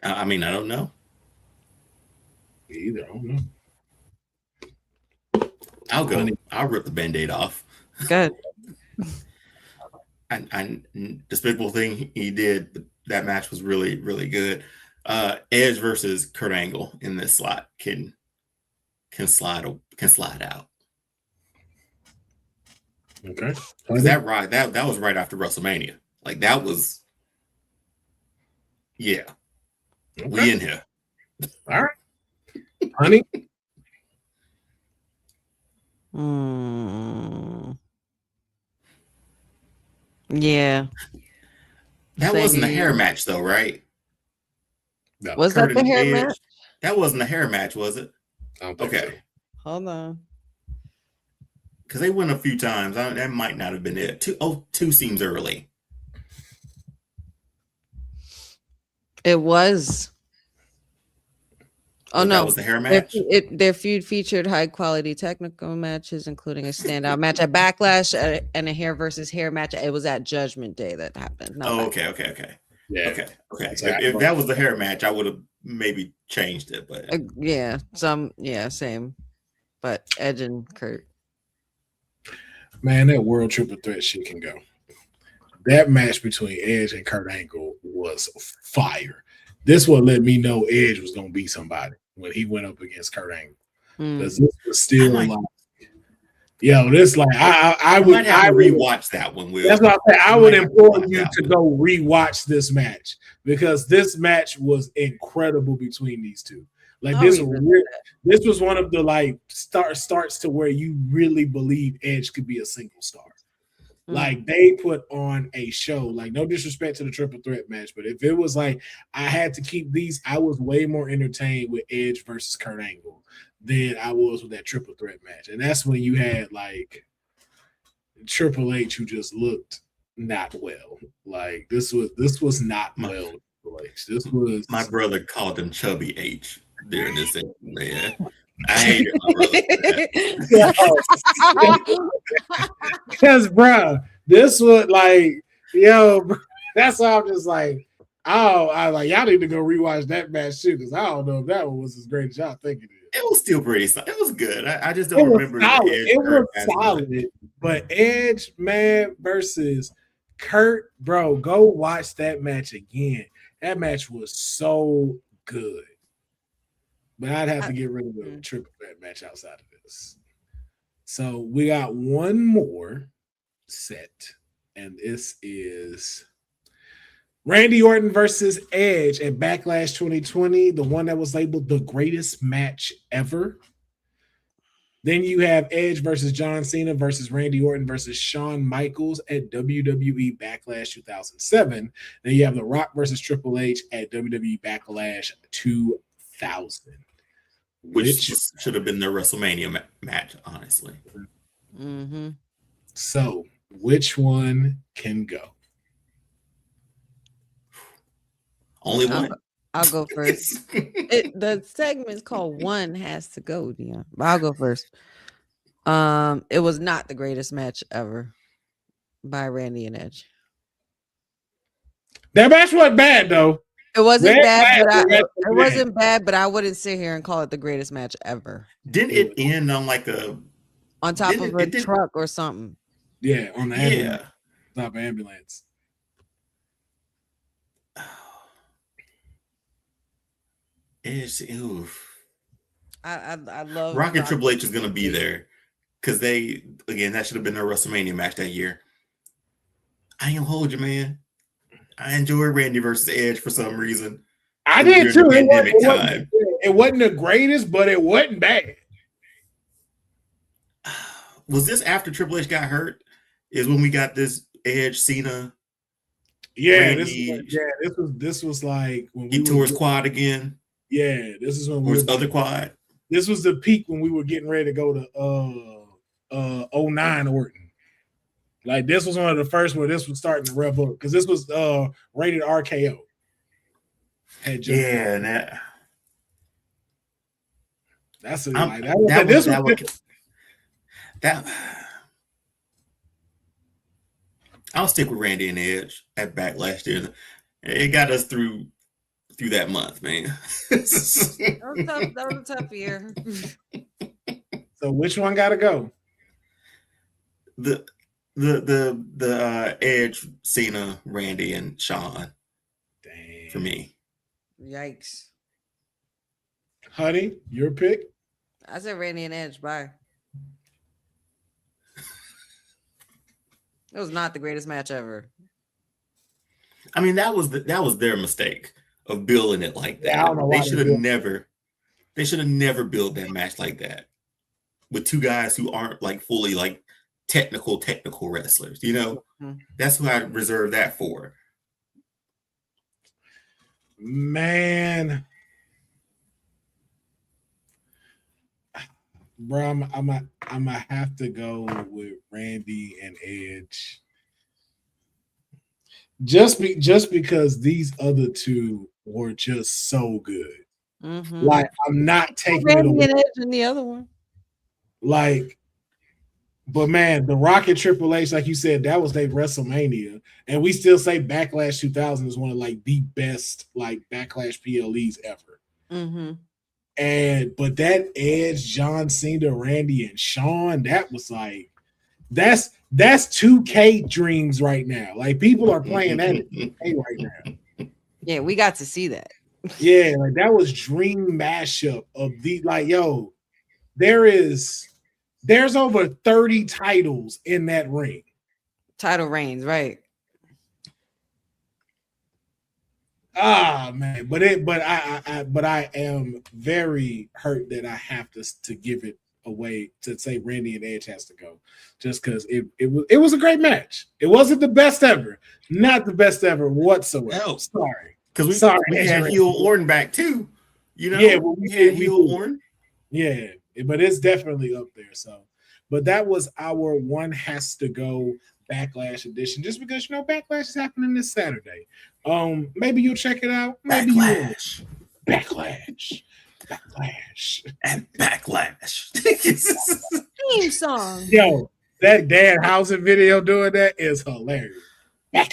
I mean, I don't know. Either, I don't know. I'll go. I'll rip the Band-Aid off. Good. despicable thing he did, but that match was really, really good. Edge versus Kurt Angle in this slot can slide out. Okay. Is that right? That was right after WrestleMania. Like that was, yeah. Okay. We in here. All right. Honey. Yeah. That wasn't a hair match though, right? No. Was Kurt that the and hair Edge? match? That wasn't a hair match, was it? I don't think Okay. so. Hold on. Because they went a few times. That might not have been it. Two seems early. It was. Oh But no, that was the hair match. Their feud featured high quality technical matches, including a standout match at Backlash and a hair versus hair match. It was at Judgment Day that happened. not Oh, Backlash. okay. Yeah. Okay. Exactly. If that was the hair match, I would have maybe changed it. But Yeah, same. But Edge and Kurt. Man, that World Triple Threat shit can go. That match between Edge and Kurt Angle was fire. This one let me know Edge was gonna be somebody when he went up against Kurt Angle. Because this was still like, this like I would rewatch that one. Will. That's what I said. I would implore you to go rewatch this match because this match was incredible between these two. Like this was one of the like starts to where you really believe Edge could be a single star. Like they put on a show. Like no disrespect to the triple threat match, but if it was like I had to keep these, I was way more entertained with Edge versus Kurt Angle than I was with that triple threat match. And that's when you had like Triple H who just looked not well. Like this was not well. This was my brother called him Chubby H during this thing, man. I hated my brother. Because, bro, this was like, that's why I'm just like, y'all need to go rewatch that match too, because I don't know if that one was as great as y'all think it is. It was still pretty solid. It was good. I just don't remember. It was solid, but Edge, man, versus Kurt, bro, go watch that match again. That match was so good. But I'd have to get rid of the triple threat match outside of this. So we got one more set, and this is Randy Orton versus Edge at Backlash 2020, the one that was labeled the greatest match ever. Then you have Edge versus John Cena versus Randy Orton versus Shawn Michaels at WWE Backlash 2007. Then you have The Rock versus Triple H at WWE Backlash 2000. Which should have been their WrestleMania match, honestly. Mm-hmm. So, which one can go? Only one. I'll go first. The segment's called "One Has to Go." Deonne. I'll go first. It was not the greatest match ever by Randy and Edge. That match wasn't bad though. It wasn't bad, but wasn't bad, but I wouldn't sit here and call it the greatest match ever. Didn't it end on like on top of a truck or something? Yeah, on the ambulance. Top of ambulance. It's I love Rock and Triple H is gonna be there because that should have been their WrestleMania match that year. I ain't gonna hold you, man. I enjoy Randy versus Edge for some reason. I did too. It wasn't the greatest, but it wasn't bad. Was this after Triple H got hurt? Is when we got this Edge Cena? Yeah, this was like when he tore his quad again. Yeah, this is when his other quad. This was the peak when we were getting ready to go to 09 Orton. Like this was one of the first where this was starting to rev up because this was rated RKO. That's it. I'll stick with Randy and Edge at Backlash. It got us through that month, man. That was a tough year. So which one got to go? The Edge, Cena, Randy, and Shawn Dang. for me. Yikes. Honey, your pick? I said Randy and Edge. Bye. It was not the greatest match ever. I mean, that was their mistake of building it like that. Yeah, I don't know why They should have never built that match like that with two guys who aren't like fully like technical wrestlers. You know, that's who I reserve that for. Man, bro, I'm gonna have to go with Randy and Edge. Just because these other two were just so good. Mm-hmm. Like, I'm not taking it Randy away. and Edge and the other one. Like, but man, the Rock and Triple H, like you said, that was their WrestleMania, and we still say Backlash 2000 is one of like the best like Backlash PLEs ever. Mm-hmm. But that Edge, John Cena, Randy, and Shawn, that was like that's 2K dreams right now. Like, people are playing that in 2K right now. Yeah, we got to see that. Yeah, like that was dream mashup of the like, yo, there's over 30 titles in that ring. Title reigns, right? Ah, man, but I am very hurt that I have to give it away, to say Randy and Edge has to go, just because it was a great match. It wasn't the best ever, not the best ever whatsoever. Hell. Sorry, because we had heel Orton back too. You know, yeah, well, we had heel Orton. Yeah, but it's definitely up there. So, but that was our one has to go Backlash edition, just because, you know, Backlash is happening this Saturday. Maybe you'll check it out. Maybe Backlash. Backlash. And Backlash. Theme song. Yo, that Danhausen video doing that is hilarious.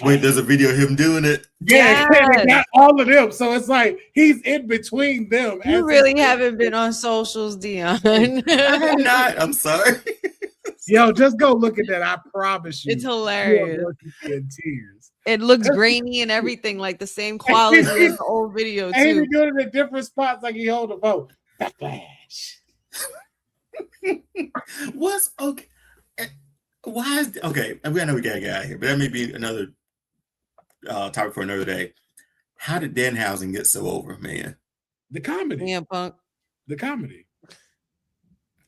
Wait, there's a video of him doing it? Yeah, they got all of them. So it's like he's in between them. You really haven't been on socials, Deonne. I'm not. I'm sorry. Yo, just go look at that. I promise you. It's hilarious. You are in tears. It looks grainy and everything, like the same quality as the old video, And too. he doing it in different spots, like he hold a vote. Backlash. What's okay? Why is okay? I know we gotta get out of here, but that may be another topic for another day. How did Danhausen get so over, man? The comedy. Yeah, Punk. The comedy.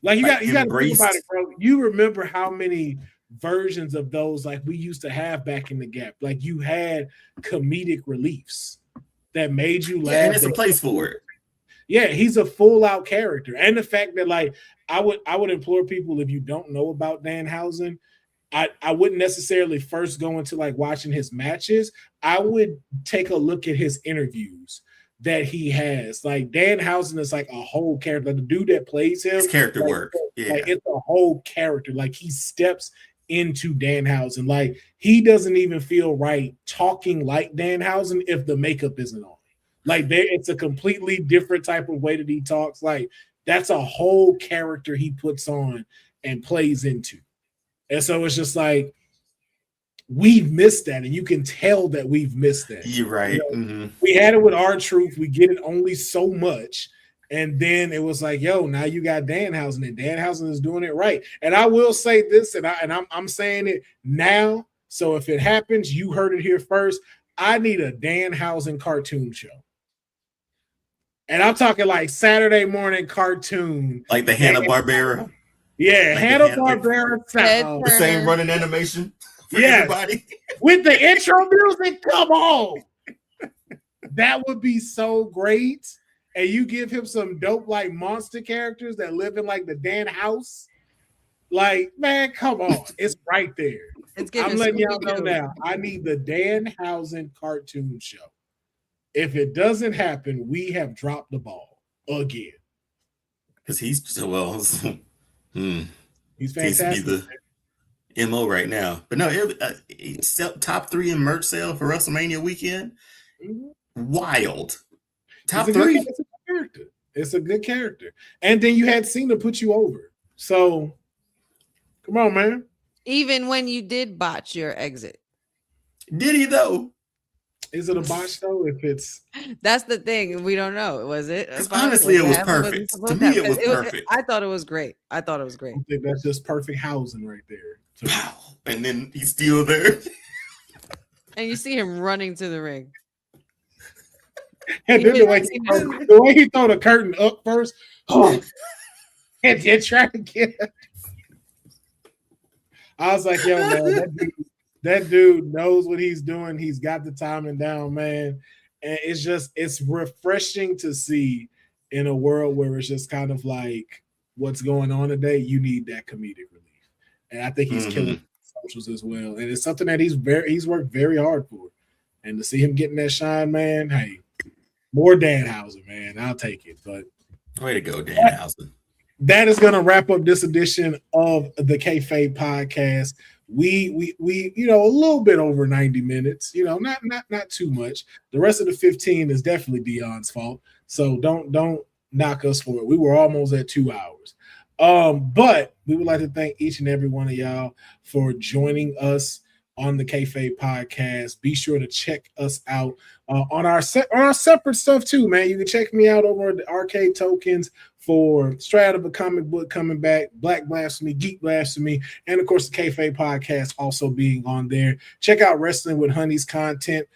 Like, you got to think about it, bro. You remember how many versions of those like we used to have back in the Gap? Like, you had comedic reliefs that made you laugh. Yeah, and it's a place for it. Yeah, he's a full out character. And the fact that, like, I would implore people, if you don't know about Danhausen, I wouldn't necessarily first go into like watching his matches. I would take a look at his interviews that he has. Like, Danhausen is like a whole character. Like, the dude that plays him, it's character like, work. Yeah, like, it's a whole character. Like, he steps into Danhausen. Like, he doesn't even feel right talking like Danhausen if the makeup isn't on. Like, it's a completely different type of way that he talks. Like, that's a whole character he puts on and plays into. And so it's just like, we've missed that, and you can tell that we've missed that. You're right. You know, we had it with R-Truth. We get it only so much. And then it was like, yo, now you got Danhausen, and Danhausen is doing it right. And I will say this, and I'm saying it now. So if it happens, you heard it here first. I need a Danhausen cartoon show. And I'm talking like Saturday morning cartoon. Like the Hanna-Barbera. Yeah, like Hanna-Barbera style. The same running animation for everybody. With the intro music, come on. That would be so great. And you give him some dope like monster characters that live in like the Dan house. Like, man, come on. It's right there. I'm letting y'all know now. I need the Danhausen cartoon show. If it doesn't happen, we have dropped the ball again. Because he's so well. He's fantastic. He's the MO right now. But no, top 3 in merch sale for WrestleMania weekend. Wild. Top 3. It's a good character. It's a good character. And then you had Cena put you over. So come on, man. Even when you did botch your exit. Did he though? Is it a botch though? If it's That's the thing. We don't know. Was it? a 'Cause botch? honestly, it was it perfect. supposed To me, it was happen? perfect. I thought it was great. I think that's just perfect housing right there. So, Pow. And then he's still there. And you see him running to the ring. and then the way he throw the curtain up first, and then try to get. I was like, yo, man, that dude knows what he's doing. He's got the timing down, man. And it's refreshing to see in a world where it's just kind of like what's going on today. You need that comedic relief. And I think he's killing socials as well. And it's something that he's worked very hard for. And to see him getting that shine, man, hey, more Danhausen, man. I'll take it. But Way to go, Danhausen. that is going to wrap up this edition of the Kayfabe Podcast. We a little bit over 90 minutes, not too much. The rest of the 15 is definitely Deonne's fault. So don't knock us for it. We were almost at 2 hours. But we would like to thank each and every one of y'all for joining us on the Kayfabe Podcast. Be sure to check us out on our separate stuff too, man. You can check me out over at the Arcade Tokens for Straight Out of a Comic Book coming back, Black Blasphemy, Geek Blasphemy, and of course the Kayfabe Podcast also being on there. Check out Wrestling with Honey's content.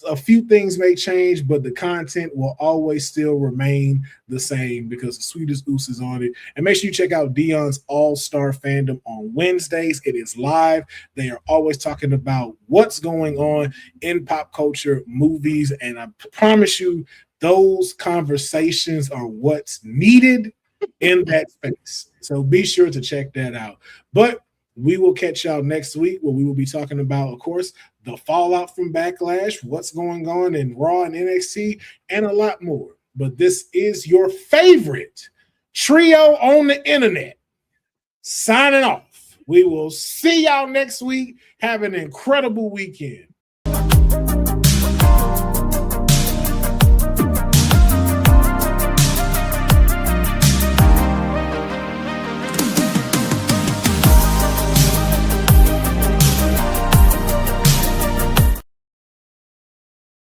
A few things may change, but the content will always still remain the same because the sweetest oos is on it. And make sure you check out Deonne's All-Star Fandom on Wednesdays. It is live. They are always talking about what's going on in pop culture, movies, and I promise you, those conversations are what's needed in that space. So be sure to check that out. But we will catch y'all next week where we will be talking about, of course, the fallout from Backlash, what's going on in Raw and NXT, and a lot more. But this is your favorite trio on the internet signing off. We will see y'all next week. Have an incredible weekend.